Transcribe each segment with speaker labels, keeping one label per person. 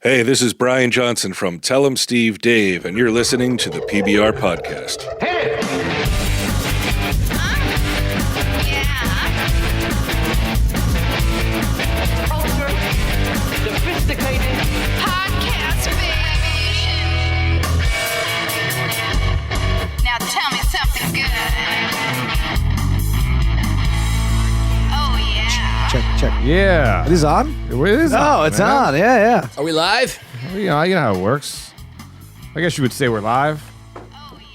Speaker 1: Hey, this is Bryan Johnson from Tell 'em Steve Dave, and you're listening to the PBR Podcast.
Speaker 2: Hit it! Sophisticated
Speaker 3: Podcast, baby. Now tell me something good. Oh, yeah.
Speaker 4: Check.
Speaker 5: Yeah.
Speaker 4: It is on?
Speaker 5: It is on,
Speaker 4: Oh, it's
Speaker 5: man.
Speaker 4: on. Yeah.
Speaker 6: Are we live?
Speaker 5: You know how it works. I guess you would say we're live.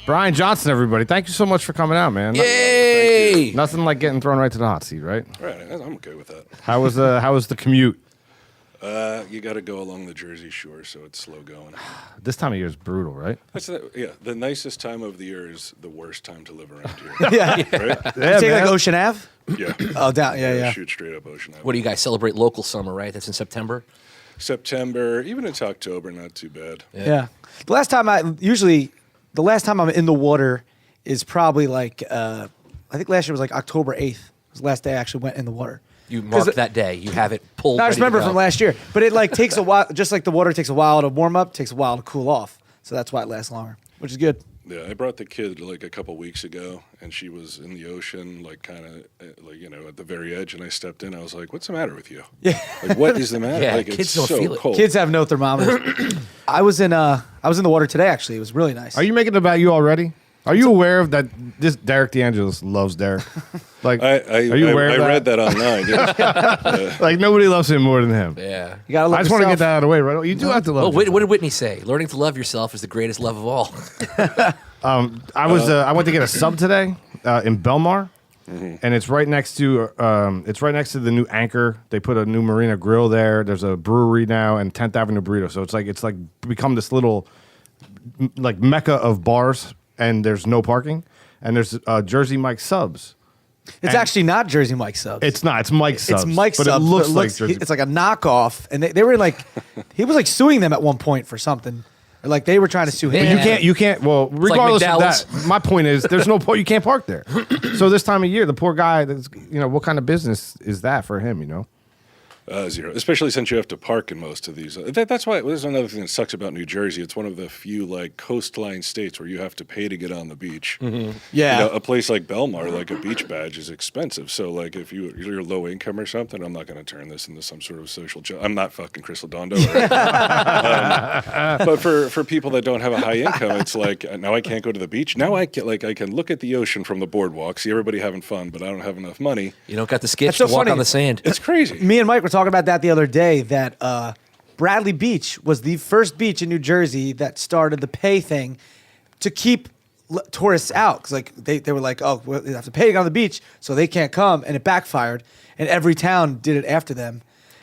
Speaker 5: Bryan Johnson, everybody. Thank you so much for coming out, man.
Speaker 6: Yay!
Speaker 5: Nothing like getting thrown right to the hot seat, right?
Speaker 1: Right, I'm okay with that.
Speaker 5: How was the commute?
Speaker 1: You got to go along the Jersey Shore, so it's slow going.
Speaker 5: This time of year is brutal, right?
Speaker 1: The nicest time of the year is the worst time to live around here.
Speaker 4: Yeah.
Speaker 1: Right?
Speaker 5: Yeah,
Speaker 4: You take
Speaker 5: man.
Speaker 4: like Ocean Ave?
Speaker 1: Yeah.
Speaker 4: Oh, down. Yeah.
Speaker 1: Shoot straight up Ocean Avenue.
Speaker 6: What do you guys celebrate local summer, right? That's in September?
Speaker 1: September, even into October, not too bad.
Speaker 4: Yeah. The last time I'm in the water is probably like, I think last year was like October 8th. It was the last day I actually went in the water.
Speaker 6: You mark that day. You have it pulled.
Speaker 4: No, I just
Speaker 6: ready to
Speaker 4: remember
Speaker 6: go.
Speaker 4: from last year. But it like takes a while, just like the water takes a while to warm up, takes a while to cool off. So that's why it lasts longer, which is good.
Speaker 1: Yeah, I brought the kid like a couple weeks ago, and she was in the ocean, like kind of like at the very edge. And I stepped in. I was like, "What's the matter with you?
Speaker 4: Yeah.
Speaker 1: Like, what is the matter?
Speaker 6: Yeah,
Speaker 1: like,
Speaker 6: kids
Speaker 1: it's
Speaker 6: don't
Speaker 1: so
Speaker 6: feel it.
Speaker 1: cold."
Speaker 4: Kids have no thermometers. I was in the water today, actually. It was really nice.
Speaker 5: Are you making it about you already? Are you aware of that? This Derek DeAngelis loves Derek. Like, are you aware of that?
Speaker 1: I read that online. Yeah.
Speaker 5: Like nobody loves him more than him.
Speaker 6: Yeah.
Speaker 4: You gotta love
Speaker 5: I just want to get
Speaker 4: yourself.
Speaker 5: that out of the way, right? You do have to love.
Speaker 6: Well,
Speaker 5: yourself.
Speaker 6: what did Whitney say? Learning to love yourself is the greatest love of all.
Speaker 5: I went to get a sub today in Belmar, and it's right next to the new Anchor. They put a new Marina Grill there. There's a brewery now and 10th Avenue Burrito. So it's like become this little like mecca of bars, and there's no parking, and there's Jersey Mike subs.
Speaker 4: It's actually not Jersey Mike subs.
Speaker 5: It's not. It's Mike subs.
Speaker 4: It's Mike
Speaker 5: but
Speaker 4: subs.
Speaker 5: it looks like Jersey.
Speaker 4: It's like a knockoff, and they were like, he was like suing them at one point for something, or like they were trying to sue him.
Speaker 6: Yeah.
Speaker 5: You can't. Well, regardless of
Speaker 6: McDowell's.
Speaker 5: that, my point is, there's no point. You can't park there. So this time of year, the poor guy. What kind of business is that for him?
Speaker 1: Zero, especially since you have to park in most of these. That's why there's another thing that sucks about New Jersey. It's one of the few like coastline states where you have to pay to get on the beach.
Speaker 4: Mm-hmm. Yeah.
Speaker 1: A place like Belmar, like a beach badge, is expensive. So like if you're low income or something, I'm not going to turn this into some sort of social joke. I'm not fucking Crystal Dondo. But for people that don't have a high income, it's like now I can't go to the beach. Now I can look at the ocean from the boardwalk, see everybody having fun, but I don't have enough money.
Speaker 6: You don't got the skitch
Speaker 4: That's so
Speaker 6: to walk
Speaker 4: funny.
Speaker 6: on the sand.
Speaker 1: It's crazy.
Speaker 4: Me and Mike were talking about that the other day. That Bradley Beach was the first beach in New Jersey that started the pay thing to keep tourists out. Because like they were like, oh, well, they have to pay to get on the beach, so they can't come, and it backfired. And every town did it after them.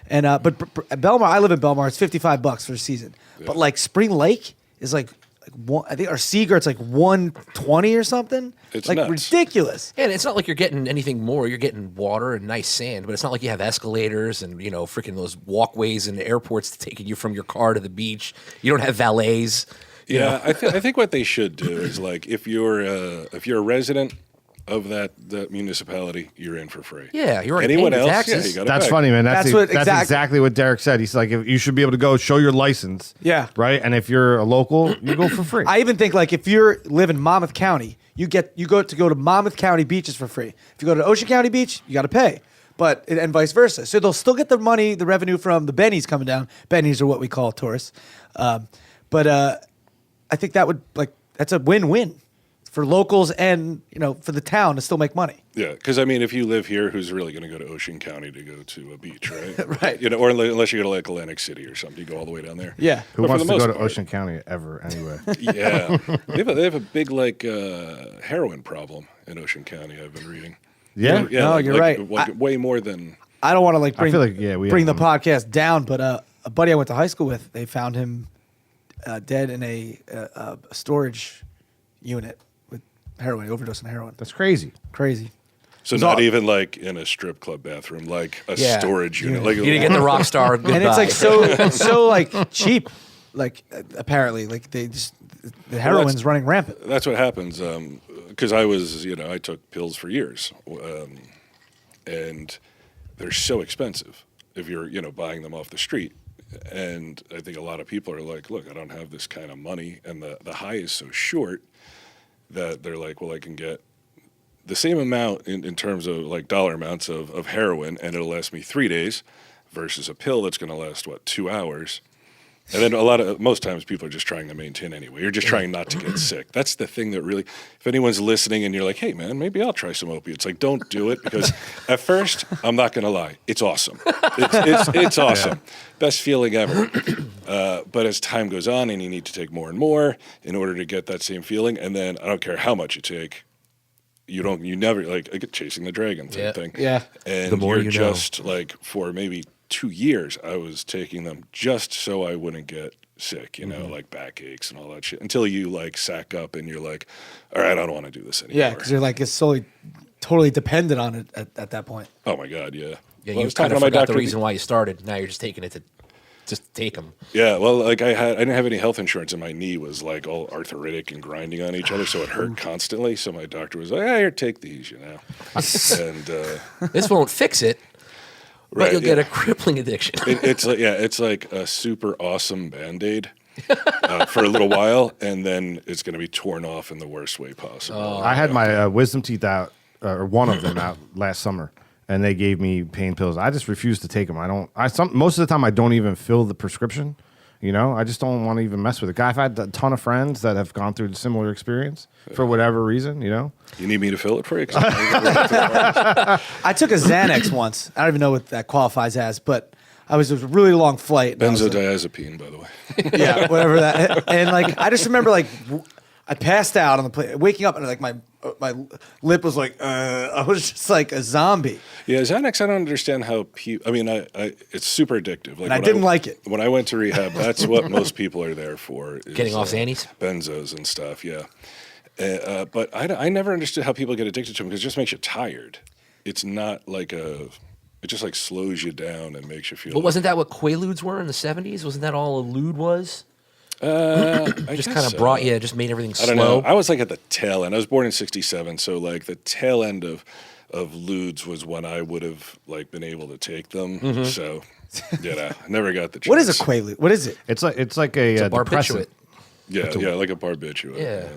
Speaker 4: And but Belmar, I live in Belmar. It's $55 for the season.
Speaker 1: Yeah.
Speaker 4: But like Spring Lake is like one, I think, or Seagird's like $120 or something.
Speaker 1: It's
Speaker 4: like
Speaker 1: nuts.
Speaker 4: ridiculous.
Speaker 6: And it's not like you're getting anything more. You're getting water and nice sand, but it's not like you have escalators and, freaking those walkways and airports taking you from your car to the beach. You don't have valets.
Speaker 1: Yeah, I think what they should do is like if you're a resident of that municipality, you're in for free.
Speaker 6: Yeah, you're already
Speaker 1: Anyone
Speaker 6: paying your
Speaker 1: else?
Speaker 6: taxes.
Speaker 1: Yeah, you got
Speaker 5: That's funny, man. That's
Speaker 4: That's
Speaker 5: exactly what Derek said. He's like, if you should be able to go show your license.
Speaker 4: Yeah.
Speaker 5: Right. And if you're a local, you go for free.
Speaker 4: I even think like if you live in Monmouth County, you go to Monmouth County beaches for free. If you go to Ocean County Beach, you got to pay. And vice versa. So they'll still get the money, the revenue from the bennies coming down. Bennies are what we call tourists. But I think that's a win-win for locals and for the town to still make money.
Speaker 1: Yeah, because I mean, if you live here, who's really going to go to Ocean County to go to a beach, right?
Speaker 4: Right.
Speaker 1: Or unless you go to like Atlantic City or something, you go all the way down there.
Speaker 4: Yeah.
Speaker 5: Who
Speaker 1: But for
Speaker 5: wants
Speaker 1: the
Speaker 5: to go
Speaker 1: most
Speaker 5: to
Speaker 1: part-
Speaker 5: Ocean County ever anyway?
Speaker 1: Yeah, they have a big like heroin problem in Ocean County. I've been reading.
Speaker 5: Yeah.
Speaker 1: Yeah,
Speaker 4: No,
Speaker 1: like-
Speaker 4: you're
Speaker 1: like-
Speaker 4: right.
Speaker 1: like way more than.
Speaker 4: I don't want to
Speaker 5: I feel like, yeah, we
Speaker 4: bring the
Speaker 5: have
Speaker 4: podcast down, but a buddy I went to high school with, they found him dead in a storage unit with heroin, overdose on heroin.
Speaker 5: That's crazy.
Speaker 4: Crazy.
Speaker 1: So
Speaker 4: It's
Speaker 1: not
Speaker 4: all-
Speaker 1: even like in a strip club bathroom, like a
Speaker 6: Yeah.
Speaker 1: storage unit. Like
Speaker 6: You didn't get the rock star goodbye.
Speaker 4: And it's like so like cheap, like apparently like they just the heroin's running rampant.
Speaker 1: That's what happens. Because I took pills for years, and they're so expensive if you're buying them off the street. And I think a lot of people are like, look, I don't have this kind of money. And the high is so short that they're like, well, I can get the same amount in terms of like dollar amounts of heroin, and it'll last me 3 days versus a pill that's going to last, 2 hours. And then most times people are just trying to maintain anyway. You're just trying not to get sick. That's the thing that really, if anyone's listening and you're like, hey man, maybe I'll try some opiates. Like, don't do it, because at first, I'm not going to lie, it's awesome. It's awesome. Best feeling ever. But as time goes on and you need to take more and more in order to get that same feeling, and then I don't care how much you take, you never, like, I get chasing the dragon type thing.
Speaker 4: Yeah.
Speaker 1: And
Speaker 6: The more
Speaker 1: you're
Speaker 6: you
Speaker 1: just like, for maybe 2 years, I was taking them just so I wouldn't get sick, like backaches and all that shit, until you like sack up and you're like, all right, I don't want to do this anymore.
Speaker 4: Yeah, because you're like, it's totally dependent on it at that point.
Speaker 1: Oh my God, yeah.
Speaker 6: Yeah,
Speaker 1: Well, I
Speaker 6: you
Speaker 1: was
Speaker 6: kind
Speaker 1: talking
Speaker 6: of
Speaker 1: to my
Speaker 6: forgot
Speaker 1: doctor.
Speaker 6: the reason why you started. Now you're just taking it to just take them.
Speaker 1: Yeah, well, like I didn't have any health insurance, and my knee was like all arthritic and grinding on each other, so it hurt constantly. So my doctor was like, here, take these, and
Speaker 6: This won't fix it, but
Speaker 1: Right,
Speaker 6: you'll get
Speaker 1: yeah.
Speaker 6: a crippling addiction.
Speaker 1: it's like a super awesome Band-Aid for a little while, and then it's going to be torn off in the worst way possible.
Speaker 5: I had my wisdom teeth out, or one of them out last summer, and they gave me pain pills. I just refuse to take them. Most of the time I don't even fill the prescription. I just don't want to even mess with it. I've had a ton of friends that have gone through a similar experience for whatever reason.
Speaker 1: You need me to fill it for you?
Speaker 4: I took a Xanax once. I don't even know what that qualifies as, but it was a really long flight. and I was like-
Speaker 1: Benzodiazepine, by the way.
Speaker 4: yeah, whatever that. And like, I just remember like, I passed out on the plane, waking up, and like my lip was like, I was just like a zombie.
Speaker 1: Yeah, Xanax, I don't understand how people. I mean, it's super addictive. Like,
Speaker 4: And I
Speaker 1: when
Speaker 4: didn't like it.
Speaker 1: When I went to rehab, that's what most people are there for. Is,
Speaker 6: Getting off Xannies?
Speaker 1: benzos and stuff. Yeah, but I never understood how people get addicted to them, because it just makes you tired. It's not like it just like slows you down and makes you feel.
Speaker 6: But wasn't that what Quaaludes were in the 70s? Wasn't that all a lude was?
Speaker 1: I
Speaker 6: Just
Speaker 1: guess
Speaker 6: kind of
Speaker 1: so.
Speaker 6: brought you, just made everything
Speaker 1: I don't
Speaker 6: slow.
Speaker 1: know. I was like at the tail end. I was born in '67, so like the tail end of ludes was when I would have like been able to take them. So, I never got the chance.
Speaker 4: What is a Quaalude? What is it?
Speaker 5: It's like a,
Speaker 6: a
Speaker 5: depressant.
Speaker 6: barbiturate.
Speaker 1: Yeah, like a barbiturate.
Speaker 6: Yeah.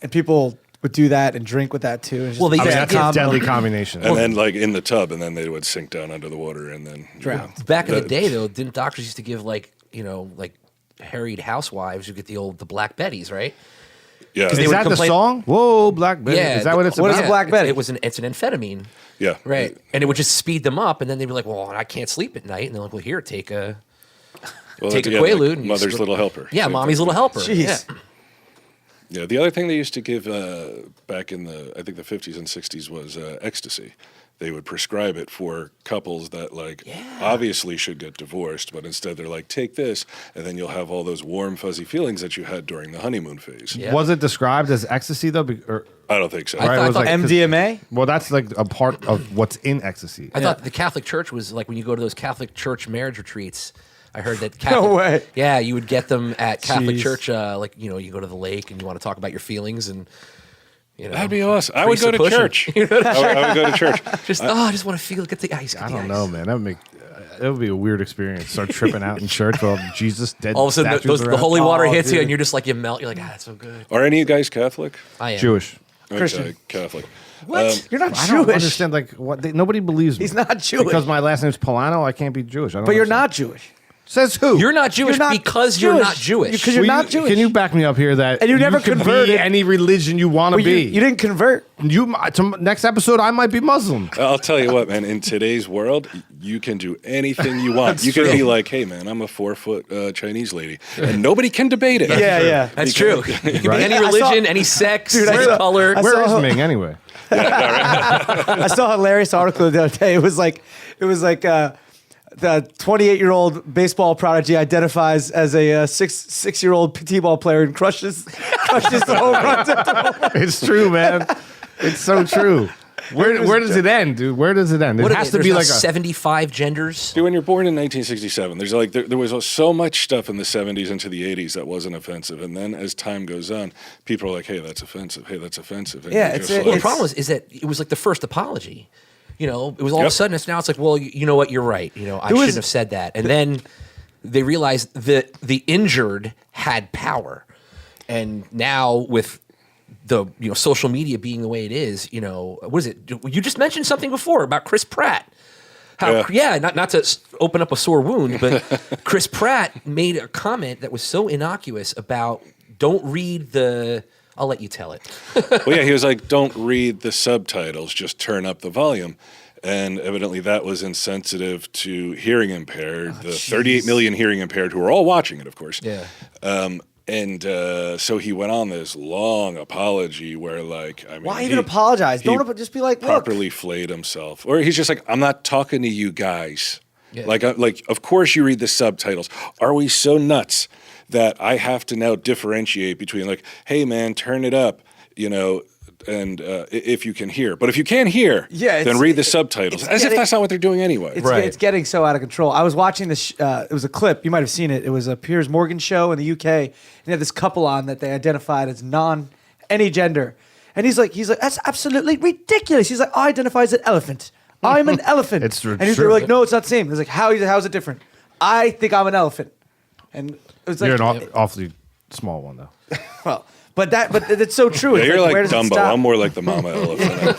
Speaker 4: And people would do that and drink with that too. And just
Speaker 6: Well, they
Speaker 5: I mean,
Speaker 6: used
Speaker 5: that's
Speaker 6: to
Speaker 5: a
Speaker 6: give-
Speaker 5: deadly combination.
Speaker 1: And then like in the tub, and then they would sink down under the water and then
Speaker 4: Drown.
Speaker 6: Back in the day, though, didn't doctors used to give like harried housewives who get the Black Betties, right?
Speaker 1: Yeah,
Speaker 6: they
Speaker 5: Is
Speaker 6: would
Speaker 5: that the
Speaker 6: complain-
Speaker 5: song? Whoa, Black Betty.
Speaker 6: Yeah.
Speaker 5: Is that what it's
Speaker 4: What
Speaker 5: about?
Speaker 4: is a Black Betty?
Speaker 6: It's an amphetamine,
Speaker 1: yeah,
Speaker 6: right? And it would just speed them up, and then they'd be like, "Well, I can't sleep at night," and they're like, "Well, here, take a
Speaker 1: Well,
Speaker 6: take a
Speaker 1: yeah,
Speaker 6: Quaalude
Speaker 1: like
Speaker 6: and you
Speaker 1: Mother's
Speaker 6: split-
Speaker 1: Little Helper.
Speaker 6: yeah,
Speaker 1: Same
Speaker 6: mommy's
Speaker 1: thing.
Speaker 6: little helper."
Speaker 4: Jeez.
Speaker 6: Yeah.
Speaker 1: Yeah, the other thing they used to give back in I think the 50s and 60s was ecstasy. They would prescribe it for couples that obviously should get divorced, but instead they're like, take this, and then you'll have all those warm, fuzzy feelings that you had during the honeymoon phase.
Speaker 6: Yeah.
Speaker 5: Was it described as ecstasy though? Or,
Speaker 1: I don't think so.
Speaker 6: I thought-
Speaker 5: it was like-
Speaker 4: MDMA?
Speaker 5: well, that's like a part of what's in ecstasy.
Speaker 6: I thought the Catholic Church was like when you go to those Catholic Church marriage retreats. I heard that Catholic,
Speaker 4: No way.
Speaker 6: Yeah, you would get them at Catholic
Speaker 4: Jeez.
Speaker 6: Church. You go to the lake and you want to talk about your feelings, and
Speaker 1: That'd be awesome. I would go to
Speaker 6: Priests are
Speaker 1: church. I would go to church.
Speaker 6: I just want to get the ice. Get
Speaker 5: I
Speaker 6: the
Speaker 5: don't
Speaker 6: ice.
Speaker 5: know, man. That would be a weird experience. Start tripping out in church while Jesus dead.
Speaker 6: All of a sudden,
Speaker 5: statues
Speaker 6: the
Speaker 5: around.
Speaker 6: holy water
Speaker 4: Oh,
Speaker 6: hits you,
Speaker 4: dude.
Speaker 6: and you're just like you melt. You're like, that's so good.
Speaker 1: Are any of you guys Catholic?
Speaker 6: I am
Speaker 5: Jewish.
Speaker 4: Christian.
Speaker 1: Okay, Catholic.
Speaker 4: What? You're not
Speaker 5: I don't
Speaker 4: Jewish.
Speaker 5: understand like what nobody believes me.
Speaker 4: He's not Jewish.
Speaker 5: Because my last name's Pullano. I can't be Jewish. I don't
Speaker 4: But you're
Speaker 5: understand.
Speaker 4: not Jewish.
Speaker 5: Says who?
Speaker 6: You're not Jewish
Speaker 4: not
Speaker 6: because you're
Speaker 4: Jewish.
Speaker 6: not Jewish.
Speaker 4: Because you're not Jewish.
Speaker 5: Can you back me up here that
Speaker 4: And you never
Speaker 5: can
Speaker 4: converted.
Speaker 5: be any religion you want to
Speaker 4: Well,
Speaker 5: be?
Speaker 4: you didn't convert.
Speaker 5: Next episode, I might be Muslim.
Speaker 1: I'll tell you what, man. In today's world, you can do anything you want. You can be like, "Hey, man, I'm a 4-foot Chinese lady," and nobody can debate it.
Speaker 4: Yeah.
Speaker 6: That's true. You can be
Speaker 5: Right.
Speaker 6: any
Speaker 4: I saw-
Speaker 6: religion, any sex,
Speaker 4: Dude, I
Speaker 6: any
Speaker 4: saw-
Speaker 6: color.
Speaker 4: I
Speaker 5: Where
Speaker 4: saw-
Speaker 5: is Ming anyway?
Speaker 4: I saw a hilarious article the other day. It was like the 28-year-old baseball prodigy identifies as a six-year-old t-ball player and crushes the home runs.
Speaker 5: It's true, man. It's so true. Where does it end, dude? Where does it end? It
Speaker 6: What
Speaker 5: has to
Speaker 6: there's
Speaker 5: be
Speaker 6: now
Speaker 5: like a
Speaker 6: 75 genders.
Speaker 1: Dude, when you're born in 1967, there's there was so much stuff in the 70s into the 80s that wasn't offensive, and then as time goes on, people are like, "Hey, that's offensive. Hey, that's offensive." And
Speaker 4: Yeah,
Speaker 1: you're
Speaker 4: it's
Speaker 1: just
Speaker 4: a-
Speaker 6: Well, the
Speaker 1: like,
Speaker 6: problem is that it was like the first apology. It was all of a
Speaker 1: Yep.
Speaker 6: sudden. Now it's like, well, you know what? You're right. I
Speaker 4: There was-
Speaker 6: shouldn't have said that. And then they realized that the injured had power. And now with the social media being the way it is, what is it? You just mentioned something before about Chris Pratt. Not to open up a sore wound, but Chris Pratt made a comment that was so innocuous about don't read the. I'll let you tell it.
Speaker 1: Well, yeah, he was like, don't read the subtitles, just turn up the volume. And evidently that was insensitive to hearing impaired, the 38 million hearing impaired who are all watching it, of course.
Speaker 6: Yeah.
Speaker 1: So he went on this long apology where, like, I mean,
Speaker 4: Why even apologize? Don't just be like, look.
Speaker 1: Properly flayed himself, or he's just like, I'm not talking to you guys.
Speaker 6: Yeah.
Speaker 1: Like, of course you read the subtitles. Are we so nuts that I have to now differentiate between like, hey man, turn it up, and if you can hear. But if you can't hear, then read the subtitles. As if that's not what they're doing anyway.
Speaker 4: It's getting so out of control. I was watching this. It was a clip. You might have seen it. It was a Piers Morgan show in the UK. And they had this couple on that they identified as any gender. And he's like, that's absolutely ridiculous. He's like, I identify as an elephant. I'm an elephant.
Speaker 5: It's true.
Speaker 4: And they were like, no, it's not the same. He's like, how is it different? I think I'm an elephant. And it was like,
Speaker 5: You're an awfully small one, though.
Speaker 4: well, but it's so true.
Speaker 1: Yeah,
Speaker 4: It's
Speaker 1: you're like
Speaker 4: where does it
Speaker 1: Dumbo.
Speaker 4: stop?
Speaker 1: I'm more like the mama elephant.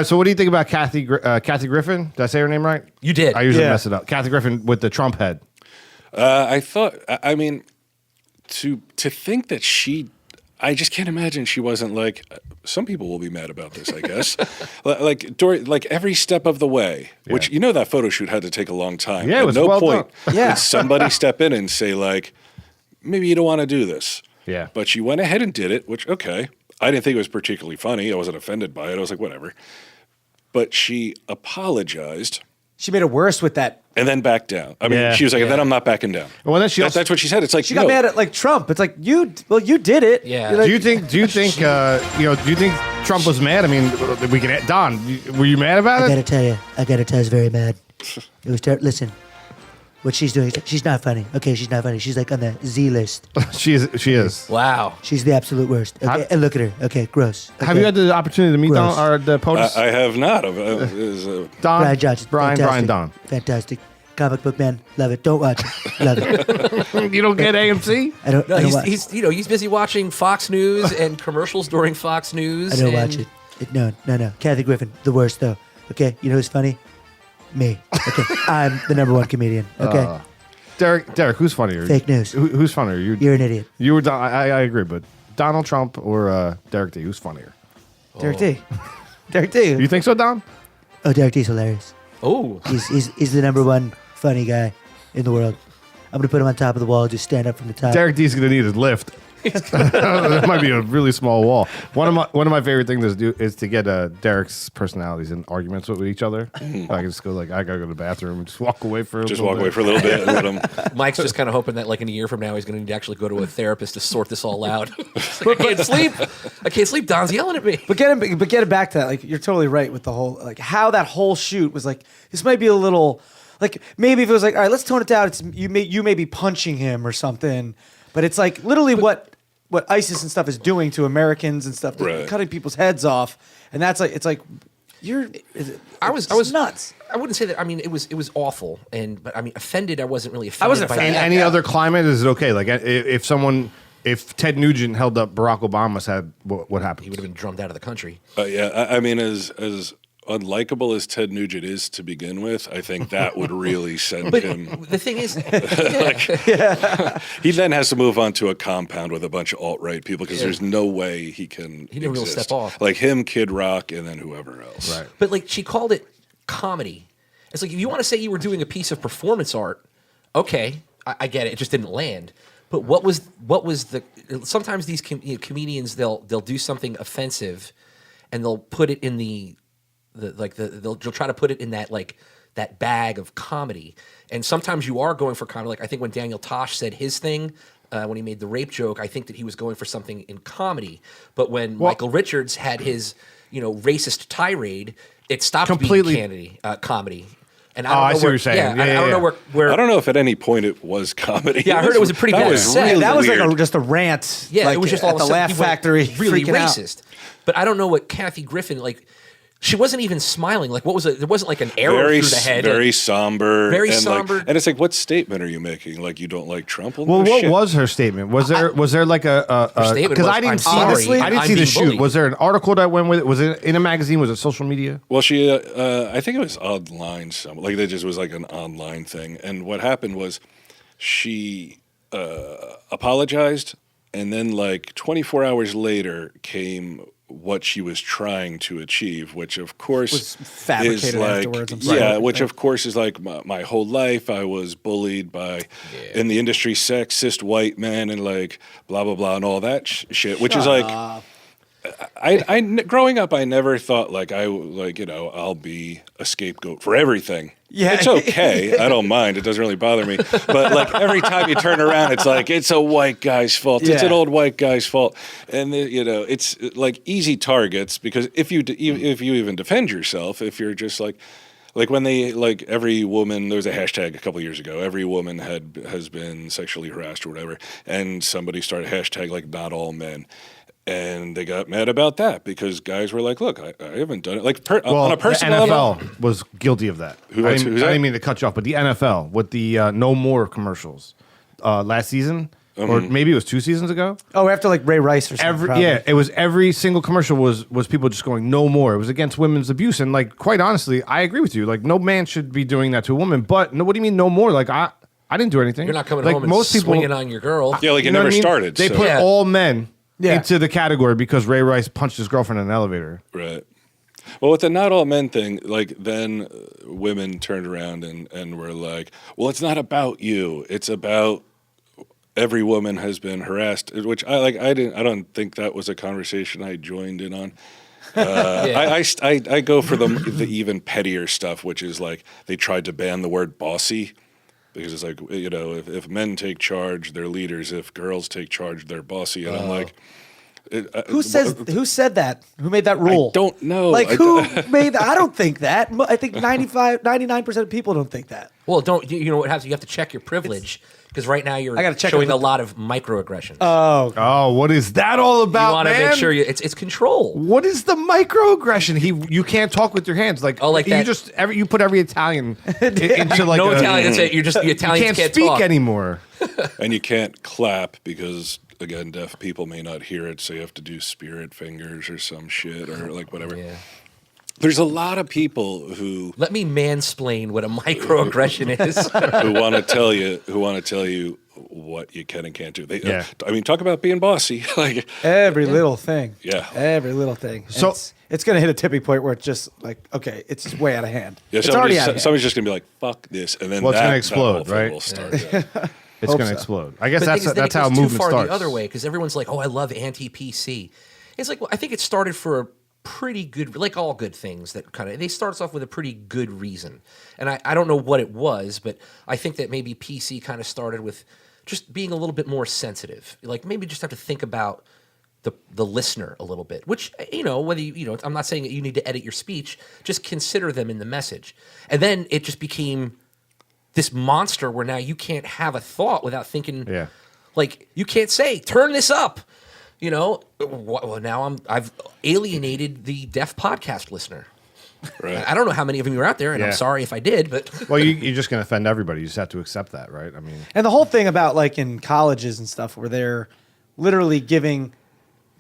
Speaker 5: So what do you think about Kathy Griffin? Did I say her name right?
Speaker 6: You did.
Speaker 5: I usually mess it up. Kathy Griffin with the Trump head.
Speaker 1: I thought, I mean, to think that I just can't imagine she wasn't like, some people will be mad about this, I guess. like every step of the way, which, that photo shoot had to take a long time.
Speaker 5: Yeah, it was
Speaker 1: At no
Speaker 5: well
Speaker 1: point
Speaker 5: done.
Speaker 4: Yeah.
Speaker 1: did somebody step in and say like, maybe you don't want to do this.
Speaker 5: Yeah.
Speaker 1: But she went ahead and did it, which, okay. I didn't think it was particularly funny. I wasn't offended by it. I was like, whatever. But she apologized.
Speaker 4: She made it worse with that.
Speaker 1: And then backed down. I mean, she was like, and then I'm not backing down.
Speaker 5: Well, then
Speaker 1: that's what she said. It's like,
Speaker 4: She got mad at like Trump. It's like you did it.
Speaker 6: Yeah.
Speaker 4: You're like,
Speaker 5: Do you think do you think Trump was mad? I mean, we can. Don, were you mad about
Speaker 2: I
Speaker 5: it?
Speaker 2: gotta tell you, I was very mad. It was terrible. Listen, what she's doing, she's not funny. Okay, she's not funny. She's like on the Z list.
Speaker 5: She is.
Speaker 6: Wow.
Speaker 2: She's the absolute worst. Okay, and look at her. Okay, gross. Okay.
Speaker 5: Have you had the opportunity to meet
Speaker 2: Gross.
Speaker 5: Don or the POTUS?
Speaker 1: I have not.
Speaker 5: Don,
Speaker 2: Brian Johnson?
Speaker 5: Brian
Speaker 2: fantastic.
Speaker 5: Don.
Speaker 2: Fantastic. Comic book man, love it. Don't watch it. Love it.
Speaker 5: You don't get AMC?
Speaker 2: I don't.
Speaker 6: No,
Speaker 2: I don't watch.
Speaker 6: he's busy watching Fox News and commercials during Fox News.
Speaker 2: I don't
Speaker 6: and
Speaker 2: watch it. No. Kathy Griffin, the worst though. Okay, you know who's funny? Me. Okay, I'm the #1 comedian. Okay,
Speaker 5: Derek, who's funnier?
Speaker 2: Fake news.
Speaker 5: Who's funnier?
Speaker 2: You're an idiot.
Speaker 5: You were. I agree, but Donald Trump or Derek D? Who's funnier?
Speaker 4: Derek D. Derek D.
Speaker 5: You think so, Don?
Speaker 2: Oh, Derek D's hilarious.
Speaker 6: Oh,
Speaker 2: He's the #1 funny guy in the world. I'm gonna put him on top of the wall, just stand up from the top.
Speaker 5: Derek D's gonna need his lift. That might be a really small wall. One of my favorite things to do is to get Derek's personalities in arguments with each other. I can just go like, I gotta go to the bathroom and just walk away for a little bit.
Speaker 1: for a little bit. And let him.
Speaker 6: Mike's just kind of hoping that like in a year from now he's going to need to actually go to a therapist to sort this all out. Like, I can't sleep. Don's yelling at me.
Speaker 4: But getting back to that, like you're totally right with the whole like how that whole shoot was like. This might be a little like maybe if it was like, all right, let's tone it down. It's you may be punching him or something, but it's like literally what ISIS and stuff is doing to Americans and stuff,
Speaker 1: Right.
Speaker 4: cutting people's heads off, and that's like it's like
Speaker 6: I was
Speaker 4: nuts.
Speaker 6: I wouldn't say that. I mean, it was awful, but I mean, offended. I wasn't really offended. by
Speaker 5: In
Speaker 6: that.
Speaker 5: any other climate, is it okay? Like if Ted Nugent held up Barack Obama's head, what happened?
Speaker 6: He would have been drummed out of the country.
Speaker 1: I mean, as unlikable as Ted Nugent is to begin with, I think that would really send
Speaker 6: But
Speaker 1: him.
Speaker 6: the thing is,
Speaker 1: He then has to move on to a compound with a bunch of alt-right people because there's no way he can.
Speaker 6: He never will
Speaker 1: exist.
Speaker 6: step off.
Speaker 1: Like him, Kid Rock, and then whoever else.
Speaker 5: Right.
Speaker 6: but like she called it comedy. It's like if you want to say you were doing a piece of performance art, okay, I get it. It just didn't land. But what was the? Sometimes these comedians they'll do something offensive, and they'll put it in they'll try to put it in that bag of comedy. And sometimes you are going for comedy. Like I think when Daniel Tosh said his thing when he made the rape joke, I think that he was going for something in comedy. But when Michael Richards had his racist tirade, it stopped
Speaker 5: Completely-
Speaker 6: being comedy. And
Speaker 5: I see what you're saying.
Speaker 6: Yeah, I don't know where.
Speaker 1: I don't know if at any point it was comedy.
Speaker 6: Yeah, I heard it was a pretty
Speaker 1: that
Speaker 6: bad
Speaker 1: was
Speaker 6: set.
Speaker 1: really
Speaker 4: that was
Speaker 1: weird.
Speaker 4: like just a rant.
Speaker 6: Yeah,
Speaker 4: like,
Speaker 6: it was just all
Speaker 4: at
Speaker 6: of
Speaker 4: the
Speaker 6: a sudden
Speaker 4: Laugh
Speaker 6: he went
Speaker 4: Factory,
Speaker 6: really
Speaker 4: freaking out.
Speaker 6: racist. But I don't know what Kathy Griffin like. she wasn't even smiling. Like, what was it? There wasn't like an arrow
Speaker 1: Very,
Speaker 6: through the head.
Speaker 1: very
Speaker 6: like,
Speaker 1: somber.
Speaker 6: Very
Speaker 1: and
Speaker 6: somber.
Speaker 1: and it's like, what statement are you making? Like, you don't like Trump?
Speaker 5: Well,
Speaker 1: no
Speaker 5: what
Speaker 1: shit.
Speaker 5: was her statement? Was there like a
Speaker 6: statement
Speaker 5: because
Speaker 6: was,
Speaker 5: I didn't
Speaker 6: "I'm
Speaker 5: see
Speaker 6: sorry,
Speaker 5: I didn't
Speaker 6: I'm
Speaker 5: see the
Speaker 6: being
Speaker 5: shoot.
Speaker 6: bullied."
Speaker 5: Was there an article that went with it? Was it in a magazine? Was it social media?
Speaker 1: Well, she, I think it was online. Like, it just was like an online thing. And what happened was she apologized, and then like 24 hours later came what she was trying to achieve, which of course
Speaker 4: Was fabricated
Speaker 1: is like,
Speaker 4: afterwards, I'm sorry.
Speaker 1: yeah, which of course is like my whole life I was bullied by in the industry sexist white men and like blah blah blah and all that shit, which is like. I growing up, I never thought like I'll be a scapegoat for everything.
Speaker 4: Yeah.
Speaker 1: It's okay. I don't mind. It doesn't really bother me. But like every time you turn around, it's like it's a white guy's fault. It's an
Speaker 4: Yeah.
Speaker 1: old white guy's fault, and it's like easy targets because if you even defend yourself, if you're just like when they like every woman, there was a hashtag a couple years ago. Every woman has been sexually harassed or whatever, and somebody started hashtag like not all men. And they got mad about that because guys were like, "Look, I haven't done it." Like on a personal
Speaker 5: the NFL
Speaker 1: level,
Speaker 5: was guilty of that.
Speaker 1: Who's
Speaker 5: I
Speaker 1: that?
Speaker 5: didn't mean to cut you off, but the NFL with the No More commercials last season, or maybe it was 2 seasons ago.
Speaker 4: Oh, after like Ray Rice or something. probably.
Speaker 5: It was every single commercial was people just going no more. It was against women's abuse, and like quite honestly, I agree with you. Like no man should be doing that to a woman. But no, what do you mean no more? Like I didn't do anything.
Speaker 6: You're not coming
Speaker 5: like,
Speaker 6: home and
Speaker 5: most people,
Speaker 6: swinging on your girl.
Speaker 1: yeah, like it
Speaker 5: you know
Speaker 1: never
Speaker 5: what I mean?
Speaker 1: started.
Speaker 5: They
Speaker 1: so.
Speaker 5: put
Speaker 6: Yeah.
Speaker 5: all men
Speaker 4: Yeah.
Speaker 5: into the category because Ray Rice punched his girlfriend in an elevator.
Speaker 1: Right. Well, with the not all men thing, like then women turned around and were like, "Well, it's not about you. It's about every woman has been harassed." Which I don't think that was a conversation I joined in on. I go for the even pettier stuff, which is like they tried to ban the word bossy. Because it's like, if men take charge, they're leaders. If girls take charge, they're bossy. And I'm like,
Speaker 4: Who said that? Who made that rule?
Speaker 1: I don't know.
Speaker 4: Like who made that? I don't think that. I think 99% of people don't think that.
Speaker 6: Well, don't you know what happens? You have to check your privilege because right now you're
Speaker 4: I gotta check
Speaker 6: showing
Speaker 4: it
Speaker 6: a
Speaker 4: with-
Speaker 6: lot of microaggressions.
Speaker 5: Oh, what is that all
Speaker 6: you
Speaker 5: about,
Speaker 6: want to
Speaker 5: man?
Speaker 6: make sure it's control.
Speaker 5: What is the microaggression? You can't talk with your hands. Like
Speaker 6: like
Speaker 5: you
Speaker 6: that-
Speaker 5: just you put every Italian into like
Speaker 6: No
Speaker 5: a,
Speaker 6: Italian. That's it. You're just the
Speaker 5: You
Speaker 6: Italians
Speaker 5: can't
Speaker 6: can't
Speaker 5: speak
Speaker 6: talk.
Speaker 5: anymore.
Speaker 1: and you can't clap because, again, deaf people may not hear it. So you have to do spirit fingers or some shit or like whatever.
Speaker 6: Yeah.
Speaker 1: There's a lot of people who
Speaker 6: Let me mansplain what a microaggression is.
Speaker 1: want to tell you what you can and can't do.
Speaker 5: Yeah.
Speaker 1: I mean, talk about being bossy. Like,
Speaker 4: Every little thing.
Speaker 1: Yeah.
Speaker 4: Every little thing. And
Speaker 5: So-
Speaker 4: it's going to hit a tipping point where it's just like, okay, it's just way out of hand.
Speaker 1: yeah,
Speaker 4: it's already out of hand.
Speaker 1: somebody's just gonna be like, "Fuck this," and then
Speaker 5: Well, it's
Speaker 1: that
Speaker 5: gonna
Speaker 1: whole
Speaker 5: explode,
Speaker 1: thing
Speaker 5: right?
Speaker 1: will start, yeah.
Speaker 5: It's
Speaker 4: Hope
Speaker 5: going to
Speaker 4: so.
Speaker 5: explode. I guess
Speaker 6: But the thing is, then
Speaker 5: that's
Speaker 6: it
Speaker 5: how
Speaker 6: goes
Speaker 5: movement
Speaker 6: too far
Speaker 5: starts.
Speaker 6: the other way because everyone's like, "Oh, I love anti-PC." It's like, well, I think it started for a pretty good, like all good things that they starts off with a pretty good reason, and I don't know what it was, but I think that maybe PC kind of started with just being a little bit more sensitive, like maybe just have to think about the listener a little bit, which whether I'm not saying that you need to edit your speech, just consider them in the message, and then it just became this monster where now you can't have a thought without thinking.
Speaker 5: Yeah.
Speaker 6: Like you can't say turn this up, Well, now I've alienated the deaf podcast listener.
Speaker 1: Right.
Speaker 6: I don't know how many of you are out there, and I'm
Speaker 5: Yeah.
Speaker 6: sorry if I did, but
Speaker 5: Well, you're just going to offend everybody. You just have to accept that, right? I mean,
Speaker 4: And the whole thing about like in colleges and stuff where they're literally giving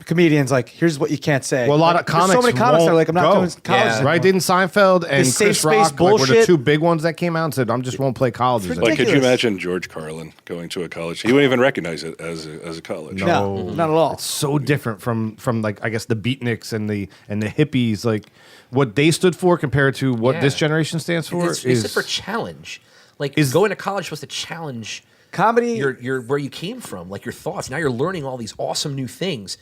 Speaker 4: comedians like, here's what you can't say.
Speaker 5: well, a lot
Speaker 4: Like,
Speaker 5: of comics.
Speaker 4: There's so many comics that are like, I'm not
Speaker 5: won't
Speaker 4: doing
Speaker 5: go.
Speaker 4: colleges.
Speaker 6: Yeah.
Speaker 4: anymore.
Speaker 5: Right? Didn't Seinfeld and
Speaker 4: This
Speaker 5: Chris
Speaker 4: safe space
Speaker 5: Rock were the
Speaker 4: bullshit.
Speaker 5: two big ones that came out and said, "I just won't play colleges."
Speaker 4: It's
Speaker 5: anymore."
Speaker 1: Like, could you
Speaker 4: ridiculous.
Speaker 1: imagine George Carlin going to a college? He wouldn't even recognize it as a college.
Speaker 4: No, not at all.
Speaker 5: It's so different from like I guess the beatniks and the hippies, like what they stood for compared to what
Speaker 6: Yeah.
Speaker 5: this generation stands for.
Speaker 6: it's for challenge. Like
Speaker 5: is-
Speaker 6: going to college is supposed to challenge
Speaker 4: Comedy.
Speaker 6: your where you came from, like your thoughts. Now you're learning all these awesome new things.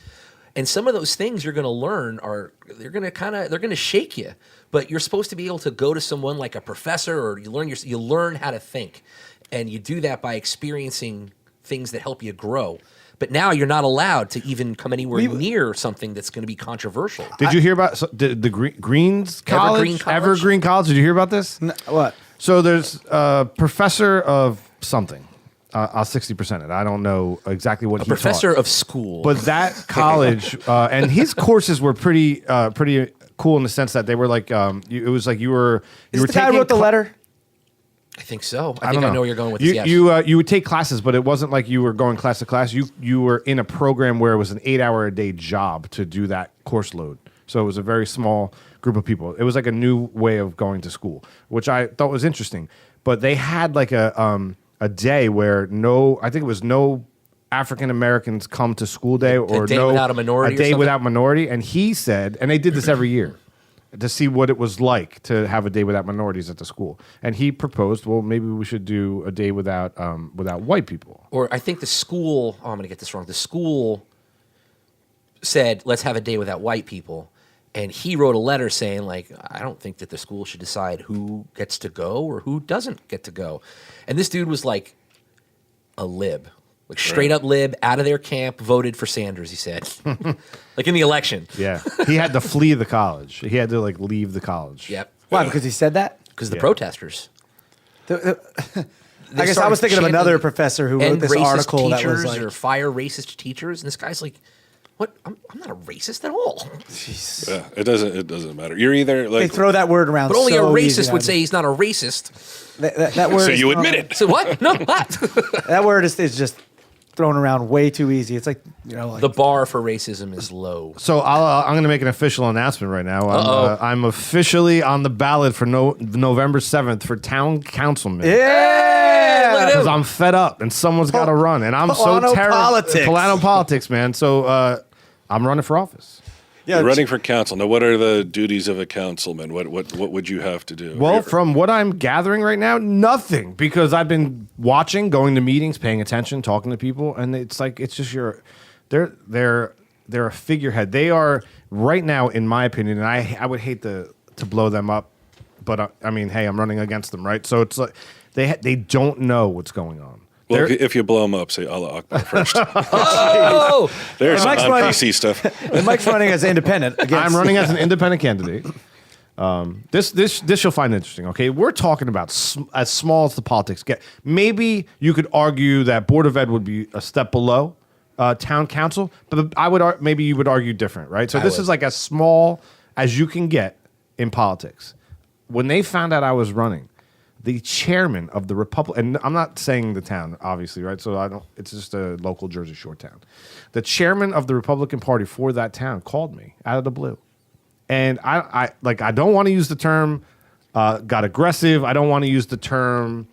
Speaker 6: And some of those things you're going to learn they're going to shake you, but you're supposed to be able to go to someone like a professor, or you learn how to think, and you do that by experiencing things that help you grow. But now you're not allowed to even come anywhere near something that's going to be controversial.
Speaker 5: Did you hear about the Greens College?
Speaker 6: Evergreen College?
Speaker 5: Evergreen College. Did you hear about this?
Speaker 4: What?
Speaker 5: So there's a professor of something. I'll 60% it. I don't know exactly what he
Speaker 6: Professor
Speaker 5: taught.
Speaker 6: of school.
Speaker 5: But that college and his courses were pretty cool in the sense that they were like, it was like you were
Speaker 4: Is the guy who
Speaker 5: taking
Speaker 4: wrote the letter?
Speaker 6: I think so.
Speaker 5: I
Speaker 6: I think
Speaker 5: don't
Speaker 6: I know where you're going with
Speaker 5: you,
Speaker 6: this. Yes.
Speaker 5: You would take classes, but it wasn't like you were going class to class. You were in a program where it was an 8-hour a day job to do that course load. So it was a very small group of people. It was like a new way of going to school, which I thought was interesting. But they had like a day where I think it was no African Americans come to school day, or
Speaker 6: day
Speaker 5: no
Speaker 6: without a minority
Speaker 5: a
Speaker 6: or
Speaker 5: day
Speaker 6: something?
Speaker 5: without minority. And he said, and they did this every year, to see what it was like to have a day without minorities at the school. And he proposed, well, maybe we should do a day without white people.
Speaker 6: Or I think the school. Oh, I'm going to get this wrong. The school said, "Let's have a day without white people," and he wrote a letter saying, like, "I don't think that the school should decide who gets to go or who doesn't get to go." And this dude was like a lib, like straight up lib, out of their camp, voted for Sanders. He said, like in the election.
Speaker 5: Yeah, he had to flee the college. He had to like leave the college.
Speaker 6: Yep.
Speaker 4: Why? Because he said that?
Speaker 6: Because the
Speaker 5: Yeah.
Speaker 6: protesters.
Speaker 4: I guess I was thinking of another professor who wrote this article that was like,
Speaker 6: or fire racist teachers, and this guy's like, "What? I'm not a racist at all."
Speaker 1: Yeah, it doesn't matter. You're either
Speaker 4: they
Speaker 1: like
Speaker 4: throw that word around.
Speaker 6: But only
Speaker 4: so
Speaker 6: a
Speaker 4: easy
Speaker 6: racist would
Speaker 4: nowadays.
Speaker 6: say he's not a racist.
Speaker 4: That word.
Speaker 1: so
Speaker 4: is
Speaker 1: you
Speaker 4: thrown-
Speaker 1: admit it.
Speaker 6: So what? No, what?
Speaker 4: That word is just thrown around way too easy. It's like like
Speaker 6: The bar for racism is low.
Speaker 5: So I'm going to make an official announcement right now. I'm officially on the ballot for November 7th for town councilman.
Speaker 4: yeah.
Speaker 6: Look at
Speaker 5: Because
Speaker 6: him.
Speaker 5: I'm fed up and someone's got to run. And I'm so
Speaker 4: Pullano
Speaker 5: terrible.
Speaker 4: politics.
Speaker 5: Pullano politics, man. So I'm running for office.
Speaker 4: Yeah,
Speaker 1: You're running for council. Now, what are the duties of a councilman? What would you have to do?
Speaker 5: Well, from what I'm gathering right now, nothing. Because I've been watching, going to meetings, paying attention, talking to people. And it's like, it's just they're a figurehead. They are right now, in my opinion, and I would hate to blow them up. But I mean, hey, I'm running against them, right? So it's like they don't know what's going on.
Speaker 1: Well,
Speaker 5: They're-
Speaker 1: if you blow them up, say Allah Akbar first.
Speaker 6: Oh,
Speaker 1: There's some
Speaker 4: Mike's running-
Speaker 1: non-PC stuff.
Speaker 4: And Mike's running as independent. Against,
Speaker 5: I'm running as an independent candidate. This you'll find interesting. Okay, we're talking about as small as the politics get. Maybe you could argue that Board of Ed would be a step below town council, but maybe you would argue different, right? So this
Speaker 6: would.
Speaker 5: is like as small as you can get in politics. When they found out I was running, the chairman of the Republic, and I'm not saying the town, obviously, right? So I don't. It's just a local Jersey Shore town. The chairman of the Republican Party for that town called me out of the blue, and I don't want to use the term got aggressive. I don't want to use the term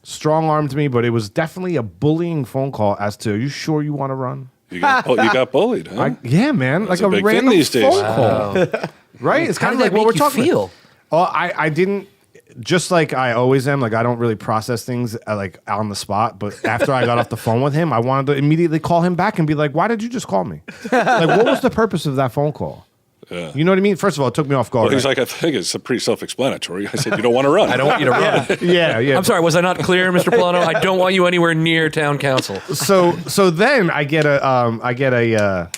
Speaker 5: strong armed me, but it was definitely a bullying phone call as to, are you sure you want to run?
Speaker 1: You got bullied, huh?
Speaker 5: Yeah, man,
Speaker 1: That's
Speaker 5: like
Speaker 1: a big thing
Speaker 5: random
Speaker 1: these days.
Speaker 5: phone call, right? It's
Speaker 6: How
Speaker 5: kind
Speaker 6: did
Speaker 5: of like
Speaker 6: that
Speaker 5: what we're
Speaker 6: make you
Speaker 5: talking
Speaker 6: feel?
Speaker 5: about. Oh, I didn't. Just like I always am, like I don't really process things like on the spot. But after I got off the phone with him, I wanted to immediately call him back and be like, "Why did you just call me? Like, what was the purpose of that phone call?
Speaker 1: Yeah.
Speaker 5: You know what I mean? First of all, it took me off guard.
Speaker 1: Well, he's like, I think it's pretty self-explanatory. I said, you don't want to run.
Speaker 6: I don't want you to run.
Speaker 5: yeah.
Speaker 6: I'm sorry, was I not clear, Mr. Pullano? I don't want you anywhere near town council.
Speaker 5: So then I get a.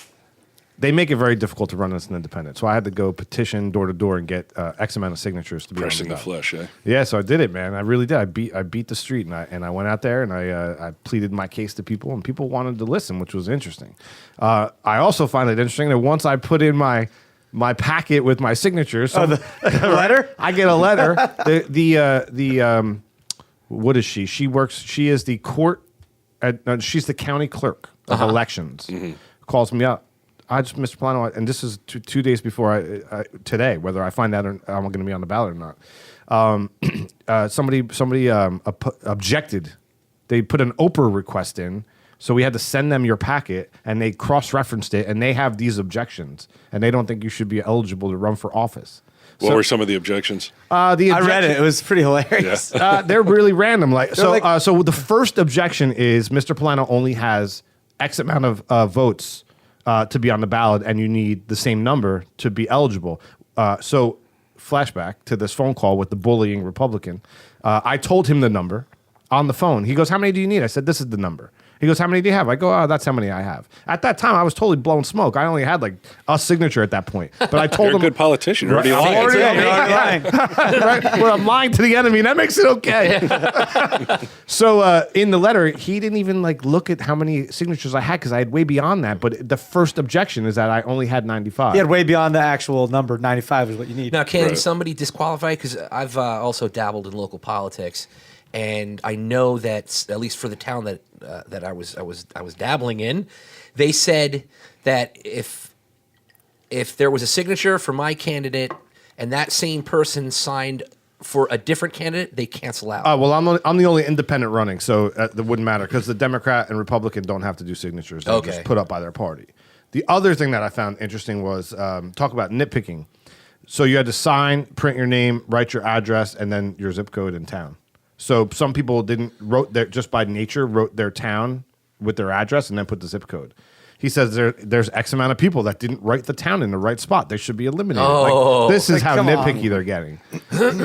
Speaker 5: They make it very difficult to run as an independent. So I had to go petition door to door and get X amount of signatures to be
Speaker 1: Pressing
Speaker 5: on
Speaker 1: the
Speaker 5: ballot.
Speaker 1: flesh, eh?
Speaker 5: Yeah, so I did it, man. I really did. I beat the street, and I went out there and I pleaded my case to people, and people wanted to listen, which was interesting. I also find it interesting that once I put in my packet with my signatures,
Speaker 4: the letter?
Speaker 5: I get a letter. The what is she? She works. She is the court. She's the county clerk of elections. Calls me up. Mr. Pullano, and this is two days before today, whether I find out or I'm going to be on the ballot or not. Somebody objected. They put an Oprah request in, so we had to send them your packet, and they cross-referenced it, and they have these objections, and they don't think you should be eligible to run for office.
Speaker 1: What were some of the objections?
Speaker 4: I read it. It was pretty hilarious.
Speaker 5: They're really random.
Speaker 4: like-
Speaker 5: So the first objection is Mr. Pullano only has X amount of votes to be on the ballot, and you need the same number to be eligible. So flashback to this phone call with the bullying Republican. I told him the number. on the phone. He goes, how many do you need? I said, this is the number. He goes, how many do you have? I go, oh, that's how many I have. At that time, I was totally blowing smoke. I only had like a signature at that point. But I told
Speaker 1: You're
Speaker 5: him.
Speaker 1: a good politician. You're already
Speaker 5: I'm
Speaker 1: lying.
Speaker 5: already
Speaker 4: Yeah, you're lying.
Speaker 5: right? Well, I'm lying to the enemy, and that makes it okay. So in the letter, he didn't even like look at how many signatures I had because I had way beyond that. But the first objection is that I only had 95.
Speaker 4: He had way beyond the actual number. 95 is what you need.
Speaker 6: Now, can
Speaker 1: Right.
Speaker 6: somebody disqualify? Because I've also dabbled in local politics, and I know that at least for the town that I was dabbling in, they said that if there was a signature for my candidate and that same person signed for a different candidate, they cancel out.
Speaker 5: Well, I'm the only independent running, so that wouldn't matter because the Democrat and Republican don't have to do signatures. They're
Speaker 6: Okay.
Speaker 5: just put up by their party. The other thing that I found interesting was talk about nitpicking. So you had to sign, print your name, write your address, and then your zip code in town. So some people wrote their town with their address and then put the zip code. He says there's X amount of people that didn't write the town in the right spot. They should be eliminated.
Speaker 6: Oh.
Speaker 5: This is
Speaker 4: Like,
Speaker 5: how
Speaker 4: come
Speaker 5: nitpicky
Speaker 4: on.
Speaker 5: they're getting.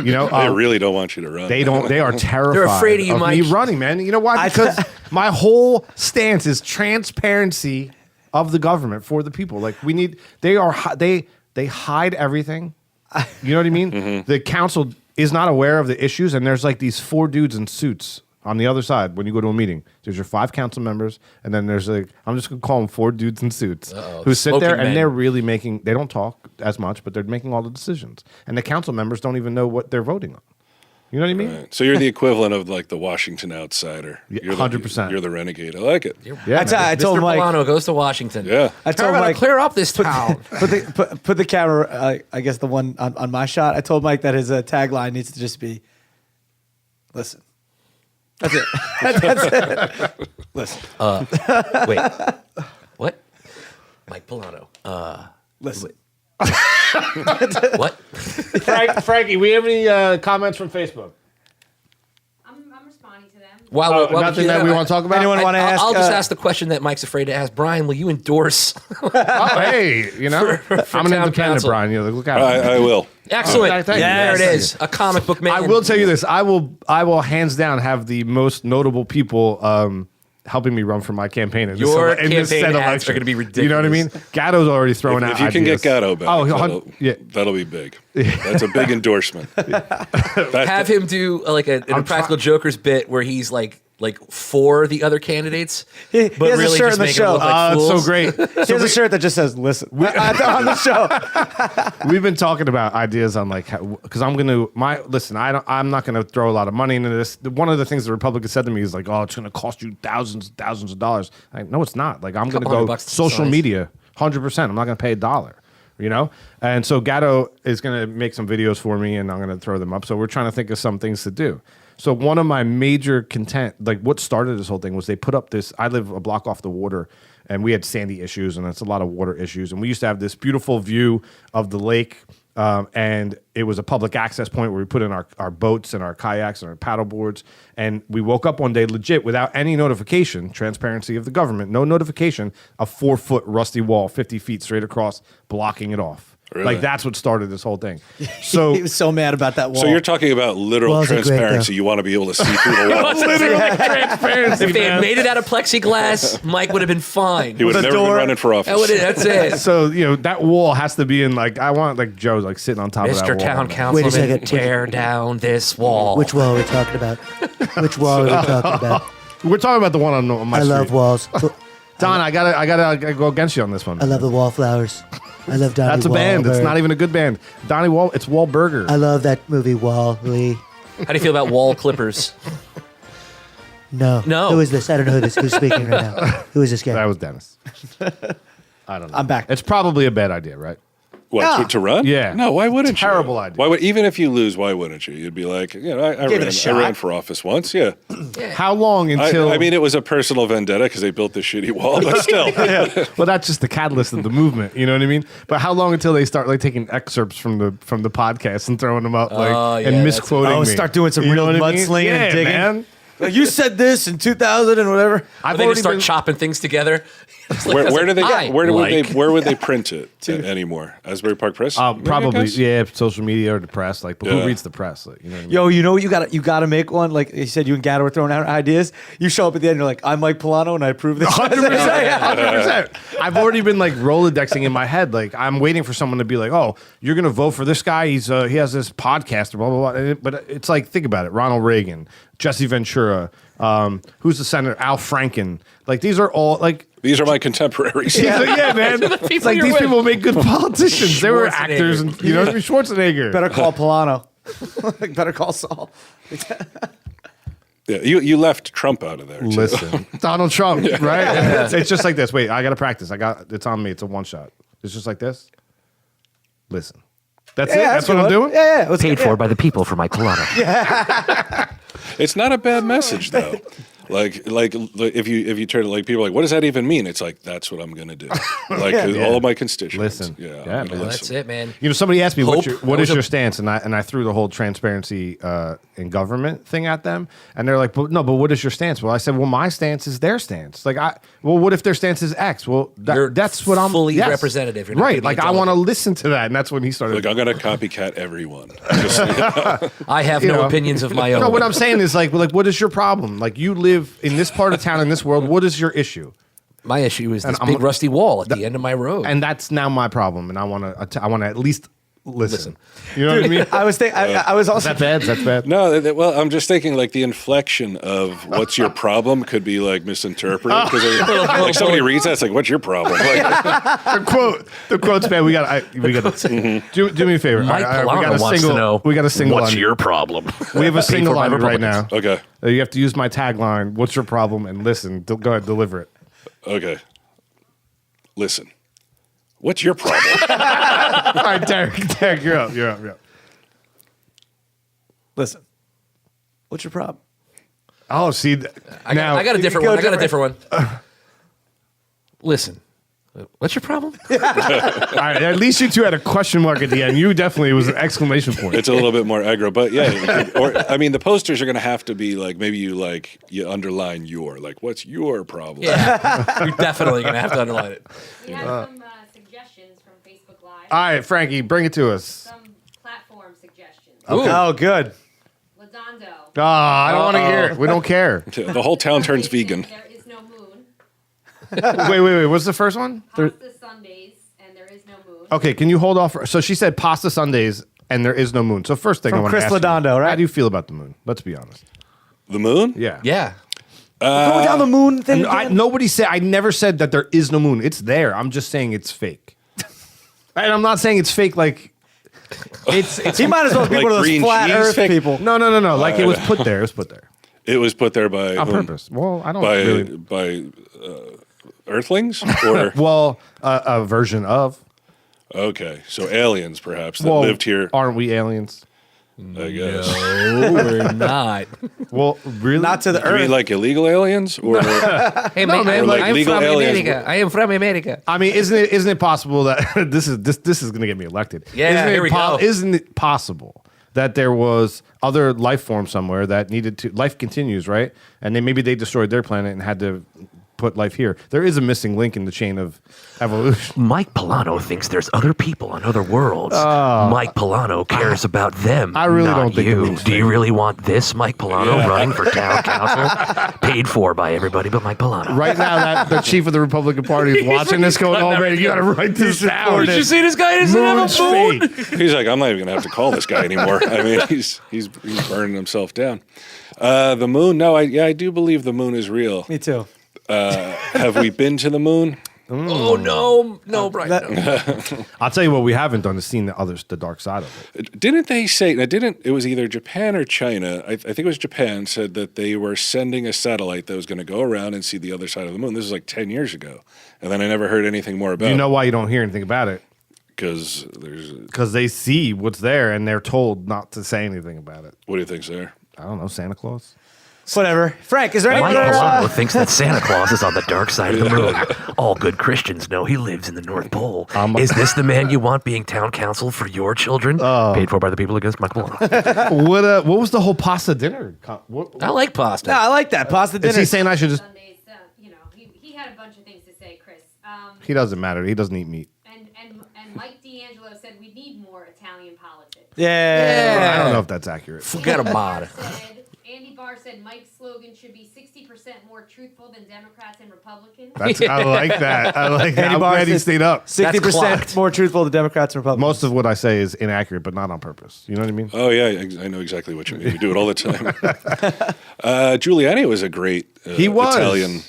Speaker 5: You know,
Speaker 1: They really don't want you to run.
Speaker 5: they don't. They are terrified.
Speaker 6: afraid of you,
Speaker 5: me
Speaker 6: Mike.
Speaker 5: running, man. You know why? Because my whole stance is transparency of the government for the people. Like we need. They hide everything. You know what I mean? The council is not aware of the issues, and there's like these 4 dudes in suits on the other side when you go to a meeting. There's your 5 council members, and then there's like I'm just gonna call them 4 dudes in suits who sit there
Speaker 6: Smoking men.
Speaker 5: and they're really making. They don't talk as much, but they're making all the decisions, and the council members don't even know what they're voting on. You know what I mean?
Speaker 1: Right. So you're the equivalent of like the Washington outsider.
Speaker 5: Yeah,
Speaker 1: You're
Speaker 5: 100%.
Speaker 1: You're the renegade. I like it.
Speaker 5: Yeah,
Speaker 4: I
Speaker 5: man.
Speaker 4: told
Speaker 6: Mr.
Speaker 4: Mike.
Speaker 6: Pullano goes to Washington.
Speaker 1: Yeah.
Speaker 4: I told
Speaker 6: How about
Speaker 4: Mike.
Speaker 6: clear up this town?
Speaker 4: Put the camera, I guess the one on my shot. I told Mike that his tagline needs to just be, listen. That's it. That's it. Listen.
Speaker 6: Wait, what? Mike Pullano.
Speaker 4: Listen.
Speaker 6: What?
Speaker 5: Frankie, we have any comments from Facebook?
Speaker 7: I'm responding to them.
Speaker 6: While
Speaker 5: Nothing that we want to talk about?
Speaker 4: Anyone want to ask?
Speaker 6: I'll just ask the question that Mike's afraid to ask. Brian, will you endorse?
Speaker 5: Oh, hey, you know,
Speaker 6: for
Speaker 5: I'm an
Speaker 6: town
Speaker 5: independent,
Speaker 6: council.
Speaker 5: Brian. You know, look out.
Speaker 1: I will.
Speaker 6: Excellent.
Speaker 5: thank you.
Speaker 6: There it
Speaker 5: Yes.
Speaker 6: is. A comic book man.
Speaker 5: I will tell you this. I will hands down have the most notable people helping me run for my campaign. In
Speaker 6: Your
Speaker 5: in this
Speaker 6: campaign
Speaker 5: said
Speaker 6: ads
Speaker 5: election.
Speaker 6: are gonna be
Speaker 5: You know what I mean? Gatto's already throwing out
Speaker 1: If you can
Speaker 5: ideas.
Speaker 1: get Gatto back,
Speaker 5: yeah.
Speaker 1: that'll be big. That's a big endorsement.
Speaker 6: Have him do like a Practical Jokers bit where he's like for the other candidates,
Speaker 4: He
Speaker 6: but
Speaker 4: has a
Speaker 6: really
Speaker 4: shirt
Speaker 6: just
Speaker 4: in the
Speaker 6: make them
Speaker 4: show.
Speaker 6: look like
Speaker 5: It's so
Speaker 6: fools.
Speaker 5: great.
Speaker 4: He has a shirt that just says "Listen" on the show.
Speaker 5: We've been talking about ideas on like because I'm not gonna throw a lot of money into this. One of the things the Republicans said to me is like, oh, it's gonna cost you thousands of dollars. Like, no, it's not. Like I'm gonna
Speaker 6: Couple
Speaker 5: go
Speaker 6: $100 to
Speaker 5: social
Speaker 6: size.
Speaker 5: media, 100%. I'm not gonna pay $1. You know, and so Gatto is gonna make some videos for me, and I'm gonna throw them up. So we're trying to think of some things to do. So one of my major like what started this whole thing was they put up this. I live a block off the water, and we had sandy issues, and it's a lot of water issues. And we used to have this beautiful view of the lake, and it was a public access point where we put in our boats and our kayaks and our paddle boards. And we woke up one day legit without any notification, transparency of the government, no notification, a 4-foot rusty wall, 50 feet straight across, blocking it off.
Speaker 1: Really?
Speaker 5: Like that's what started this whole thing. So
Speaker 4: He was so mad about that wall.
Speaker 1: So you're talking about literal
Speaker 2: Walls are great,
Speaker 1: transparency.
Speaker 2: though.
Speaker 1: You want to be able to see through the wall.
Speaker 5: transparency.
Speaker 6: If they had
Speaker 5: man.
Speaker 6: made it out of plexiglass, Mike would have been fine.
Speaker 1: He would have
Speaker 4: The
Speaker 1: never been
Speaker 4: door.
Speaker 1: running for office.
Speaker 6: That's it.
Speaker 5: So that wall has to be in like I want like Joe's like sitting on top of that
Speaker 6: Mr.
Speaker 5: wall.
Speaker 6: Town
Speaker 5: man.
Speaker 2: Wait a
Speaker 6: Councilman,
Speaker 2: second.
Speaker 6: tear down this wall.
Speaker 2: Which wall are we talking about? Which wall are we talking about?
Speaker 5: We're talking about the one on my
Speaker 2: I
Speaker 5: street.
Speaker 2: love walls.
Speaker 5: Don, I gotta go against you on this one.
Speaker 2: I love the Wallflowers. I love Donnie
Speaker 5: That's a band. It's
Speaker 2: Wahlberg.
Speaker 5: not even a good band. Donnie Wall. It's Wahlberger.
Speaker 2: I love that movie Wall-E.
Speaker 6: How do you feel about wall clippers?
Speaker 2: No.
Speaker 6: No.
Speaker 2: Who is this? I don't know who's speaking right now. Who is this guy?
Speaker 5: That was Dennis. I don't know.
Speaker 4: I'm back.
Speaker 5: It's probably a bad idea, right?
Speaker 1: What, to run?
Speaker 5: Yeah.
Speaker 1: No, why wouldn't you?
Speaker 5: Terrible idea.
Speaker 1: Why would, even if you lose, why wouldn't you? You'd be like, I
Speaker 4: Give it a shot.
Speaker 1: ran for office once. Yeah.
Speaker 5: How long until?
Speaker 1: I mean, it was a personal vendetta because they built this shitty wall, but still.
Speaker 5: well, that's just the catalyst of the movement. You know what I mean? But how long until they start like taking excerpts from the podcast and throwing them up, like
Speaker 6: Oh, yeah,
Speaker 5: and
Speaker 6: that's-
Speaker 5: misquoting me?
Speaker 4: start doing some
Speaker 5: You
Speaker 4: real
Speaker 5: know what I mean?
Speaker 4: mudslinging
Speaker 5: Yeah,
Speaker 4: and digging.
Speaker 5: man.
Speaker 4: Like, you said this in 2000 and whatever.
Speaker 6: And they just start chopping things together. It's like,
Speaker 1: Where do they
Speaker 6: I
Speaker 1: get? Where
Speaker 6: like.
Speaker 1: would they print it anymore? Asbury Park Press? Maybe, I
Speaker 5: Probably,
Speaker 1: guess?
Speaker 5: yeah, social media or the press. Like, but
Speaker 1: Yeah.
Speaker 5: who reads the press? Like, you know what I mean?
Speaker 4: Yo, you know what you gotta make one. Like you said, you and Gatto were throwing out ideas. You show up at the end, you're like, I'm Mike Pullano and I approve this.
Speaker 5: 100%. I've already been like Rolodexing in my head. Like, I'm waiting for someone to be like, "Oh, you're gonna vote for this guy? He has this podcast, or blah blah blah." But it's like, think about it: Ronald Reagan, Jesse Ventura, who's the senator? Al Franken. Like, these are all like.
Speaker 1: These are my contemporaries.
Speaker 5: Yeah, man. It's like
Speaker 6: you're
Speaker 5: these
Speaker 6: with.
Speaker 5: people make good politicians. They were actors, and you know, Schwarzenegger.
Speaker 4: Better call Pullano. Like, better call Saul.
Speaker 1: Yeah, you left Trump out of there. Too.
Speaker 5: Listen, Donald Trump, right? It's just like this. Wait, I got to practice. It's on me. It's a one shot. It's just like this. Listen. That's it. That's what I'm doing.
Speaker 4: Yeah. Let's
Speaker 8: Paid for by the people for Mike Pullano.
Speaker 1: It's not a bad message though. Like if you turn to like people are like, what does that even mean? It's like that's what I'm gonna do. Like all of my constituents.
Speaker 5: Listen.
Speaker 1: Yeah,
Speaker 5: Yeah,
Speaker 1: I'm gonna
Speaker 5: man.
Speaker 6: That's
Speaker 1: listen.
Speaker 6: it, man.
Speaker 5: You know, somebody asked me
Speaker 6: Hope.
Speaker 5: what is your stance, and I threw the whole transparency in government thing at them, and they're like, but what is your stance? Well, I said, well, my stance is their stance. Like, what if their stance is X? Well,
Speaker 6: You're
Speaker 5: that's what I'm
Speaker 6: fully representative. You're not
Speaker 5: right?
Speaker 6: gonna be
Speaker 5: Like, I want to
Speaker 6: intelligent.
Speaker 5: listen to that, and that's when he started.
Speaker 1: Like I'm gonna copycat everyone.
Speaker 6: I have
Speaker 5: you
Speaker 6: no
Speaker 5: know.
Speaker 6: opinions of my own.
Speaker 5: No, what I'm saying is like, what is your problem? Like, you live in this part of town in this world. What is your issue?
Speaker 6: My issue is this
Speaker 5: And
Speaker 6: big rusty wall at the end of my road.
Speaker 5: And that's now my problem, and I want to at least listen. You know what I mean?
Speaker 4: I was thinking. I was also.
Speaker 5: That's bad. That's bad.
Speaker 1: No, well, I'm just thinking like the inflection of "what's your problem" could be like misinterpreted because like somebody reads that, it's like, "What's your problem?" Like,
Speaker 5: The quote's bad. We got. Do me a favor.
Speaker 8: Mike
Speaker 5: we got
Speaker 8: Pullano
Speaker 5: a
Speaker 8: wants
Speaker 5: single.
Speaker 8: to know
Speaker 5: We got a single.
Speaker 8: what's
Speaker 5: on
Speaker 8: your problem.
Speaker 5: We have a single
Speaker 8: for by
Speaker 5: on you right now.
Speaker 8: Republicans.
Speaker 1: okay,
Speaker 5: You have to use my tagline. What's your problem? And listen. Go ahead, deliver it.
Speaker 1: okay. Listen, what's your problem?
Speaker 5: All right, Derek, you're up.
Speaker 4: Listen. What's your problem?
Speaker 5: Oh, see,
Speaker 6: I got a different
Speaker 4: go
Speaker 6: one. I got a
Speaker 4: different.
Speaker 6: different one. Listen, what's your problem?
Speaker 5: all right. At least you two had a question mark at the end. You definitely it was an exclamation point.
Speaker 1: It's a little bit more aggro, but yeah. Or I mean, the posters are going to have to be like maybe you underline your like, what's your problem?
Speaker 6: Yeah, you're definitely gonna have to underline it.
Speaker 7: We have some suggestions from Facebook Live.
Speaker 5: All right, Frankie, bring it to us.
Speaker 7: Some platform suggestions.
Speaker 6: Ooh.
Speaker 4: Oh, good.
Speaker 7: Ladondo.
Speaker 5: Oh, I don't want to hear it. We don't care.
Speaker 1: The whole town turns vegan.
Speaker 7: There is no moon.
Speaker 5: Wait. What's the first one?
Speaker 7: Pasta Sundays, and there is no moon.
Speaker 5: Okay, can you hold off? So she said pasta Sundays and there is no moon. So first thing
Speaker 4: From
Speaker 5: I want
Speaker 4: Chris
Speaker 5: to ask
Speaker 4: Ladondo,
Speaker 5: you,
Speaker 4: right?
Speaker 5: how do you feel about the moon? Let's be honest.
Speaker 1: The moon?
Speaker 5: Yeah.
Speaker 6: Yeah.
Speaker 4: Going down the moon thing.
Speaker 5: And nobody said. I never said that there is no moon. It's there. I'm just saying it's fake. And I'm not saying it's fake. Like it's.
Speaker 4: He might as well be
Speaker 1: Like
Speaker 4: one of those
Speaker 1: green
Speaker 4: flat
Speaker 1: cheese
Speaker 4: Earth
Speaker 1: fake-
Speaker 4: people.
Speaker 5: No. Like it was put there. It was put there
Speaker 1: It was put there by
Speaker 5: on
Speaker 1: whom?
Speaker 5: purpose. Well, I don't
Speaker 1: By
Speaker 5: really.
Speaker 1: by Earthlings or
Speaker 5: Well, a version of.
Speaker 1: okay, so aliens perhaps that
Speaker 5: Well,
Speaker 1: lived here.
Speaker 5: Aren't we aliens?
Speaker 1: I guess.
Speaker 6: No, we're not.
Speaker 5: Well, really?
Speaker 4: Not to the
Speaker 1: You
Speaker 4: Earth.
Speaker 1: mean like illegal aliens or
Speaker 6: Hey,
Speaker 5: man,
Speaker 6: I'm,
Speaker 5: like
Speaker 6: I'm
Speaker 1: legal
Speaker 6: from
Speaker 1: aliens.
Speaker 6: America. I am from America.
Speaker 5: I mean, isn't it possible that this is going to get me elected?
Speaker 6: Yeah,
Speaker 5: isn't
Speaker 6: here
Speaker 5: it
Speaker 6: we go.
Speaker 5: Isn't it possible that there was other life form somewhere that needed to life continues, right? And then maybe they destroyed their planet and had to put life here. There is a missing link in the chain of evolution.
Speaker 8: Mike Pullano thinks there's other people on other worlds. Mike Pullano cares about them.
Speaker 5: I really
Speaker 8: not
Speaker 5: don't think it
Speaker 8: you.
Speaker 5: means
Speaker 8: Do you really want this Mike Pullano running for town council? Paid for by everybody but Mike Pullano.
Speaker 5: Right now, that the chief of the Republican Party is watching this, going, "Oh man, you got to write this down."
Speaker 6: Did you see this guy? Doesn't have
Speaker 5: Moon's
Speaker 6: a moon.
Speaker 5: fake.
Speaker 1: He's like, I'm not even gonna have to call this guy anymore. I mean, he's burning himself down. The moon? No, I do believe the moon is real.
Speaker 4: Me too.
Speaker 1: Have we been to the moon?
Speaker 6: Oh no, Brian. No.
Speaker 5: I'll tell you what we haven't done is seen the dark side of it.
Speaker 1: Didn't they say? It was either Japan or China. I think it was Japan said that they were sending a satellite that was going to go around and see the other side of the moon. This was like 10 years ago, and then I never heard anything more about.
Speaker 5: You know why you don't hear anything about it?
Speaker 1: because there's.
Speaker 5: Because they see what's there and they're told not to say anything about it.
Speaker 1: What do you think's there?
Speaker 5: I don't know, Santa Claus.
Speaker 4: Whatever. Frank, is there any
Speaker 8: Mike
Speaker 4: other?
Speaker 8: Polano thinks that Santa Claus is on the dark side of the moon. All good Christians know he lives in the North Pole. Is this the man you want being town council for your children? Paid for by the people against Mike Polano.
Speaker 5: What was the whole pasta dinner?
Speaker 6: I like pasta.
Speaker 4: No, I like that pasta dinner.
Speaker 5: Is he saying I should just?
Speaker 7: Sundays, he had a bunch of things to say, Chris.
Speaker 5: He doesn't matter. He doesn't eat meat.
Speaker 7: And Mike D'Angelo said we need more Italian politics.
Speaker 4: Yeah.
Speaker 5: I don't know if that's accurate.
Speaker 6: Forget a mod.
Speaker 7: Andy Barr said Mike's slogan should be 60% more truthful than Democrats and Republicans.
Speaker 5: I like that. I like that.
Speaker 4: Andy
Speaker 5: I'm
Speaker 4: Barr
Speaker 5: glad he
Speaker 4: said
Speaker 5: stayed up.
Speaker 4: 60%
Speaker 6: clocked.
Speaker 4: more truthful to Democrats and Republicans.
Speaker 5: Most of what I say is inaccurate, but not on purpose. You know what I mean?
Speaker 1: Oh yeah, I know exactly what you mean. We do it all the time. Giuliani was a great
Speaker 5: He was.
Speaker 1: Italian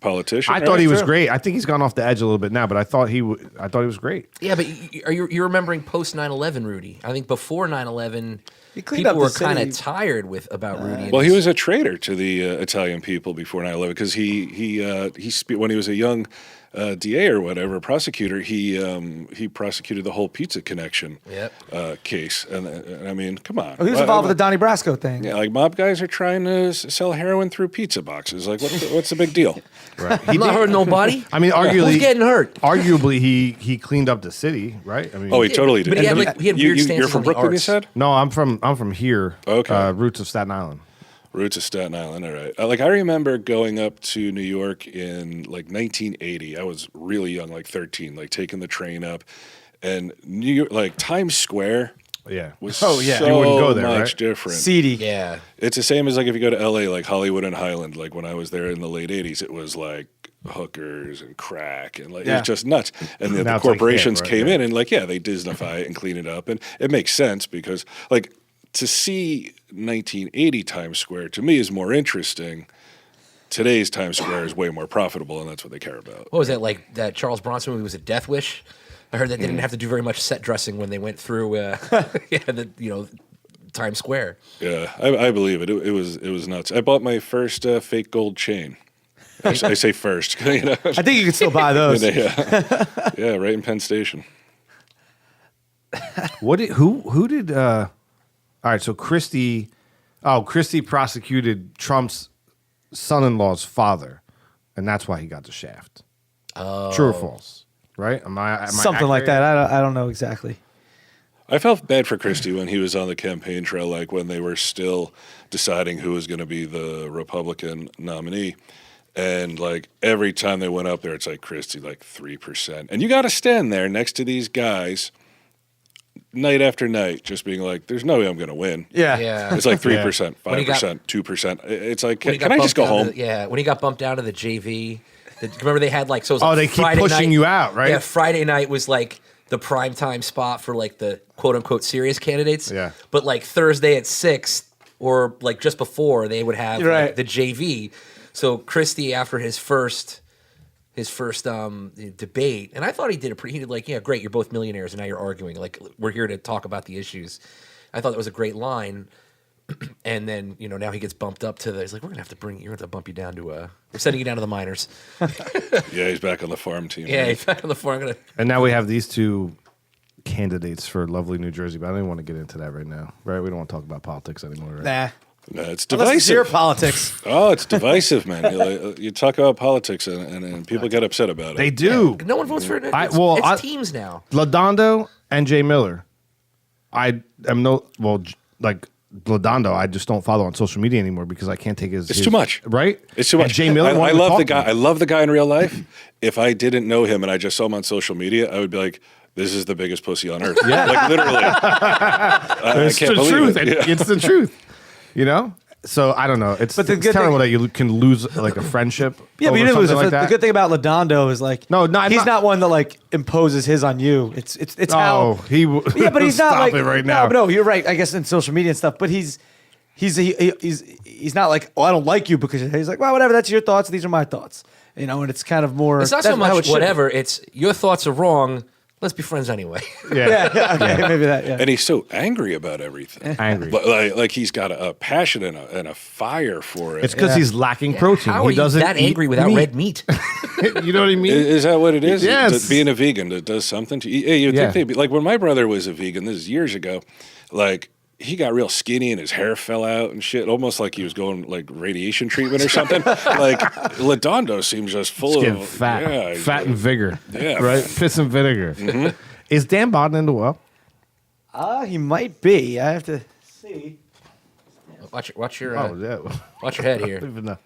Speaker 1: politician.
Speaker 5: I thought he was
Speaker 4: true.
Speaker 5: great. I think he's gone off the edge a little bit now, but I thought he was great.
Speaker 6: Yeah, but you're remembering post 9/11, Rudy. I think before 9/11,
Speaker 4: cleaned
Speaker 6: people
Speaker 4: up the
Speaker 6: were kind
Speaker 4: city.
Speaker 6: of tired about Rudy. and
Speaker 1: Well, he
Speaker 6: his-
Speaker 1: was a traitor to the Italian people before 9/11 because when he was a young DA or whatever, prosecutor, he prosecuted the whole pizza connection case. And I mean, come on.
Speaker 4: He was involved with the Donnie Brasco thing.
Speaker 1: Yeah, like mob guys are trying to sell heroin through pizza boxes. Like, what's the big deal?
Speaker 5: Right.
Speaker 6: I'm not hurting nobody.
Speaker 5: I mean, arguably,
Speaker 6: Who's getting hurt?
Speaker 5: Arguably, he cleaned up the city, right? I mean,
Speaker 1: Oh, he totally did.
Speaker 6: But he had, like, he had weird
Speaker 1: You're
Speaker 6: stances
Speaker 1: from
Speaker 6: on the
Speaker 1: Brooklyn, you
Speaker 6: arts.
Speaker 1: said?
Speaker 5: no, I'm from here.
Speaker 1: Okay.
Speaker 5: Roots of Staten Island.
Speaker 1: Roots of Staten Island, all right. Like, I remember going up to New York in, like, 1980. I was really young, like 13, like, taking the train up. And New York, like, Times Square
Speaker 5: Yeah.
Speaker 1: was
Speaker 4: Oh, yeah.
Speaker 1: so
Speaker 5: You wouldn't go there,
Speaker 1: much
Speaker 5: right?
Speaker 1: different.
Speaker 4: Seedy.
Speaker 6: Yeah.
Speaker 1: It's the same as, like, if you go to L.A., like, Hollywood and Highland. Like, when I was there in the late 80s, it was, like, hookers and crack and, like, it
Speaker 4: Yeah.
Speaker 1: was just nuts. And the
Speaker 5: Now it's like
Speaker 1: corporations
Speaker 5: hip, right?
Speaker 1: came
Speaker 5: Yeah.
Speaker 1: in and, like, they Disneyfy it and clean it up. And it makes sense because, like, to see 1980 Times Square to me is more interesting. Today's Times Square is way more profitable, and that's what they care about.
Speaker 6: What was that, like that Charles Bronson movie was a Death Wish? I heard that they didn't have to do very much set dressing when they went through Times Square.
Speaker 1: Yeah, I believe it. It was nuts. I bought my first fake gold chain. I say first, you know.
Speaker 4: I think you can still buy those.
Speaker 1: Yeah, right in Penn Station.
Speaker 5: Who did all right, so Christie prosecuted Trump's son-in-law's father, and that's why he got the shaft. Oh. True or false? Right? Am I
Speaker 4: Something like
Speaker 5: accurate?
Speaker 4: that. I don't know exactly.
Speaker 1: I felt bad for Christie when he was on the campaign trail, like when they were still deciding who was going to be the Republican nominee. And like every time they went up there, it's like Christie, like 3%. And you got to stand there next to these guys night after night, just being like, there's no way I'm going to win.
Speaker 4: Yeah.
Speaker 6: Yeah.
Speaker 1: It's like 3%,
Speaker 6: When he got-
Speaker 1: 5%, 2%. It's like,
Speaker 6: When he
Speaker 1: can
Speaker 6: got
Speaker 1: I just
Speaker 6: bumped
Speaker 1: go
Speaker 6: down
Speaker 1: home?
Speaker 6: to when he got bumped down to the JV. Remember they had like, so it was
Speaker 5: Oh,
Speaker 6: like
Speaker 5: they keep
Speaker 6: Friday
Speaker 5: pushing
Speaker 6: night-
Speaker 5: you out, right?
Speaker 6: Yeah, Friday night was like the prime time spot for like the quote unquote serious candidates.
Speaker 5: Yeah.
Speaker 6: But like Thursday at 6 or like just before they would have like,
Speaker 4: Right.
Speaker 6: the JV. So Christie, after his first debate, and I thought he did like, yeah, great, you're both millionaires and now you're arguing. Like, we're here to talk about the issues. I thought that was a great line. And then, now he gets bumped up to he's like, you're going to have to bump you down to we're sending you down to the minors.
Speaker 1: Yeah, he's back on the farm team.
Speaker 6: Yeah,
Speaker 1: right?
Speaker 6: he's back on the floor.
Speaker 5: And now we have these two candidates for lovely New Jersey, but I don't even want to get into that right now. Right? We don't want to talk about politics anymore, right?
Speaker 4: Nah.
Speaker 1: No, it's
Speaker 4: Unless it's your
Speaker 1: divisive.
Speaker 4: politics.
Speaker 1: Oh, it's divisive, man. You talk about politics and people get upset about it.
Speaker 5: They do.
Speaker 6: No one votes for it. It's teams now.
Speaker 5: Ladondo and Jay Miller. Like Ladondo, I just don't follow on social media anymore because I can't take his.
Speaker 1: It's too much.
Speaker 5: Right?
Speaker 1: It's too
Speaker 5: And
Speaker 1: much.
Speaker 5: Jay Miller.
Speaker 1: I
Speaker 5: wanted to
Speaker 1: love
Speaker 5: talk
Speaker 1: the
Speaker 5: to
Speaker 1: guy.
Speaker 5: me.
Speaker 1: I love the guy in real life. If I didn't know him and I just saw him on social media, I would be like, "This is the biggest pussy on earth." Yeah, like literally. I
Speaker 5: It's
Speaker 1: can't
Speaker 5: the
Speaker 1: believe
Speaker 5: truth.
Speaker 1: it. Yeah.
Speaker 5: It's the truth. So I don't know. It's
Speaker 4: good
Speaker 5: terrible
Speaker 4: thing-
Speaker 5: that you can lose like a friendship.
Speaker 4: Yeah, but
Speaker 5: over
Speaker 4: you didn't lose
Speaker 5: something
Speaker 4: it.
Speaker 5: like
Speaker 4: The
Speaker 5: that.
Speaker 4: good thing about Ladondo is like,
Speaker 5: No, no, I'm
Speaker 4: he's
Speaker 5: not-
Speaker 4: not one that like imposes his on you. It's
Speaker 5: Oh,
Speaker 4: how.
Speaker 5: he.
Speaker 4: Yeah, but he's not
Speaker 5: Stop
Speaker 4: like
Speaker 5: it right
Speaker 4: no,
Speaker 5: now.
Speaker 4: but no, you're right. I guess in social media and stuff, but he's not like, oh, I don't like you because he's like, well, whatever. That's your thoughts. These are my thoughts. And it's kind of more.
Speaker 6: It's not
Speaker 4: that's
Speaker 6: so
Speaker 4: how
Speaker 6: much
Speaker 4: it should be.
Speaker 6: whatever. It's your thoughts are wrong. Let's be friends anyway.
Speaker 5: Yeah.
Speaker 4: Yeah, okay, maybe that. Yeah.
Speaker 1: And he's so angry about everything.
Speaker 5: Angry.
Speaker 1: But like he's got a passion and a fire for it.
Speaker 5: It's because he's lacking protein.
Speaker 6: How
Speaker 5: he
Speaker 6: are you
Speaker 5: doesn't
Speaker 6: that
Speaker 5: eat
Speaker 6: angry without
Speaker 5: meat.
Speaker 6: red meat?
Speaker 5: You know what I mean?
Speaker 1: Is that what it is?
Speaker 5: Yes.
Speaker 1: That being a vegan, that does something to you. Hey, you
Speaker 5: Yeah.
Speaker 1: think they'd be like when my brother was a vegan, this is years ago, like he got real skinny and his hair fell out and shit, almost like he was going like radiation treatment or something. Like Ladondo seems just full
Speaker 5: Just
Speaker 1: of
Speaker 5: getting fat,
Speaker 1: yeah,
Speaker 5: fat and vigor.
Speaker 1: Yeah.
Speaker 5: Right? Piss and vinegar. Is Dan Bodden in the well?
Speaker 4: He might be. I have to see.
Speaker 6: Watch your
Speaker 5: yeah.
Speaker 6: watch your head
Speaker 5: I
Speaker 6: here.
Speaker 5: don't even know.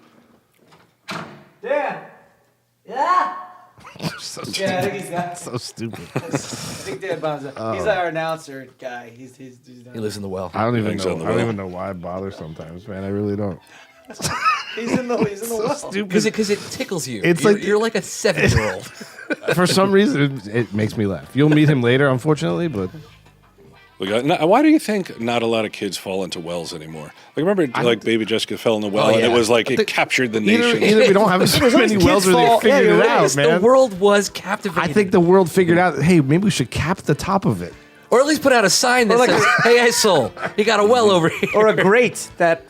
Speaker 4: Dan. Yeah.
Speaker 5: So
Speaker 4: Yeah, I think he's got.
Speaker 5: So stupid.
Speaker 4: I think Dan Bond's. He's our announcer guy. He's
Speaker 6: He lives in the well.
Speaker 5: I don't even
Speaker 1: Thanks
Speaker 5: know.
Speaker 1: on the
Speaker 5: I don't
Speaker 1: well.
Speaker 5: even know why I bother sometimes, man. I really don't.
Speaker 4: He's in the well.
Speaker 6: Because it tickles you.
Speaker 5: It's
Speaker 6: you're,
Speaker 5: like-
Speaker 6: you're like a 7-year-old.
Speaker 5: For some reason, it makes me laugh. You'll meet him later, unfortunately, but
Speaker 1: Why do you think not a lot of kids fall into wells anymore? Like remember, like Baby Jessica fell in the well, and
Speaker 6: yeah.
Speaker 1: it was like it captured the nation.
Speaker 5: either we don't have as many
Speaker 4: kids
Speaker 5: wells or they
Speaker 4: fall-
Speaker 5: figured
Speaker 4: yeah,
Speaker 5: it
Speaker 4: you're
Speaker 5: out,
Speaker 4: right.
Speaker 5: man.
Speaker 6: The world was captivated.
Speaker 5: I think the world figured out, hey, maybe we should cap the top of it.
Speaker 6: or at least put out a sign that
Speaker 4: like
Speaker 6: says, "Hey, soul, you got a well over here."
Speaker 4: Or a grate that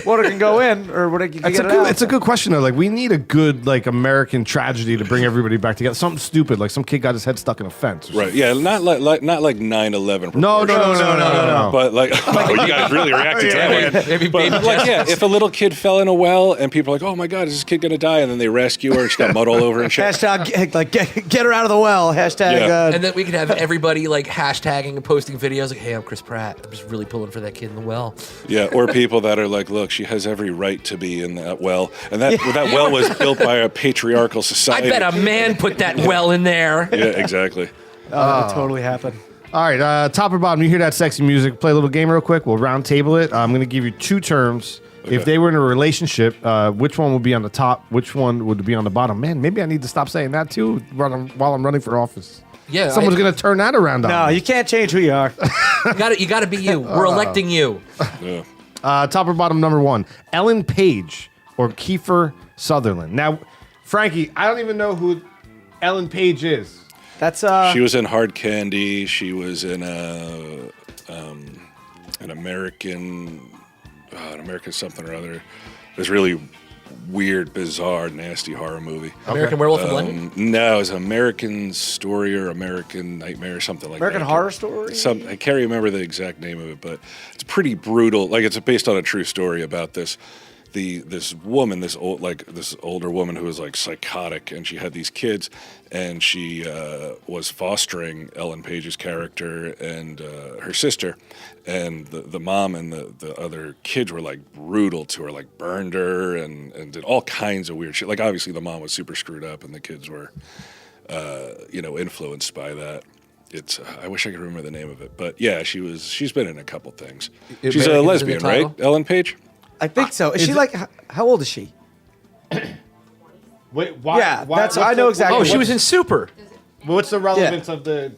Speaker 4: water can go in, or what you can
Speaker 5: It's
Speaker 4: get
Speaker 5: a
Speaker 4: it
Speaker 5: good.
Speaker 4: out.
Speaker 5: It's a good question though. Like we need a good like American tragedy to bring everybody back together. Something stupid like some kid got his head stuck in a fence.
Speaker 1: Right? Yeah, not like 9/11.
Speaker 5: No.
Speaker 1: But like, oh, you guys really reacted to that one.
Speaker 6: Maybe
Speaker 1: But
Speaker 6: Baby
Speaker 1: like,
Speaker 6: Jessica.
Speaker 1: yeah, if a little kid fell in a well and people are like, "Oh my God, is this kid gonna die?" and then they rescue her and she got mud all over and shit.
Speaker 4: Hashtag like get her out of the well. Hashtag.
Speaker 1: Yeah.
Speaker 6: And then we could have everybody like hashtagging and posting videos like, "Hey, I'm Chris Pratt. I'm just really pulling for that kid in the well."
Speaker 1: Yeah, or people that are like, "Look, she has every right to be in that well," and that well was built by a patriarchal
Speaker 6: I
Speaker 1: society.
Speaker 6: bet a man put that well in there.
Speaker 1: Yeah, exactly.
Speaker 4: that would totally happen.
Speaker 5: All right, top or bottom. You hear that sexy music? Play a little game real quick. We'll round table it. I'm going to give you two terms.
Speaker 1: Okay.
Speaker 5: If they were in a relationship, which one would be on the top? Which one would be on the bottom? Man, maybe I need to stop saying that too while I'm running for office.
Speaker 6: Yeah,
Speaker 5: Someone's going to turn that around on
Speaker 4: No,
Speaker 5: me.
Speaker 4: you can't change who you are.
Speaker 6: You got to be you. We're electing you.
Speaker 1: Yeah.
Speaker 5: Top or bottom number one, Ellen Page or Kiefer Sutherland. Now, Frankie, I don't even know who Ellen Page is.
Speaker 4: That's
Speaker 1: She was in Hard Candy. She was in an American something or other. This really weird, bizarre, nasty horror movie.
Speaker 6: American Werewolf in London.
Speaker 1: No, it was American Story or American Nightmare or something like
Speaker 4: American
Speaker 1: that.
Speaker 4: Horror Story.
Speaker 1: I can't remember the exact name of it, but it's pretty brutal. Like it's based on a true story about this woman, this older woman who was like psychotic, and she had these kids, and she was fostering Ellen Page's character and her sister, and the mom and the other kids were like brutal to her, like burned her and did all kinds of weird shit. Like obviously the mom was super screwed up, and the kids were influenced by that. It's I wish I could remember the name of it, but yeah, she's been in a couple things. She's a
Speaker 6: American is in the
Speaker 1: lesbian, right?
Speaker 6: title?
Speaker 1: Ellen Page.
Speaker 4: I think so. Is she like? How old is she?
Speaker 5: Wait, why?
Speaker 4: Yeah, that's. I know exactly.
Speaker 6: Oh,
Speaker 4: what-
Speaker 6: she was in Super.
Speaker 5: What's the relevance of the